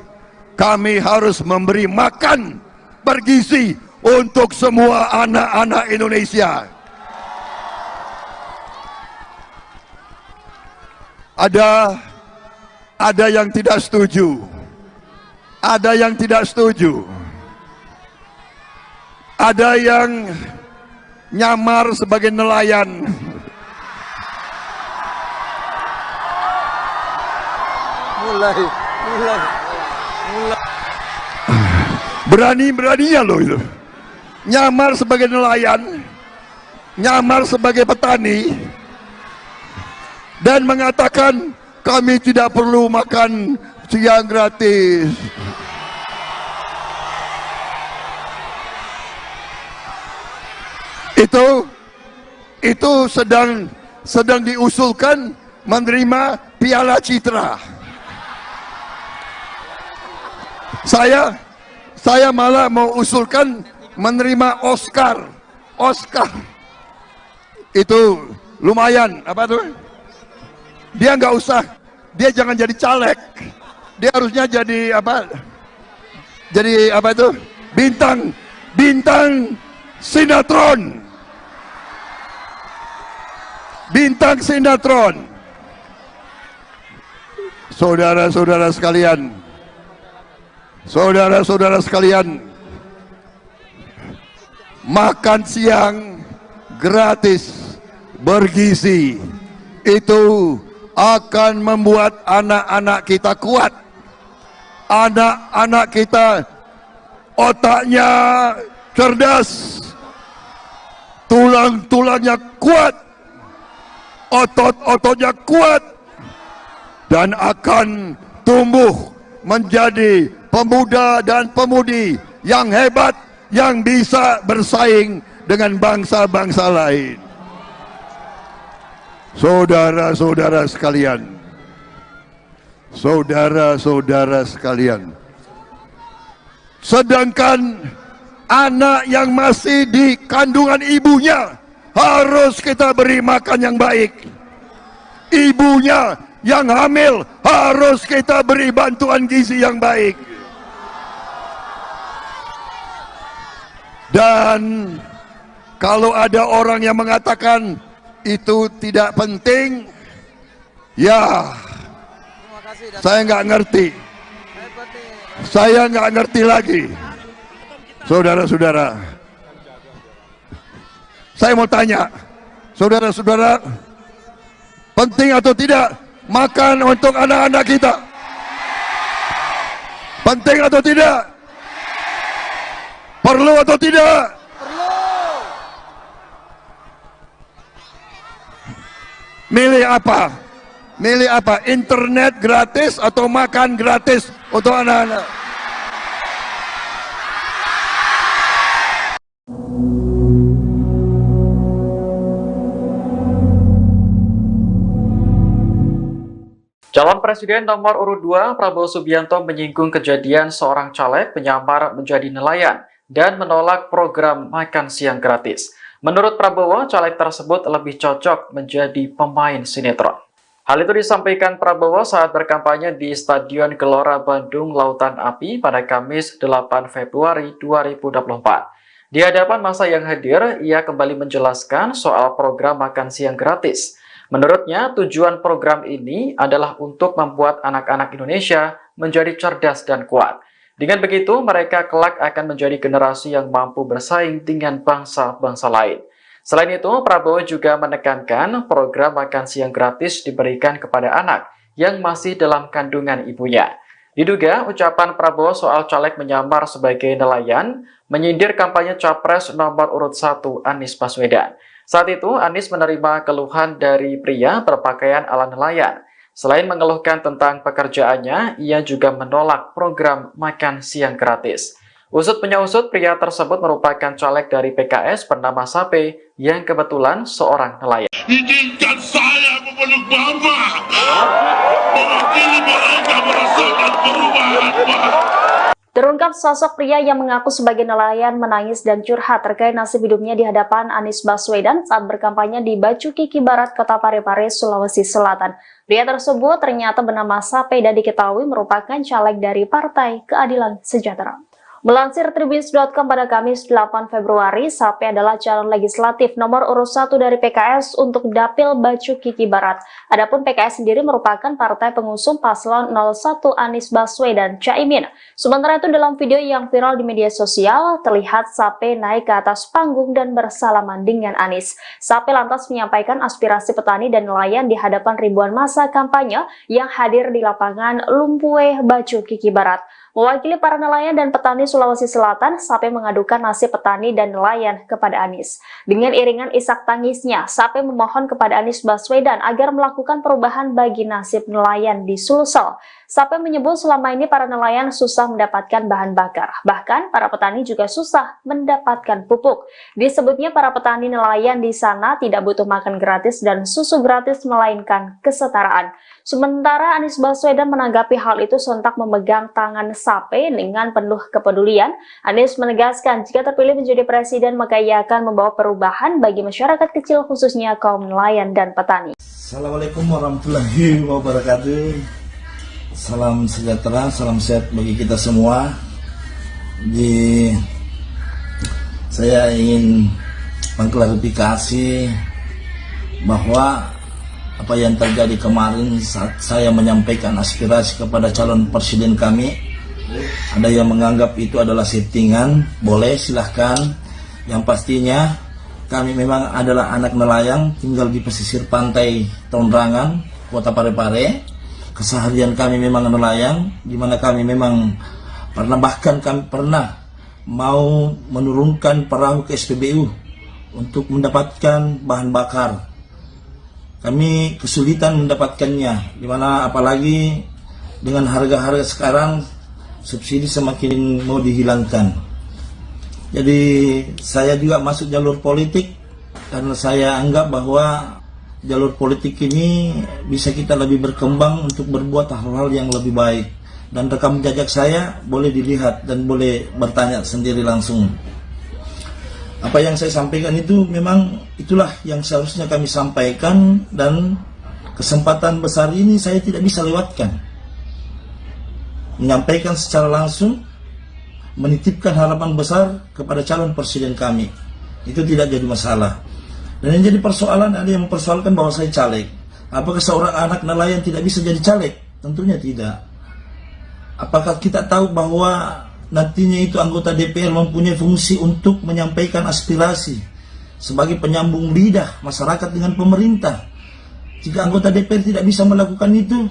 harus memberi makan bergizi untuk semua anak-anak Indonesia. Ada yang tidak setuju. Ada yang tidak setuju. Ada yang nyamar sebagai nelayan. Mulai. Berani-beraninya loh itu. Nyamar sebagai nelayan, nyamar sebagai petani, dan mengatakan kami tidak perlu makan siang gratis. Itu sedang diusulkan menerima Piala Citra. Saya malah mau usulkan menerima Oscar. Itu lumayan, apa tuh? Dia nggak usah, dia jangan jadi caleg. Dia harusnya jadi apa? Jadi apa itu? Bintang sinetron. Bintang sinetron. Saudara-saudara sekalian, makan siang gratis bergizi itu akan membuat anak-anak kita kuat. Anak-anak kita otaknya cerdas, tulang-tulangnya kuat, otot-ototnya kuat, dan akan tumbuh menjadi pemuda dan pemudi yang hebat, yang bisa bersaing dengan bangsa-bangsa lain. Saudara-saudara sekalian, sedangkan anak yang masih di kandungan ibunya harus kita beri makan yang baik. Ibunya yang hamil harus kita beri bantuan gizi yang baik. Dan kalau ada orang yang mengatakan itu tidak penting, ya saya nggak ngerti. Saya nggak ngerti lagi. Saudara-saudara, saya mau tanya, saudara-saudara, penting atau tidak makan untuk anak-anak kita? Penting atau tidak? Perlu atau tidak? Perlu. Milih apa? Milih apa? Internet gratis atau makan gratis untuk anak-anak? Calon Presiden nomor urut 2 Prabowo Subianto menyinggung kejadian seorang caleg menyamar menjadi nelayan dan menolak program makan siang gratis. Menurut Prabowo, caleg tersebut lebih cocok menjadi pemain sinetron. Hal itu disampaikan Prabowo saat berkampanye di Stadion Gelora Bandung Lautan Api pada Kamis 8 Februari 2024. Di hadapan massa yang hadir, ia kembali menjelaskan soal program makan siang gratis. Menurutnya, tujuan program ini adalah untuk membuat anak-anak Indonesia menjadi cerdas dan kuat. Dengan begitu, mereka kelak akan menjadi generasi yang mampu bersaing dengan bangsa-bangsa lain. Selain itu, Prabowo juga menekankan program makan siang gratis diberikan kepada anak yang masih dalam kandungan ibunya. Diduga, ucapan Prabowo soal caleg menyamar sebagai nelayan menyindir kampanye Capres nomor urut 1 Anies Baswedan. Saat itu, Anies menerima keluhan dari pria berpakaian ala nelayan. Selain mengeluhkan tentang pekerjaannya, ia juga menolak program makan siang gratis. Usut punya usut, pria tersebut merupakan caleg dari PKS bernama Sape yang kebetulan seorang nelayan. Izinkan saya memeluk Mama, mewakili mereka merasakan perubahan, Pak. Terungkap sosok pria yang mengaku sebagai nelayan menangis dan curhat terkait nasib hidupnya di hadapan Anies Baswedan saat berkampanye di Bacukiki Barat, Kota Parepare, Sulawesi Selatan. Pria tersebut ternyata bernama Sape dan diketahui merupakan caleg dari Partai Keadilan Sejahtera. Melansir Tribun.com pada Kamis 8 Februari, Sape adalah calon legislatif nomor urut 1 dari PKS untuk Dapil Bacukiki Barat. Adapun PKS sendiri merupakan partai pengusung paslon 01 Anies Baswedan Caimin. Sementara itu dalam video yang viral di media sosial, terlihat Sape naik ke atas panggung dan bersalaman dengan Anies. Sape lantas menyampaikan aspirasi petani dan nelayan di hadapan ribuan massa kampanye yang hadir di lapangan Lumpue, Bacukiki Barat. Mewakili para nelayan dan petani Sulawesi Selatan, Sape mengadukan nasib petani dan nelayan kepada Anies. Dengan iringan isak tangisnya, Sape memohon kepada Anies Baswedan agar melakukan perubahan bagi nasib nelayan di Sulsel. Sape menyebut selama ini para nelayan susah mendapatkan bahan bakar. Bahkan para petani juga susah mendapatkan pupuk. Disebutnya para petani nelayan di sana tidak butuh makan gratis dan susu gratis, melainkan kesetaraan. Sementara Anies Baswedan menanggapi hal itu sontak memegang tangan Sape dengan penuh kepedulian. Anies menegaskan jika terpilih menjadi presiden maka ia akan membawa perubahan bagi masyarakat kecil khususnya kaum nelayan dan petani. Assalamualaikum warahmatullahi wabarakatuh. Salam sejahtera, salam sehat bagi kita semua. Saya ingin mengklarifikasi bahwa apa yang terjadi kemarin saat saya menyampaikan aspirasi kepada calon presiden kami, ada yang menganggap itu adalah settingan. Boleh, silahkan. Yang pastinya kami memang adalah anak nelayan, tinggal di pesisir pantai Tondrangan, Kota Parepare. Keseharian kami memang nelayan, di mana kami memang bahkan kami pernah mau menurunkan perahu ke SPBU untuk mendapatkan bahan bakar. Kami kesulitan mendapatkannya, di mana apalagi dengan harga-harga sekarang subsidi semakin mau dihilangkan. Jadi saya juga masuk jalur politik karena saya anggap bahwa jalur politik ini bisa kita lebih berkembang untuk berbuat hal-hal yang lebih baik. Dan rekam jejak saya boleh dilihat dan boleh bertanya sendiri langsung. Apa yang saya sampaikan itu memang itulah yang seharusnya kami sampaikan, dan kesempatan besar ini saya tidak bisa lewatkan. Menyampaikan secara langsung, menitipkan harapan besar kepada calon presiden kami. Itu tidak jadi masalah. Dan yang jadi persoalan, ada yang mempersoalkan bahwa saya caleg. Apakah seorang anak nelayan tidak bisa jadi caleg? Tentunya tidak. Apakah kita tahu bahwa nantinya itu anggota DPR mempunyai fungsi untuk menyampaikan aspirasi sebagai penyambung lidah masyarakat dengan pemerintah? Jika anggota DPR tidak bisa melakukan itu,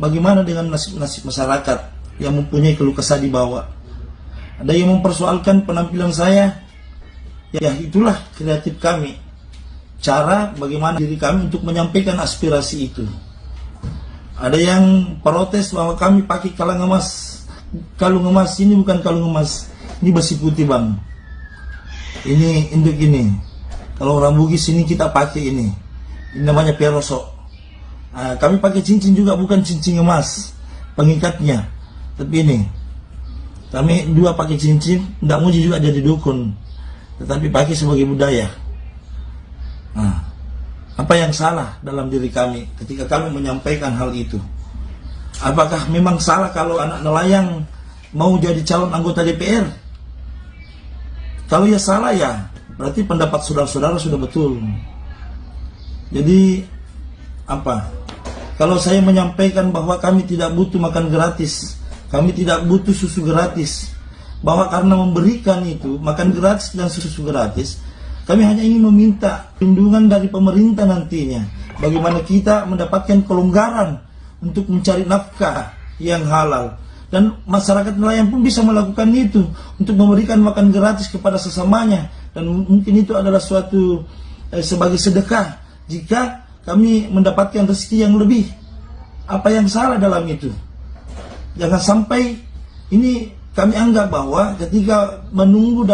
bagaimana dengan nasib masyarakat yang mempunyai keluh kesah di bawah? Ada yang mempersoalkan penampilan saya. Ya, itulah kreatif kami. Cara bagaimana diri kami untuk menyampaikan aspirasi itu. Ada yang protes bahwa kami pakai kalung emas. Kalung emas ini bukan kalung emas, ini besi putih bang. Ini induk ini. Kalau orang Bugis ini kita pakai ini namanya peroso. Kami pakai cincin juga, bukan cincin emas pengikatnya, tapi ini kami dua pakai cincin. Tidak muji juga jadi dukun, tetapi pakai sebagai budaya. Apa yang salah dalam diri kami ketika kami menyampaikan hal itu? Apakah memang salah kalau anak nelayan mau jadi calon anggota DPR? Kalau ya salah, ya berarti pendapat saudara-saudara sudah betul. Jadi apa? Kalau saya menyampaikan bahwa kami tidak butuh makan gratis, kami tidak butuh susu gratis, bahwa karena memberikan itu makan gratis dan susu gratis, kami hanya ingin meminta perlindungan dari pemerintah nantinya. Bagaimana kita mendapatkan kelonggaran untuk mencari nafkah yang halal. Dan masyarakat nelayan pun bisa melakukan itu, untuk memberikan makan gratis kepada sesamanya. Dan mungkin itu adalah suatu sebagai sedekah jika kami mendapatkan rezeki yang lebih. Apa yang salah dalam itu? Jangan sampai ini kami anggap bahwa ketika menunggu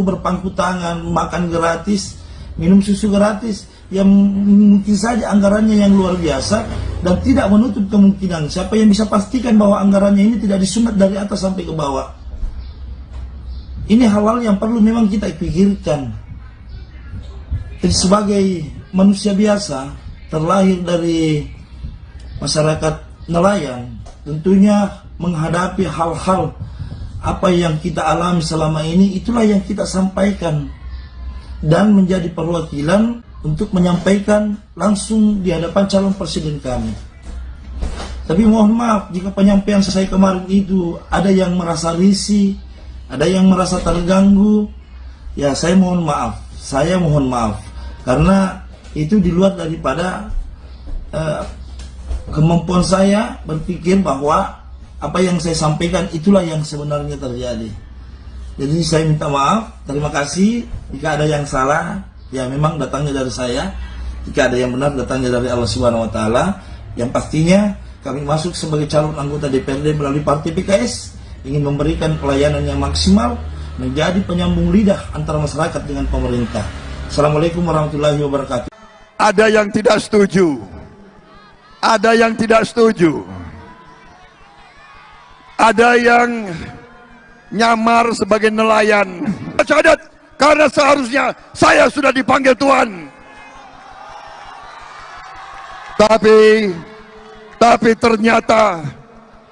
berpangku tangan, makan gratis, minum susu gratis, yang mungkin saja anggarannya yang luar biasa, dan tidak menutup kemungkinan siapa yang bisa pastikan bahwa anggarannya ini tidak disunat dari atas sampai ke bawah. Ini hal-hal yang perlu memang kita pikirkan. Jadi sebagai manusia biasa, terlahir dari masyarakat nelayan, tentunya menghadapi hal-hal apa yang kita alami selama ini, itulah yang kita sampaikan. Dan menjadi perwakilan untuk menyampaikan langsung di hadapan calon presiden kami. Tapi mohon maaf jika penyampaian saya kemarin itu ada yang merasa risih, ada yang merasa terganggu, ya saya mohon maaf, karena itu di luar daripada kemampuan saya berpikir bahwa apa yang saya sampaikan itulah yang sebenarnya terjadi. Jadi saya minta maaf, terima kasih. Jika ada yang salah, ya memang datangnya dari saya. Jika ada yang benar, datangnya dari Allah Subhanahu Wa Taala. Yang pastinya kami masuk sebagai calon anggota DPRD melalui Partai PKS ingin memberikan pelayanan yang maksimal, menjadi penyambung lidah antara masyarakat dengan pemerintah. Assalamualaikum warahmatullahi wabarakatuh. Ada yang tidak setuju. Ada yang tidak setuju. Ada yang nyamar sebagai nelayan. Syahadat, karena seharusnya saya sudah dipanggil Tuhan. Tapi ternyata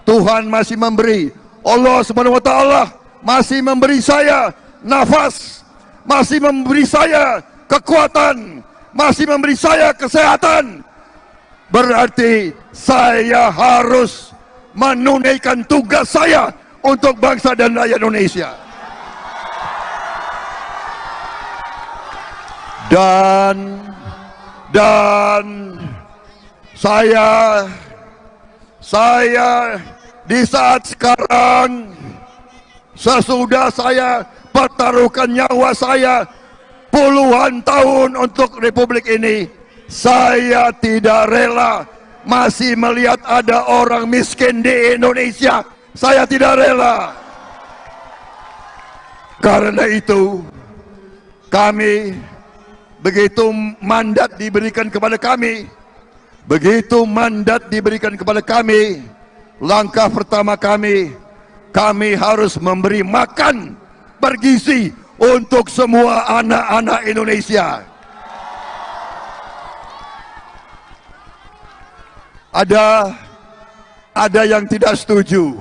Tuhan masih memberi, Allah Subhanahu Wa Taala masih memberi saya nafas, masih memberi saya kekuatan, masih memberi saya kesehatan. Berarti saya harus menunaikan tugas saya untuk bangsa dan rakyat Indonesia. Dan saya di saat sekarang, sesudah saya pertaruhkan nyawa saya puluhan tahun untuk Republik ini, saya tidak rela masih melihat ada orang miskin di Indonesia. Saya tidak rela. Karena itu, kami, begitu mandat diberikan kepada kami, langkah pertama kami harus memberi makan bergizi untuk semua anak-anak Indonesia. Ada yang tidak setuju.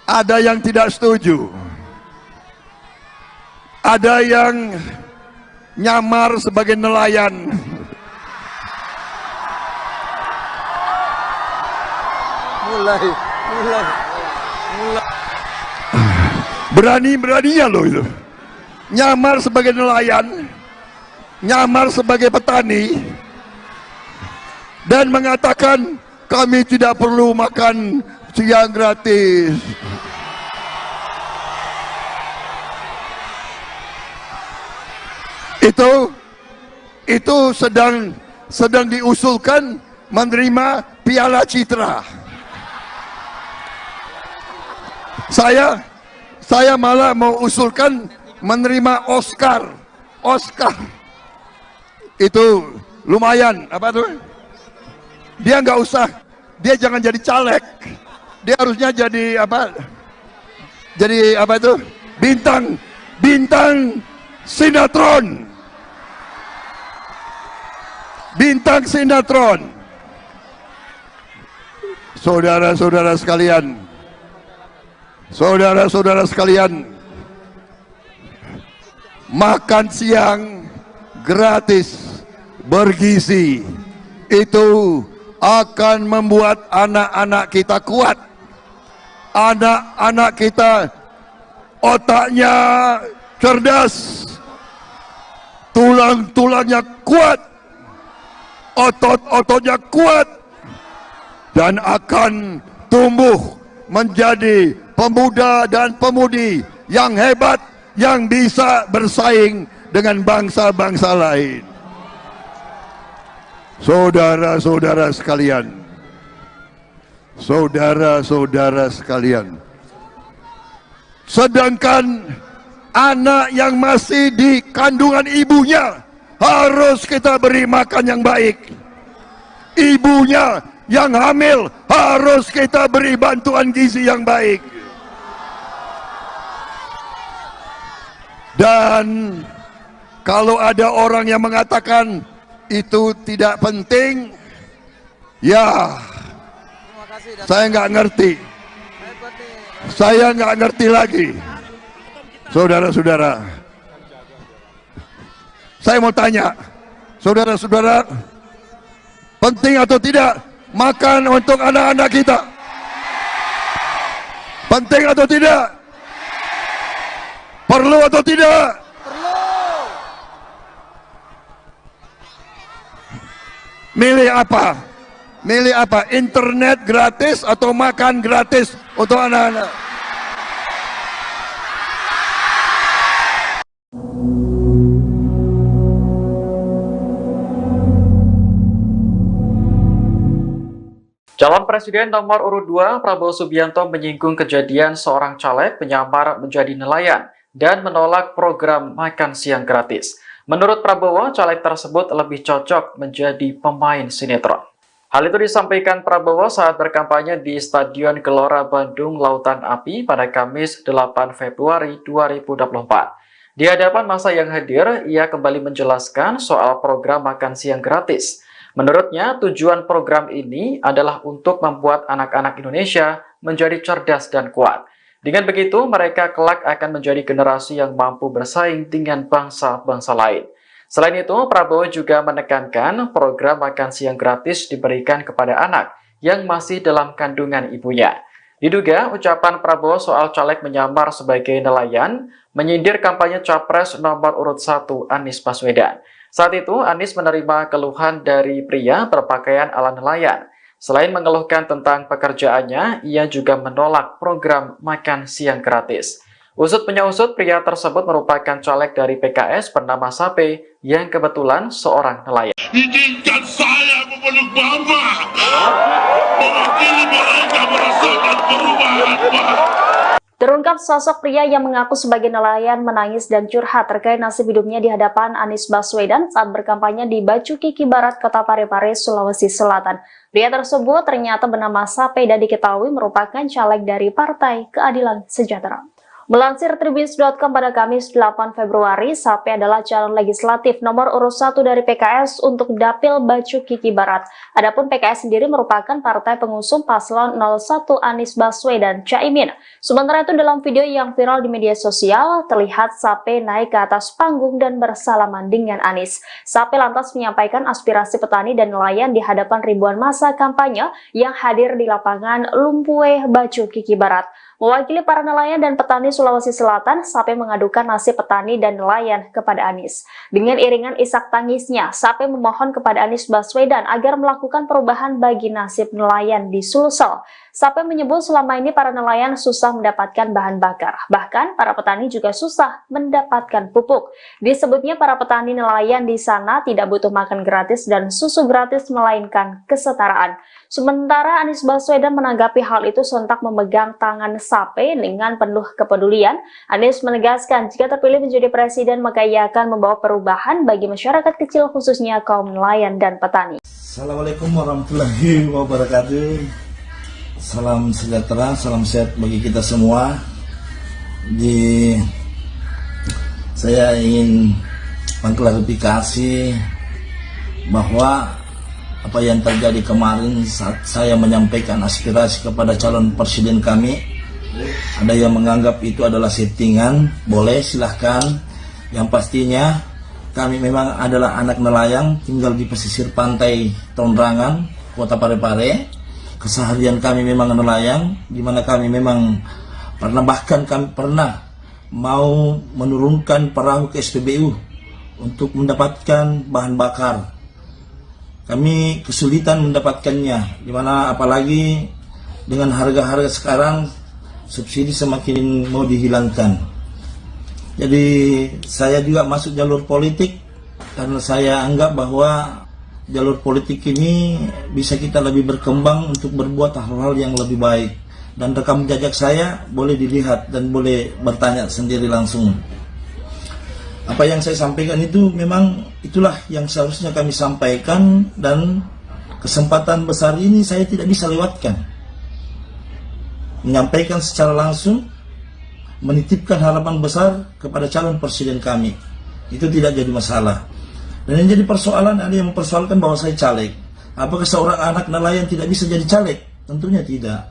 Ada yang tidak setuju. Ada yang nyamar sebagai nelayan. Mulai. Berani-beraninya loh itu. Nyamar sebagai nelayan, nyamar sebagai petani, dan mengatakan kami tidak perlu makan siang gratis. Itu sedang diusulkan menerima Piala Citra. Saya malah mau usulkan menerima Oscar. Itu lumayan, apa tuh? Dia nggak usah, dia jangan jadi caleg. Dia harusnya jadi apa? Jadi apa itu? Bintang sinetron. Bintang sinetron. Saudara-saudara sekalian, makan siang gratis bergizi itu akan membuat anak-anak kita kuat. Anak-anak kita otaknya cerdas, tulang-tulangnya kuat, otot-ototnya kuat, dan akan tumbuh menjadi pemuda dan pemudi yang hebat, yang bisa bersaing dengan bangsa-bangsa lain. Saudara-saudara sekalian, sedangkan anak yang masih di kandungan ibunya harus kita beri makan yang baik. Ibunya yang hamil harus kita beri bantuan gizi yang baik. Dan kalau ada orang yang mengatakan itu tidak penting, ya saya nggak ngerti. Saya nggak ngerti lagi. Saudara-saudara, saya mau tanya, saudara-saudara, penting atau tidak makan untuk anak-anak kita? Penting atau tidak? Perlu atau tidak? Perlu. Milih apa? Milih apa? Internet gratis atau makan gratis untuk anak-anak? Calon Presiden nomor urut 2 Prabowo Subianto menyinggung kejadian seorang caleg menyamar menjadi nelayan dan menolak program makan siang gratis. Menurut Prabowo, caleg tersebut lebih cocok menjadi pemain sinetron. Hal itu disampaikan Prabowo saat berkampanye di Stadion Gelora Bandung Lautan Api pada Kamis 8 Februari 2024. Di hadapan massa yang hadir, ia kembali menjelaskan soal program makan siang gratis. Menurutnya, tujuan program ini adalah untuk membuat anak-anak Indonesia menjadi cerdas dan kuat. Dengan begitu, mereka kelak akan menjadi generasi yang mampu bersaing dengan bangsa-bangsa lain. Selain itu, Prabowo juga menekankan program makan siang gratis diberikan kepada anak yang masih dalam kandungan ibunya. Diduga, ucapan Prabowo soal caleg menyamar sebagai nelayan menyindir kampanye Capres nomor urut 1 Anies Baswedan. Saat itu, Anies menerima keluhan dari pria berpakaian ala nelayan. Selain mengeluhkan tentang pekerjaannya, ia juga menolak program makan siang gratis. Usut punya usut, pria tersebut merupakan caleg dari PKS bernama Sape yang kebetulan seorang nelayan. Izinkan saya memeluk Bapak. Mewakili mereka merasakan perubahan, Pak. Terungkap sosok pria yang mengaku sebagai nelayan menangis dan curhat terkait nasib hidupnya di hadapan Anies Baswedan saat berkampanye di Bacu Kiki Barat, Kota Parepare, Sulawesi Selatan. Pria tersebut ternyata bernama Sape dan diketahui merupakan caleg dari Partai Keadilan Sejahtera. Melansir Tribun.com pada Kamis 8 Februari, Sape adalah calon legislatif nomor urut 1 dari PKS untuk Dapil Bacu Kiki Barat. Adapun PKS sendiri merupakan partai pengusung paslon 01 Anies Baswedan Caimin. Sementara itu dalam video yang viral di media sosial, terlihat Sape naik ke atas panggung dan bersalaman dengan Anies. Sape lantas menyampaikan aspirasi petani dan nelayan di hadapan ribuan massa kampanye yang hadir di lapangan Lumpue, Bacu Kiki Barat. Mewakili para nelayan dan petani Sulawesi Selatan, Sape mengadukan nasib petani dan nelayan kepada Anies. Dengan iringan isak tangisnya, Sape memohon kepada Anies Baswedan agar melakukan perubahan bagi nasib nelayan di Sulsel. Sape menyebut selama ini para nelayan susah mendapatkan bahan bakar. Bahkan para petani juga susah mendapatkan pupuk. Disebutnya para petani nelayan di sana tidak butuh makan gratis dan susu gratis, melainkan kesetaraan. Sementara Anies Baswedan menanggapi hal itu sontak memegang tangan Sape dengan penuh kepedulian. Anies menegaskan jika terpilih menjadi presiden maka ia akan membawa perubahan bagi masyarakat kecil khususnya kaum nelayan dan petani. Assalamualaikum warahmatullahi wabarakatuh. Salam sejahtera, salam sehat bagi kita semua. Saya ingin mengklarifikasi bahwa apa yang terjadi kemarin saat saya menyampaikan aspirasi kepada calon presiden kami, ada yang menganggap itu adalah settingan. Boleh, silahkan. Yang pastinya kami memang adalah anak nelayan, tinggal di pesisir pantai Tondrangan, Kota Parepare. Keseharian kami memang nelayan, di mana kami memang bahkan kami pernah mau menurunkan perahu ke SPBU untuk mendapatkan bahan bakar. Kami kesulitan mendapatkannya, dimana apalagi dengan harga-harga sekarang subsidi semakin mau dihilangkan. Jadi saya juga masuk jalur politik karena saya anggap bahwa jalur politik ini bisa kita lebih berkembang untuk berbuat hal-hal yang lebih baik. Dan rekam jejak saya boleh dilihat dan boleh bertanya sendiri langsung. Apa yang saya sampaikan itu memang itulah yang seharusnya kami sampaikan, dan kesempatan besar ini saya tidak bisa lewatkan. Menyampaikan secara langsung menitipkan harapan besar kepada calon presiden kami. Itu tidak jadi masalah. Dan yang jadi persoalan, ada yang mempersoalkan bahwa saya caleg. Apakah seorang anak nelayan tidak bisa jadi caleg? Tentunya tidak.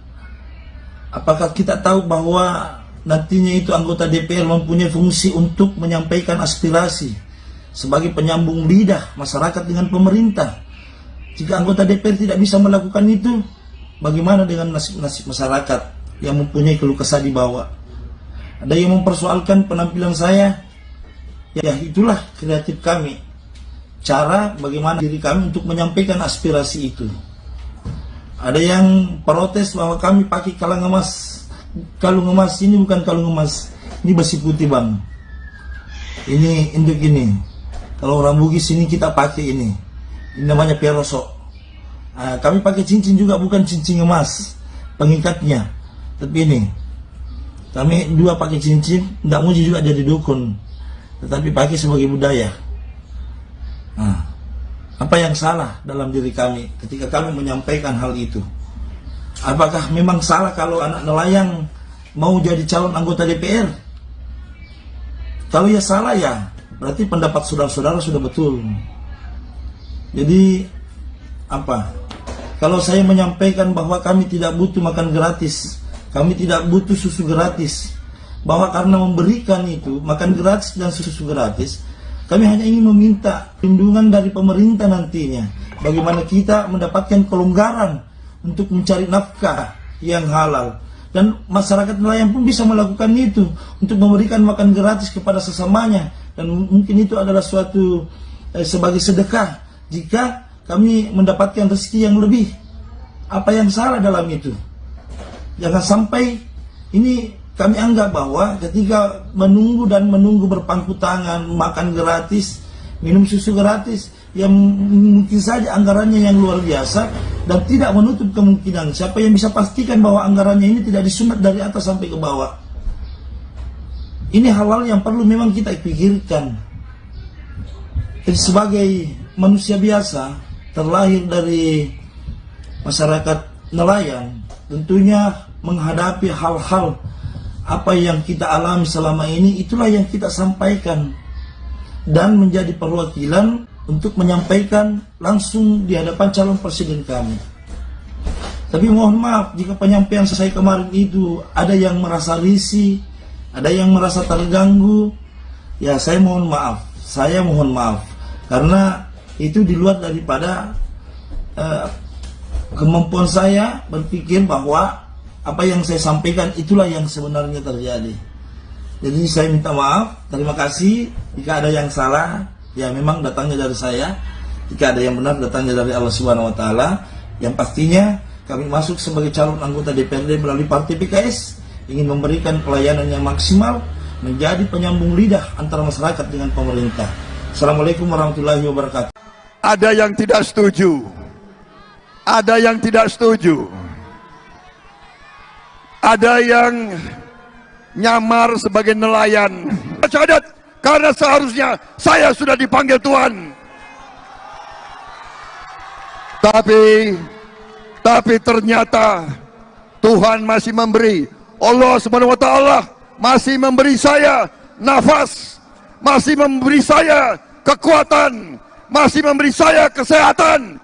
Apakah kita tahu bahwa nantinya itu anggota DPR mempunyai fungsi untuk menyampaikan aspirasi sebagai penyambung lidah masyarakat dengan pemerintah? Jika anggota DPR tidak bisa melakukan itu, bagaimana dengan nasib-nasib masyarakat yang mempunyai keluh kesah di bawah? Ada yang mempersoalkan penampilan saya. Ya, itulah kreatif kami. Cara bagaimana diri kami untuk menyampaikan aspirasi itu. Ada yang protes bahwa kami pakai kalung emas. Kalung emas ini bukan kalung emas, ini besi putih, Bang. Ini induk ini. Kalau orang Bugis ini kita pakai ini. Ini namanya perosok. Kami pakai cincin juga, bukan cincin emas pengikatnya, tapi ini. Kami dua pakai cincin, tidak mau juga jadi dukun, tetapi pakai sebagai budaya. Apa yang salah dalam diri kami ketika kami menyampaikan hal itu? Apakah memang salah kalau anak nelayan mau jadi calon anggota DPR? Kalau ya salah, ya berarti pendapat saudara-saudara sudah betul. Jadi apa? Kalau saya menyampaikan bahwa kami tidak butuh makan gratis, kami tidak butuh susu gratis, bahwa karena memberikan itu makan gratis dan susu gratis, kami hanya ingin meminta perlindungan dari pemerintah nantinya. Bagaimana kita mendapatkan kelonggaran untuk mencari nafkah yang halal. Dan masyarakat nelayan pun bisa melakukan itu, untuk memberikan makan gratis kepada sesamanya. Dan mungkin itu adalah suatu sebagai sedekah jika kami mendapatkan rezeki yang lebih. Apa yang salah dalam itu? Jangan sampai ini kami anggap bahwa ketika menunggu berpangku tangan, makan gratis, minum susu gratis, yang mungkin saja anggarannya yang luar biasa dan tidak menutup kemungkinan. Siapa yang bisa pastikan bahwa anggarannya ini tidak disunat dari atas sampai ke bawah? Ini hal-hal yang perlu memang kita pikirkan. Jadi sebagai manusia biasa, terlahir dari masyarakat nelayan, tentunya menghadapi hal-hal apa yang kita alami selama ini, itulah yang kita sampaikan dan menjadi perwakilan untuk menyampaikan langsung di hadapan calon presiden kami. Tapi mohon maaf jika penyampaian saya kemarin itu ada yang merasa risih, ada yang merasa terganggu, ya saya mohon maaf, karena itu di luar daripada kemampuan saya berpikir bahwa apa yang saya sampaikan itulah yang sebenarnya terjadi. Jadi saya minta maaf, terima kasih. Jika ada yang salah, ya memang datangnya dari saya. Jika ada yang benar, datangnya dari Allah Subhanahu Wa Taala. Yang pastinya kami masuk sebagai calon anggota DPRD melalui Partai PKS, ingin memberikan pelayanan yang maksimal, menjadi penyambung lidah antara masyarakat dengan pemerintah. Assalamualaikum warahmatullahi wabarakatuh. Ada yang tidak setuju. Ada yang tidak setuju. Ada yang nyamar sebagai nelayan. Syahadat, karena seharusnya saya sudah dipanggil Tuhan. Tapi ternyata Tuhan masih memberi. Allah Subhanahu wa taala masih memberi saya nafas, masih memberi saya kekuatan, masih memberi saya kesehatan.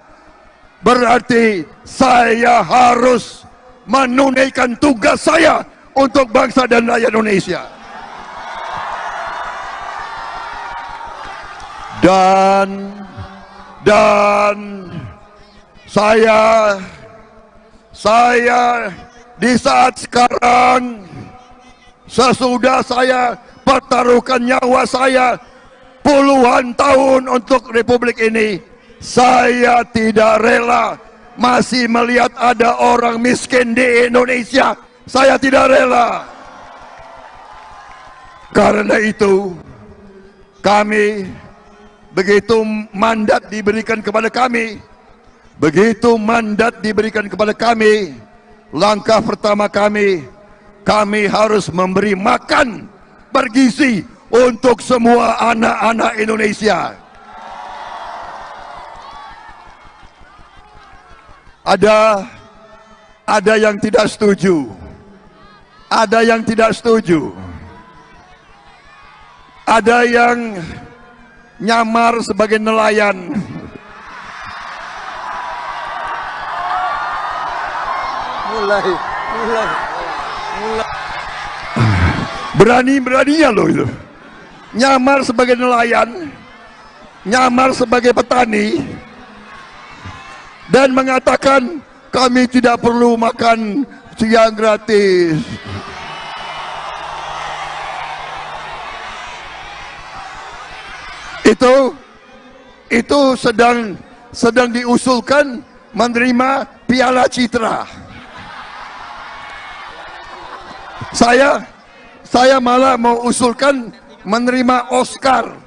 Berarti saya harus menunaikan tugas saya untuk bangsa dan rakyat Indonesia. Dan saya di saat sekarang, sesudah saya pertaruhkan nyawa saya puluhan tahun untuk Republik ini, saya tidak rela masih melihat ada orang miskin di Indonesia. Saya tidak rela. Karena itu, kami, begitu mandat diberikan kepada kami, langkah pertama kami harus memberi makan bergizi untuk semua anak-anak Indonesia. Ada yang tidak setuju. Ada yang tidak setuju. Ada yang nyamar sebagai nelayan. Mulai. Berani-beraninya loh itu. Nyamar sebagai nelayan, nyamar sebagai petani, dan mengatakan kami tidak perlu makan siang gratis. Itu sedang diusulkan menerima Piala Citra. Saya malah mau usulkan menerima Oscar.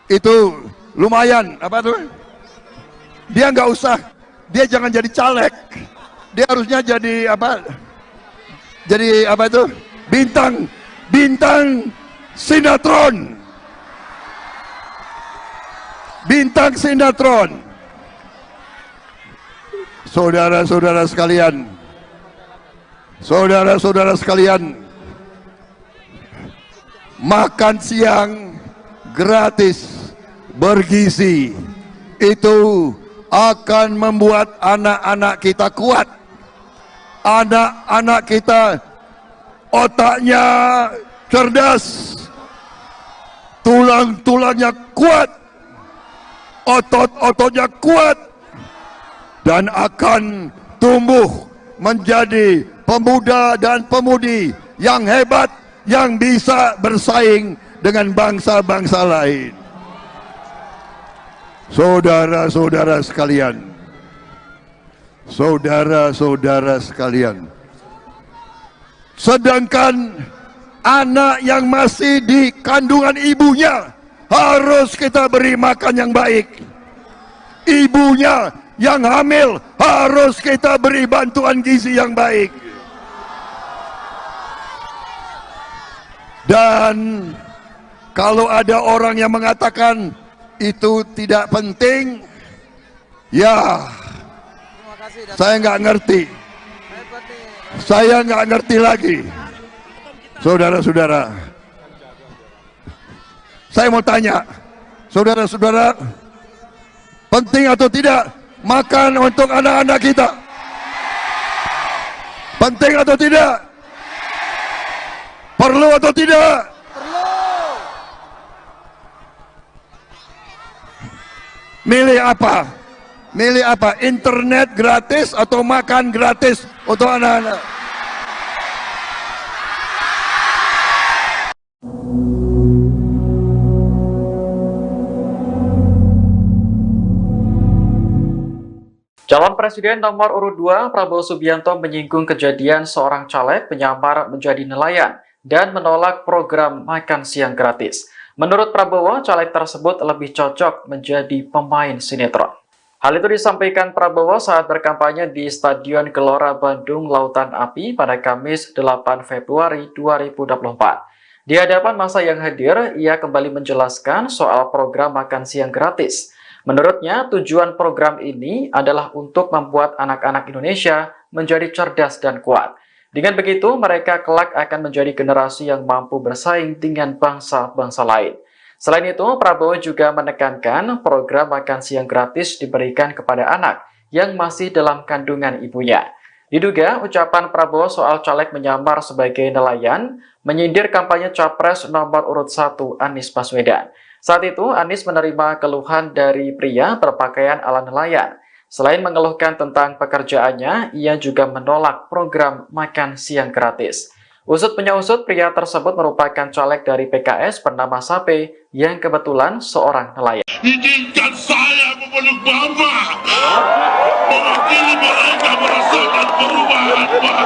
Itu lumayan, apa tuh? Dia nggak usah, dia jangan jadi caleg. Dia harusnya jadi apa? Jadi apa itu? Bintang sinetron. Bintang sinetron. Saudara-saudara sekalian, makan siang gratis bergizi itu akan membuat anak-anak kita kuat. Anak-anak kita otaknya cerdas, tulang-tulangnya kuat, otot-ototnya kuat, dan akan tumbuh menjadi pemuda dan pemudi yang hebat, yang bisa bersaing dengan bangsa-bangsa lain. Saudara-saudara sekalian, sedangkan anak yang masih di kandungan ibunya harus kita beri makan yang baik. Ibunya yang hamil harus kita beri bantuan gizi yang baik. Dan kalau ada orang yang mengatakan itu tidak penting, ya saya nggak ngerti. Saya nggak ngerti lagi. Saudara-saudara, saya mau tanya, saudara-saudara, penting atau tidak makan untuk anak-anak kita? Penting atau tidak? Perlu atau tidak? Milih apa? Milih apa? Internet gratis atau makan gratis untuk anak-anak? Calon Presiden nomor urut 2 Prabowo Subianto menyinggung kejadian seorang caleg menyamar menjadi nelayan dan menolak program makan siang gratis. Menurut Prabowo, caleg tersebut lebih cocok menjadi pemain sinetron. Hal itu disampaikan Prabowo saat berkampanye di Stadion Gelora Bandung Lautan Api pada Kamis 8 Februari 2024. Di hadapan massa yang hadir, ia kembali menjelaskan soal program makan siang gratis. Menurutnya, tujuan program ini adalah untuk membuat anak-anak Indonesia menjadi cerdas dan kuat. Dengan begitu, mereka kelak akan menjadi generasi yang mampu bersaing dengan bangsa-bangsa lain. Selain itu, Prabowo juga menekankan program makan siang gratis diberikan kepada anak yang masih dalam kandungan ibunya. Diduga, ucapan Prabowo soal caleg menyamar sebagai nelayan menyindir kampanye Capres nomor urut 1 Anies Baswedan. Saat itu, Anies menerima keluhan dari pria berpakaian ala nelayan. Selain mengeluhkan tentang pekerjaannya, ia juga menolak program makan siang gratis. Usut punya usut, pria tersebut merupakan caleg dari PKS bernama Sape yang kebetulan seorang nelayan. Izinkan saya memeluk Mama, mewakili mereka merasakan perubahan, Pak.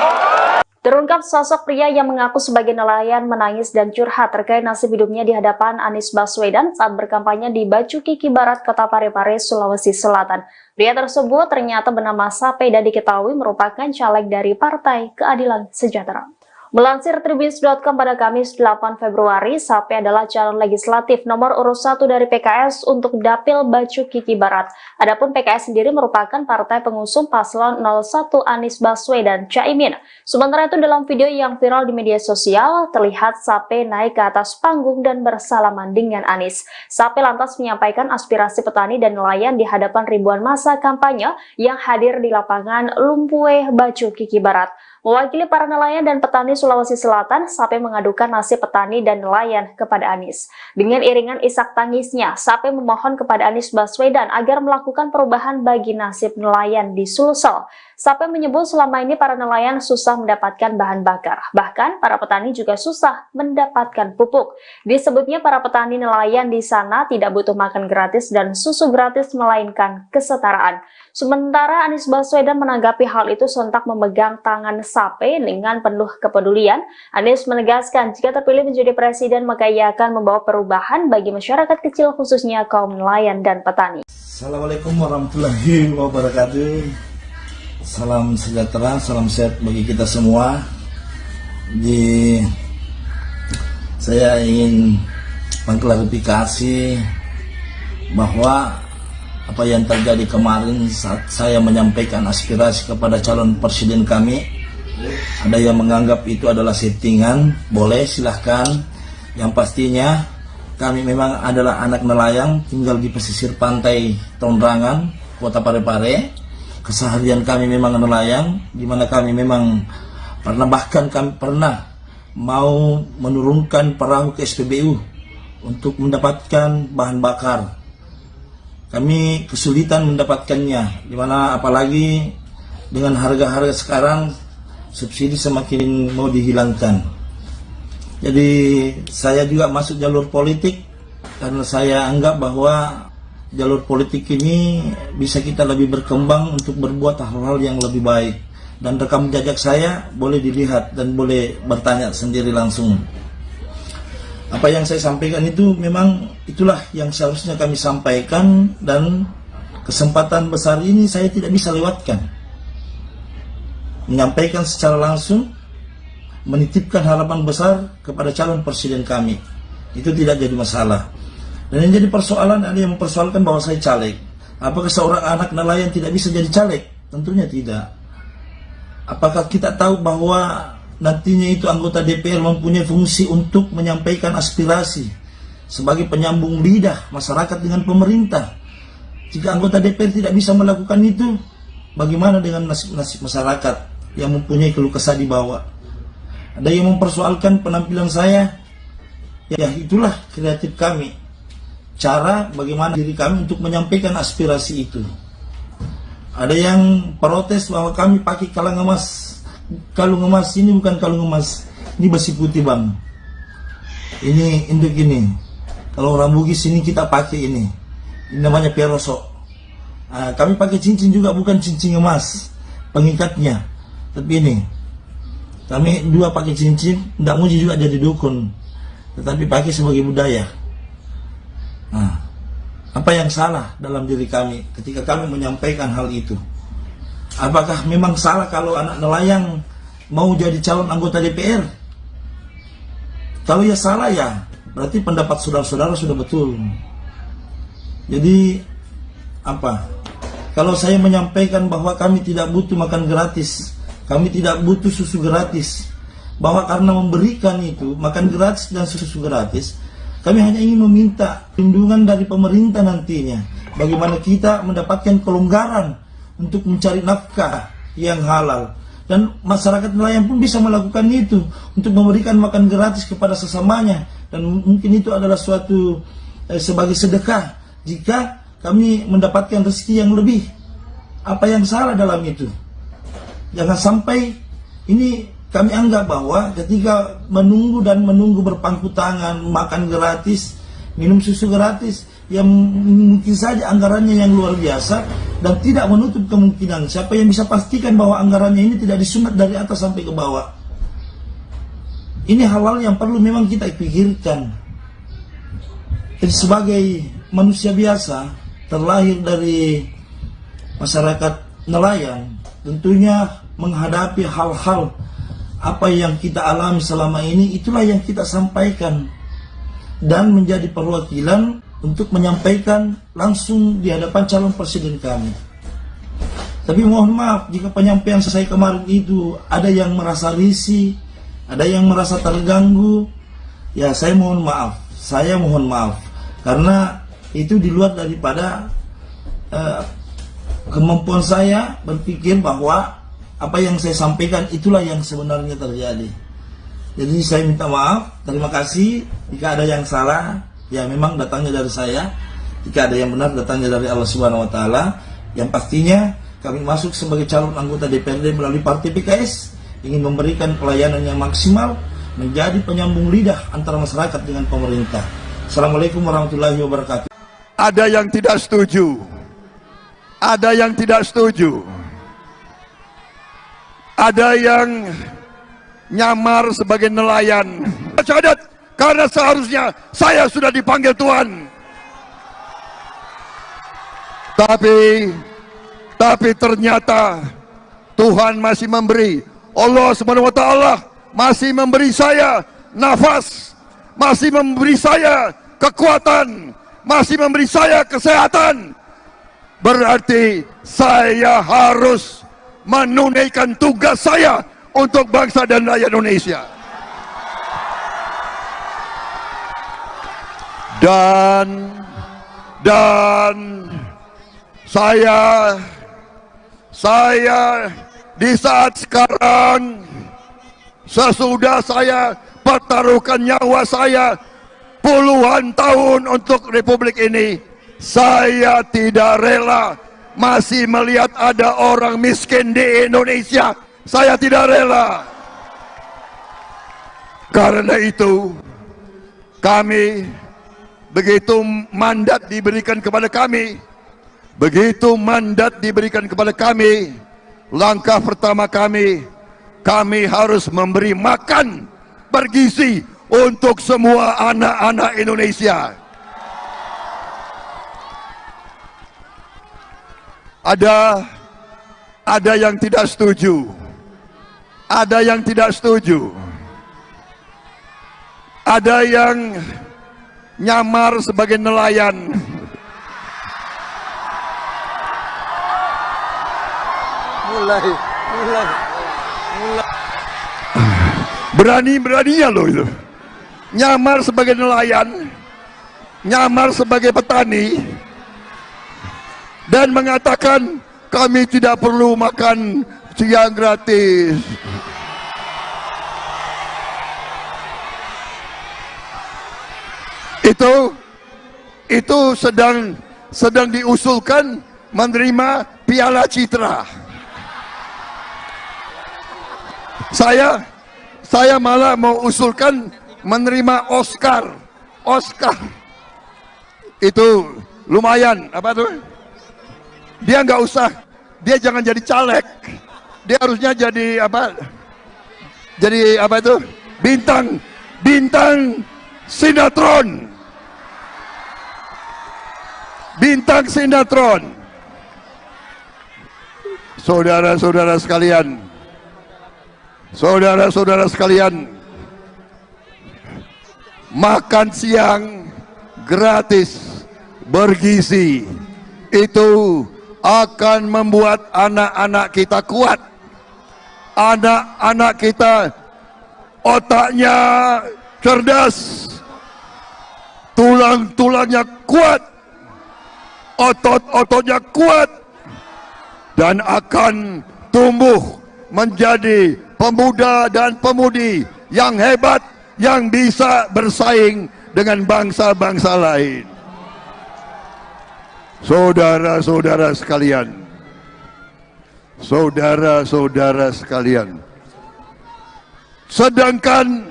Terungkap sosok pria yang mengaku sebagai nelayan menangis dan curhat terkait nasib hidupnya di hadapan Anies Baswedan saat berkampanye di Bacukiki Barat, Kota Parepare, Sulawesi Selatan. Pria tersebut ternyata bernama Sape dan diketahui merupakan caleg dari Partai Keadilan Sejahtera. Melansir Tribun.com pada Kamis 8 Februari, Sape adalah calon legislatif nomor urut 1 dari PKS untuk Dapil Bacu Kiki Barat. Adapun PKS sendiri merupakan partai pengusung paslon 01 Anies Baswedan Caimin. Sementara itu dalam video yang viral di media sosial, terlihat Sape naik ke atas panggung dan bersalaman dengan Anies. Sape lantas menyampaikan aspirasi petani dan nelayan di hadapan ribuan massa kampanye yang hadir di lapangan Lumpue Bacu Kiki Barat. Mewakili para nelayan dan petani Sulawesi Selatan, Sape mengadukan nasib petani dan nelayan kepada Anies. Dengan iringan isak tangisnya, Sape memohon kepada Anies Baswedan agar melakukan perubahan bagi nasib nelayan di Sulsel. Sape menyebut selama ini para nelayan susah mendapatkan bahan bakar. Bahkan para petani juga susah mendapatkan pupuk. Disebutnya para petani nelayan di sana tidak butuh makan gratis dan susu gratis, melainkan kesetaraan. Sementara Anies Baswedan menanggapi hal itu sontak memegang tangan Sape dengan penuh kepedulian. Anies menegaskan jika terpilih menjadi presiden maka ia akan membawa perubahan bagi masyarakat kecil khususnya kaum nelayan dan petani. Assalamualaikum warahmatullahi wabarakatuh. Salam sejahtera, salam sehat bagi kita semua. Saya ingin mengklarifikasi bahwa apa yang terjadi kemarin saat saya menyampaikan aspirasi kepada calon presiden kami, ada yang menganggap itu adalah settingan. Boleh, silahkan. Yang pastinya kami memang adalah anak nelayan, tinggal di pesisir pantai Tondrangan, Kota Parepare. Keseharian kami memang nelayan, di mana kami memang bahkan kami pernah mau menurunkan perahu ke SPBU untuk mendapatkan bahan bakar. Kami kesulitan mendapatkannya, di mana apalagi dengan harga-harga sekarang subsidi semakin mau dihilangkan. Jadi saya juga masuk jalur politik karena saya anggap bahwa jalur politik ini bisa kita lebih berkembang untuk berbuat hal-hal yang lebih baik. Dan rekam jejak saya boleh dilihat dan boleh bertanya sendiri langsung. Apa yang saya sampaikan itu memang itulah yang seharusnya kami sampaikan, dan kesempatan besar ini saya tidak bisa lewatkan. Menyampaikan secara langsung, menitipkan harapan besar kepada calon presiden kami. Itu tidak jadi masalah. Dan yang jadi persoalan, ada yang mempersoalkan bahwa saya caleg. Apakah seorang anak nelayan tidak bisa jadi caleg? Tentunya tidak. Apakah kita tahu bahwa nantinya itu anggota DPR mempunyai fungsi untuk menyampaikan aspirasi sebagai penyambung lidah masyarakat dengan pemerintah? Jika anggota DPR tidak bisa melakukan itu, bagaimana dengan nasib masyarakat yang mempunyai keluh kesah di bawah? Ada yang mempersoalkan penampilan saya. Ya, itulah kreatif kami. Cara bagaimana diri kami untuk menyampaikan aspirasi itu. Ada yang protes bahwa kami pakai kalung emas. Kalung emas ini bukan kalung emas, ini besi putih bang. Ini induk ini. Kalau orang Bugis ini kita pakai ini namanya perosok. Kami pakai cincin juga, bukan cincin emas pengikatnya, tapi ini kami dua pakai cincin. Tidak muji juga jadi dukun, tetapi pakai sebagai budaya. Apa yang salah dalam diri kami ketika kami menyampaikan hal itu? Apakah memang salah kalau anak nelayan mau jadi calon anggota DPR? Kalau ya salah, ya berarti pendapat saudara-saudara sudah betul. Jadi apa? Kalau saya menyampaikan bahwa kami tidak butuh makan gratis, kami tidak butuh susu gratis, bahwa karena memberikan itu makan gratis dan susu gratis, kami hanya ingin meminta perlindungan dari pemerintah nantinya. Bagaimana kita mendapatkan kelonggaran untuk mencari nafkah yang halal. Dan masyarakat nelayan pun bisa melakukan itu, untuk memberikan makan gratis kepada sesamanya. Dan mungkin itu adalah suatu sebagai sedekah jika kami mendapatkan rezeki yang lebih. Apa yang salah dalam itu? Jangan sampai ini kami anggap bahwa ketika menunggu berpangku tangan, makan gratis, minum susu gratis, yang mungkin saja anggarannya yang luar biasa, dan tidak menutup kemungkinan siapa yang bisa pastikan bahwa anggarannya ini tidak disunat dari atas sampai ke bawah. Ini hal-hal yang perlu memang kita pikirkan. Jadi sebagai manusia biasa, terlahir dari masyarakat nelayan, tentunya menghadapi hal-hal apa yang kita alami selama ini, itulah yang kita sampaikan dan menjadi perwakilan untuk menyampaikan langsung di hadapan calon presiden kami. Tapi mohon maaf jika penyampaian saya kemarin itu ada yang merasa risih, ada yang merasa terganggu. Ya, saya mohon maaf karena itu di luar daripada kemampuan saya berpikir bahwa apa yang saya sampaikan itulah yang sebenarnya terjadi. Jadi saya minta maaf, terima kasih. Jika ada yang salah, ya memang datangnya dari saya. Jika ada yang benar, datangnya dari Allah Subhanahu wa Ta'ala. Yang pastinya kami masuk sebagai calon anggota DPRD melalui Partai PKS ingin memberikan pelayanan yang maksimal, menjadi penyambung lidah antara masyarakat dengan pemerintah. Assalamualaikum warahmatullahi wabarakatuh. Ada yang tidak setuju. Ada yang tidak setuju. Ada yang nyamar sebagai nelayan. Syahadat, karena seharusnya saya sudah dipanggil Tuhan. Tapi ternyata Tuhan masih memberi. Allah Subhanahu wa Ta'ala masih memberi saya nafas, masih memberi saya kekuatan, masih memberi saya kesehatan. Berarti saya harus menunaikan tugas saya untuk bangsa dan rakyat Indonesia. Dan saya di saat sekarang, sesudah saya pertaruhkan nyawa saya puluhan tahun untuk Republik ini, saya tidak rela masih melihat ada orang miskin di Indonesia. Saya tidak rela. Karena itu, kami, begitu mandat diberikan kepada kami, langkah pertama kami harus memberi makan bergizi untuk semua anak-anak Indonesia. Ada yang tidak setuju. Ada yang tidak setuju. Ada yang nyamar sebagai nelayan. Mulai. Berani-beraninya loh itu. Nyamar sebagai nelayan, nyamar sebagai petani, dan mengatakan kami tidak perlu makan siang gratis. Itu sedang diusulkan menerima Piala Citra. Saya malah mau usulkan menerima Oscar. Itu lumayan, apa tuh? Dia nggak usah, dia jangan jadi caleg. Dia harusnya jadi apa? Jadi apa itu? Bintang sinetron. Bintang sinetron. Saudara-saudara sekalian, makan siang gratis bergizi itu akan membuat anak-anak kita kuat. Anak-anak kita otaknya cerdas, tulang-tulangnya kuat, otot-ototnya kuat, dan akan tumbuh menjadi pemuda dan pemudi yang hebat, yang bisa bersaing dengan bangsa-bangsa lain. Saudara-saudara sekalian, sedangkan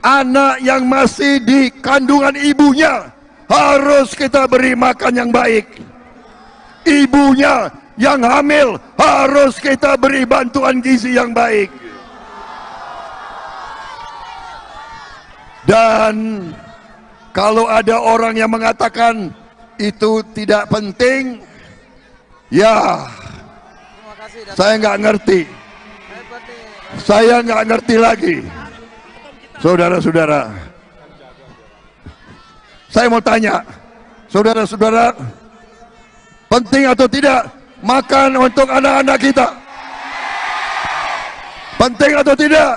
anak yang masih di kandungan ibunya harus kita beri makan yang baik. Ibunya yang hamil harus kita beri bantuan gizi yang baik. Dan kalau ada orang yang mengatakan itu tidak penting, ya saya nggak ngerti. Saya nggak ngerti lagi, saudara-saudara. Saya mau tanya, saudara-saudara, penting atau tidak makan untuk anak-anak kita? Penting atau tidak?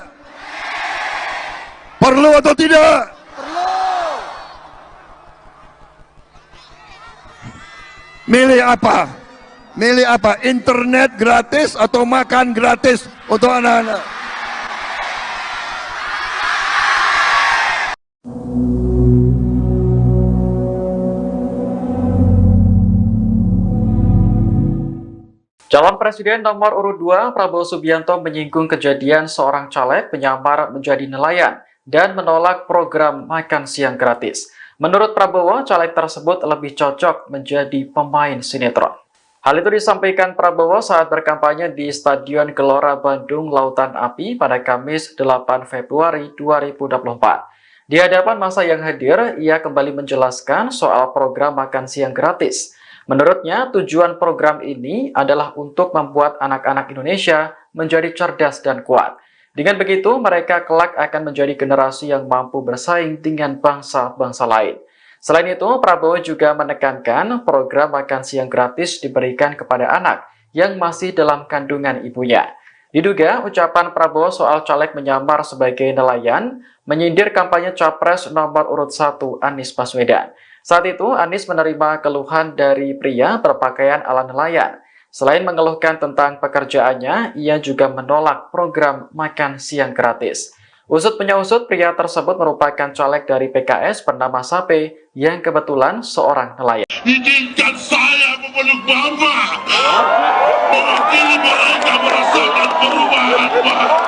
Perlu atau tidak? Milih apa? Milih apa? Internet gratis atau makan gratis untuk anak-anak? Calon Presiden nomor urut 2 Prabowo Subianto menyinggung kejadian seorang caleg menyamar menjadi nelayan dan menolak program makan siang gratis. Menurut Prabowo, caleg tersebut lebih cocok menjadi pemain sinetron. Hal itu disampaikan Prabowo saat berkampanye di Stadion Gelora Bandung Lautan Api pada Kamis 8 Februari 2024. Di hadapan massa yang hadir, ia kembali menjelaskan soal program makan siang gratis. Menurutnya, tujuan program ini adalah untuk membuat anak-anak Indonesia menjadi cerdas dan kuat. Dengan begitu, mereka kelak akan menjadi generasi yang mampu bersaing dengan bangsa-bangsa lain. Selain itu, Prabowo juga menekankan program makan siang gratis diberikan kepada anak yang masih dalam kandungan ibunya. Diduga, ucapan Prabowo soal caleg menyamar sebagai nelayan menyindir kampanye Capres nomor urut 1 Anies Baswedan. Saat itu, Anies menerima keluhan dari pria berpakaian ala nelayan. Selain mengeluhkan tentang pekerjaannya, ia juga menolak program makan siang gratis. Usut punya usut, pria tersebut merupakan caleg dari PKS bernama Sape yang kebetulan seorang nelayan. Izinkan saya memeluk Mama. Mewakili mereka merasakan perubahan, Pak.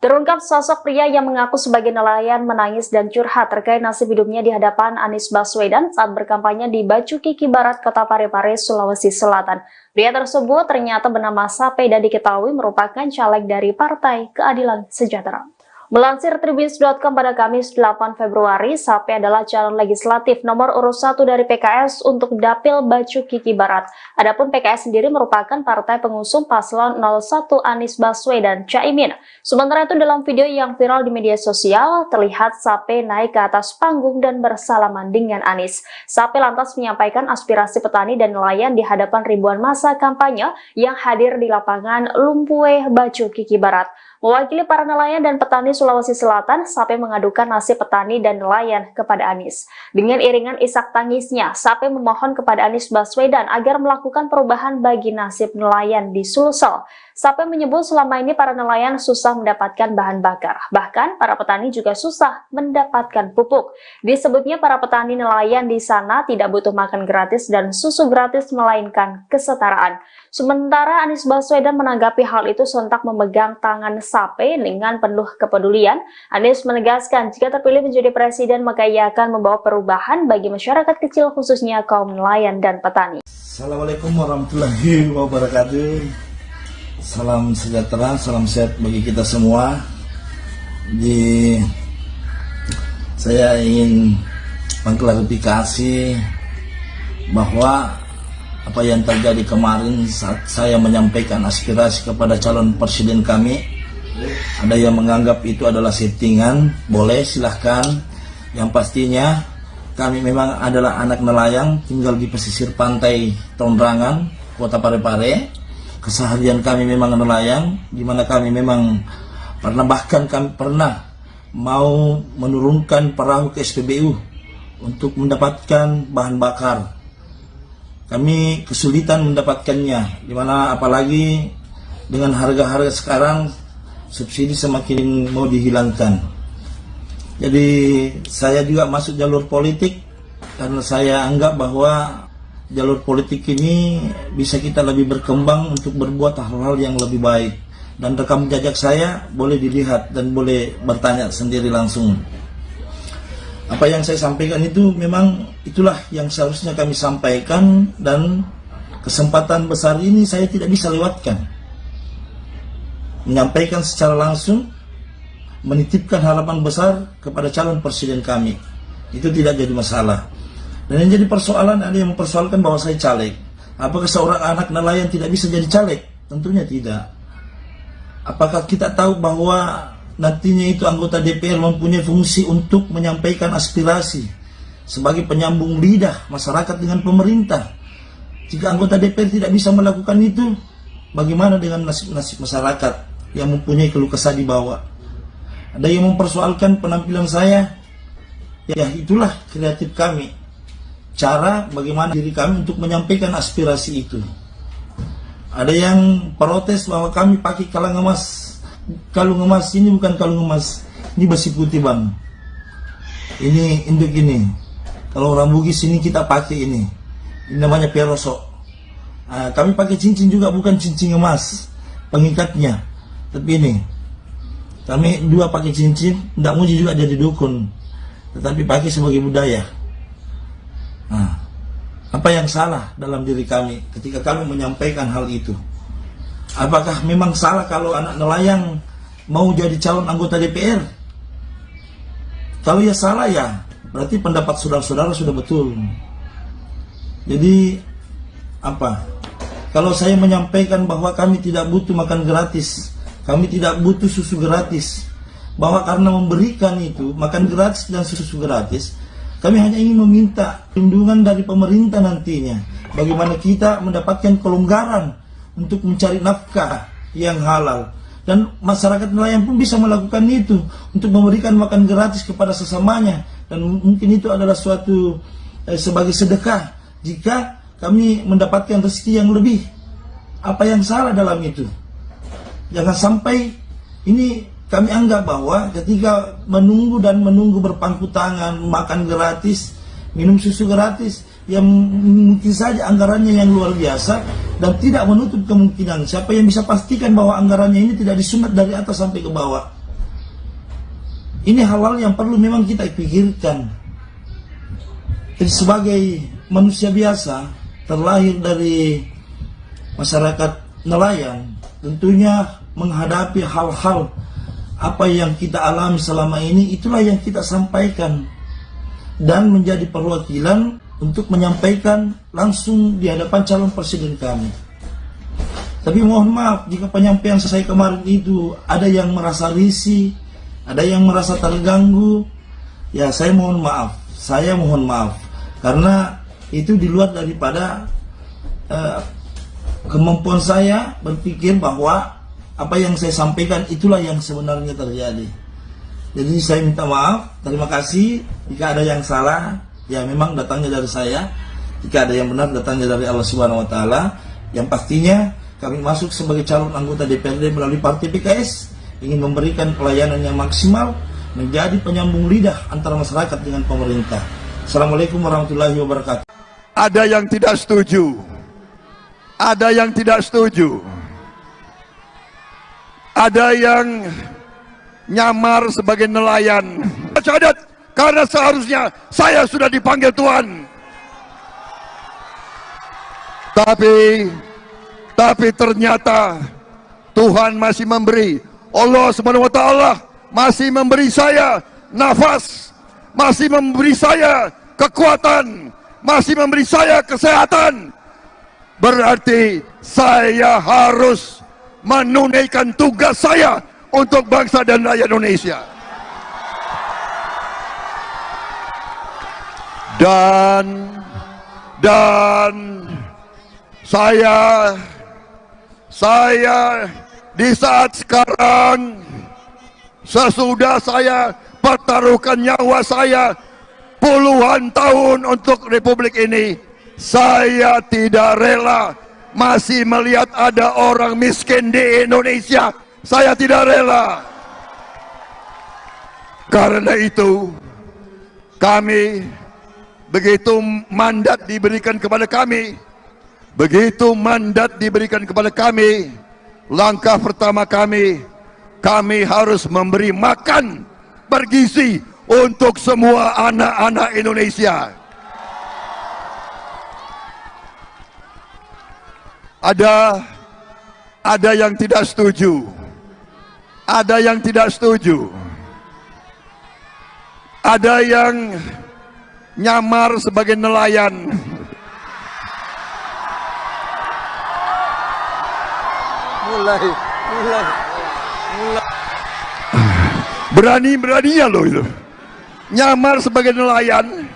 Terungkap sosok pria yang mengaku sebagai nelayan menangis dan curhat terkait nasib hidupnya di hadapan Anies Baswedan saat berkampanye di Bacu Kiki Barat, Kota Parepare, Sulawesi Selatan. Pria tersebut ternyata bernama Sape dan diketahui merupakan caleg dari Partai Keadilan Sejahtera. Melansir Tribun.com pada Kamis 8 Februari, Sape adalah calon legislatif nomor urut 1 dari PKS untuk Dapil Bacu Kiki Barat. Adapun PKS sendiri merupakan partai pengusung paslon 01 Anies Baswedan Caimin. Sementara itu dalam video yang viral di media sosial, terlihat Sape naik ke atas panggung dan bersalaman dengan Anies. Sape lantas menyampaikan aspirasi petani dan nelayan di hadapan ribuan massa kampanye yang hadir di lapangan Lumpue Bacu Kiki Barat. Mewakili para nelayan dan petani Sulawesi Selatan, Sape mengadukan nasib petani dan nelayan kepada Anies. Dengan iringan isak tangisnya, Sape memohon kepada Anies Baswedan agar melakukan perubahan bagi nasib nelayan di Sulsel. Sape menyebut selama ini para nelayan susah mendapatkan bahan bakar. Bahkan para petani juga susah mendapatkan pupuk. Disebutnya para petani nelayan di sana tidak butuh makan gratis dan susu gratis melainkan kesetaraan. Sementara Anies Baswedan menanggapi hal itu sontak memegang tangan Sape dengan penuh kepedulian. Anies menegaskan jika terpilih menjadi presiden maka ia akan membawa perubahan bagi masyarakat kecil khususnya kaum nelayan dan petani. Assalamualaikum warahmatullahi wabarakatuh. Salam sejahtera, salam sehat bagi kita semua. Saya ingin mengklarifikasi bahwa apa yang terjadi kemarin saat saya menyampaikan aspirasi kepada calon presiden kami, ada yang menganggap itu adalah settingan. Boleh, silahkan. Yang pastinya kami memang adalah anak nelayan, tinggal di pesisir pantai Tondrangan, Kota Parepare. Keseharian kami memang nelayan, di mana kami memang bahkan kami pernah mau menurunkan perahu ke SPBU untuk mendapatkan bahan bakar. Kami kesulitan mendapatkannya, di mana apalagi dengan harga-harga sekarang subsidi semakin mau dihilangkan. Jadi saya juga masuk jalur politik karena saya anggap bahwa jalur politik ini bisa kita lebih berkembang untuk berbuat hal-hal yang lebih baik. Dan rekam jejak saya boleh dilihat dan boleh bertanya sendiri langsung. Apa yang saya sampaikan itu memang itulah yang seharusnya kami sampaikan, dan kesempatan besar ini saya tidak bisa lewatkan. Menyampaikan secara langsung, menitipkan harapan besar kepada calon presiden kami. Itu tidak jadi masalah. Dan yang jadi persoalan, ada yang mempersoalkan bahwa saya caleg. Apakah seorang anak nelayan tidak bisa jadi caleg? Tentunya tidak. Apakah kita tahu bahwa nantinya itu anggota DPR mempunyai fungsi untuk menyampaikan aspirasi sebagai penyambung lidah masyarakat dengan pemerintah? Jika anggota DPR tidak bisa melakukan itu, bagaimana dengan nasib-nasib masyarakat yang mempunyai keluh kesah di bawah? Ada yang mempersoalkan penampilan saya, ya itulah kreatif kami, cara bagaimana diri kami untuk menyampaikan aspirasi itu. Ada yang protes bahwa kami pakai kalung emas. Kalung emas ini bukan kalung emas, ini besi putih bang. Ini induk ini. Kalau orang Bugis ini kita pakai ini namanya perosok. Kami pakai cincin juga, bukan cincin emas pengikatnya, tapi ini kami dua pakai cincin. Tidak muji juga jadi dukun, tetapi pakai sebagai budaya. Apa yang salah dalam diri kami ketika kami menyampaikan hal itu? Apakah memang salah kalau anak nelayan mau jadi calon anggota DPR? Kalau ya salah ya, berarti pendapat saudara-saudara sudah betul. Jadi apa? Kalau saya menyampaikan bahwa kami tidak butuh makan gratis, kami tidak butuh susu gratis, bahwa karena memberikan itu makan gratis dan susu gratis, kami hanya ingin meminta perlindungan dari pemerintah nantinya. Bagaimana kita mendapatkan kelonggaran untuk mencari nafkah yang halal. Dan masyarakat nelayan pun bisa melakukan itu, untuk memberikan makan gratis kepada sesamanya. Dan mungkin itu adalah suatu sebagai sedekah jika kami mendapatkan rezeki yang lebih. Apa yang salah dalam itu? Jangan sampai ini kami anggap bahwa ketika menunggu berpangku tangan, makan gratis, minum susu gratis, yang mungkin saja anggarannya yang luar biasa dan tidak menutup kemungkinan. Siapa yang bisa pastikan bahwa anggarannya ini tidak disunat dari atas sampai ke bawah? Ini hal-hal yang perlu memang kita pikirkan. Jadi sebagai manusia biasa, terlahir dari masyarakat nelayan, tentunya menghadapi hal-hal apa yang kita alami selama ini, itulah yang kita sampaikan dan menjadi perwakilan untuk menyampaikan langsung di hadapan calon presiden kami. Tapi mohon maaf jika penyampaian saya kemarin itu ada yang merasa risih, ada yang merasa terganggu, ya saya mohon maaf karena itu di luar daripada kemampuan saya berpikir bahwa apa yang saya sampaikan itulah yang sebenarnya terjadi. Jadi saya minta maaf, terima kasih. Jika ada yang salah, ya memang datangnya dari saya. Jika ada yang benar, datangnya dari Allah Subhanahu Wa Taala. Yang pastinya kami masuk sebagai calon anggota DPRD melalui Partai PKS, ingin memberikan pelayanan yang maksimal, menjadi penyambung lidah antara masyarakat dengan pemerintah. Assalamualaikum warahmatullahi wabarakatuh. Ada yang tidak setuju. Ada yang tidak setuju. Ada yang nyamar sebagai nelayan. Syahadat, karena seharusnya saya sudah dipanggil Tuhan. Tapi ternyata Tuhan masih memberi. Allah Subhanahu wa taala masih memberi saya nafas, masih memberi saya kekuatan, masih memberi saya kesehatan. Berarti saya harus menunaikan tugas saya untuk bangsa dan rakyat Indonesia. Dan saya di saat sekarang, sesudah saya pertaruhkan nyawa saya puluhan tahun untuk Republik ini, saya tidak rela masih melihat ada orang miskin di Indonesia. Saya tidak rela. Karena itu kami, begitu mandat diberikan kepada kami, langkah pertama kami harus memberi makan bergizi untuk semua anak-anak Indonesia. Ada yang tidak setuju. Ada yang tidak setuju. Ada yang nyamar sebagai nelayan. Mulai. Berani-beraninya loh itu. Nyamar sebagai nelayan,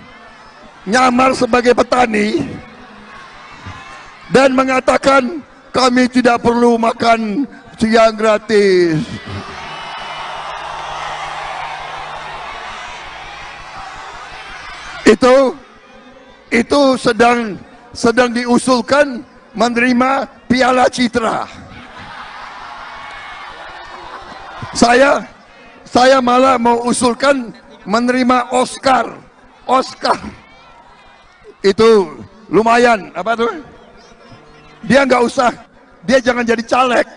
nyamar sebagai petani, dan mengatakan kami tidak perlu makan siang gratis. Itu sedang diusulkan menerima Piala Citra. Saya malah mau usulkan menerima Oscar. Itu lumayan, apa tuh? Dia nggak usah, dia jangan jadi caleg.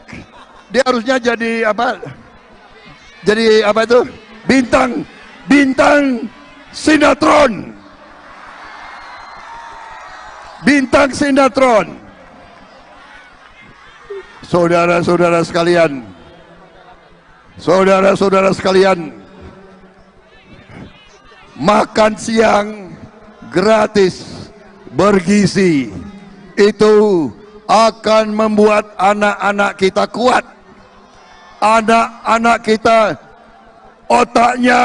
Dia harusnya jadi apa? Jadi apa itu? Bintang sinetron. Bintang sinetron. Saudara-saudara sekalian, makan siang gratis, bergizi, itu akan membuat anak-anak kita kuat. Anak-anak kita otaknya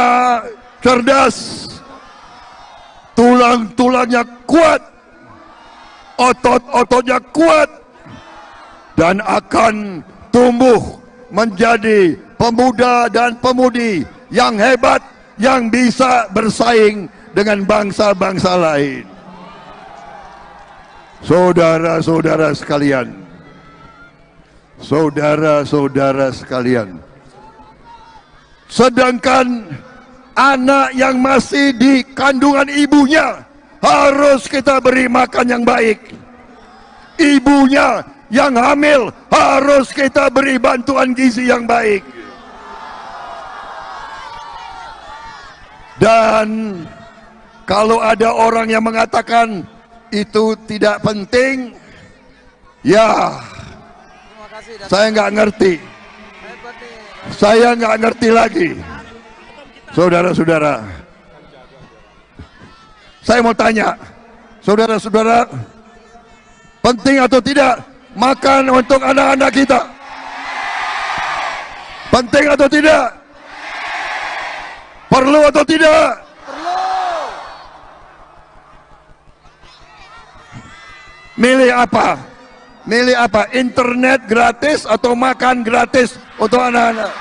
cerdas, tulang-tulangnya kuat, otot-ototnya kuat, dan akan tumbuh menjadi pemuda dan pemudi yang hebat, yang bisa bersaing dengan bangsa-bangsa lain. Saudara-saudara sekalian, sedangkan anak yang masih di kandungan ibunya harus kita beri makan yang baik. Ibunya yang hamil harus kita beri bantuan gizi yang baik. Dan kalau ada orang yang mengatakan itu tidak penting, ya saya nggak ngerti. Saya nggak ngerti lagi. Saudara-saudara, saya mau tanya, saudara-saudara, penting atau tidak makan untuk anak-anak kita? Penting atau tidak? Perlu atau tidak? Milih apa? Milih apa? Internet gratis atau makan gratis untuk anak-anak?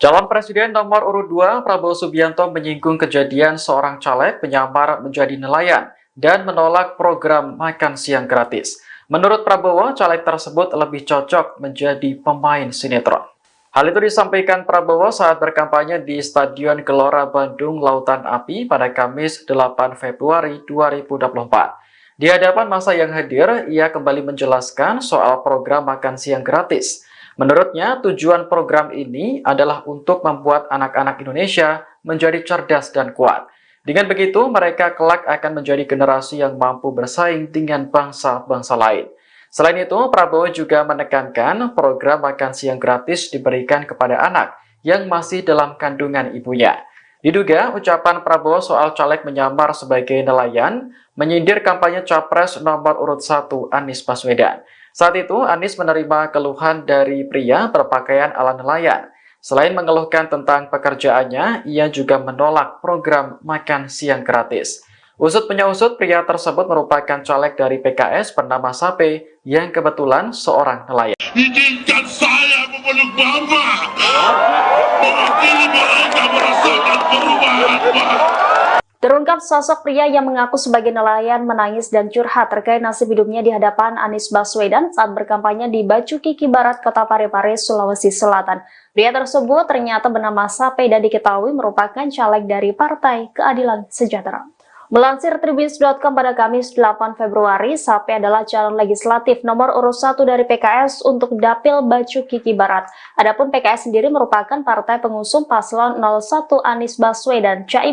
Calon Presiden nomor urut 2 Prabowo Subianto menyinggung kejadian seorang caleg menyamar menjadi nelayan dan menolak program makan siang gratis. Menurut Prabowo, caleg tersebut lebih cocok menjadi pemain sinetron. Hal itu disampaikan Prabowo saat berkampanye di Stadion Gelora Bandung Lautan Api pada Kamis 8 Februari 2024. Di hadapan massa yang hadir, ia kembali menjelaskan soal program makan siang gratis. Menurutnya, tujuan program ini adalah untuk membuat anak-anak Indonesia menjadi cerdas dan kuat. Dengan begitu, mereka kelak akan menjadi generasi yang mampu bersaing dengan bangsa-bangsa lain. Selain itu, Prabowo juga menekankan program makan siang gratis diberikan kepada anak yang masih dalam kandungan ibunya. Diduga, ucapan Prabowo soal caleg menyamar sebagai nelayan menyindir kampanye Capres nomor urut 1 Anies Baswedan. Saat itu, Anies menerima keluhan dari pria berpakaian ala nelayan. Selain mengeluhkan tentang pekerjaannya, ia juga menolak program makan siang gratis. Usut punya usut, pria tersebut merupakan caleg dari PKS bernama Sape yang kebetulan seorang nelayan. Izinkan saya memeluk Mama, mewakili mereka merasakan perubahan, Pak. Terungkap sosok pria yang mengaku sebagai nelayan menangis dan curhat terkait nasib hidupnya di hadapan Anies Baswedan saat berkampanye di Bacu Kiki Barat, Kota Parepare, Sulawesi Selatan. Pria tersebut ternyata bernama Sape dan diketahui merupakan caleg dari Partai Keadilan Sejahtera. Melansir Tribun.com pada Kamis 8 Februari, Sape adalah calon legislatif nomor urut 1 dari PKS untuk Dapil Bacu Kiki Barat. Adapun PKS sendiri merupakan partai pengusung paslon 01 Anies Baswedan.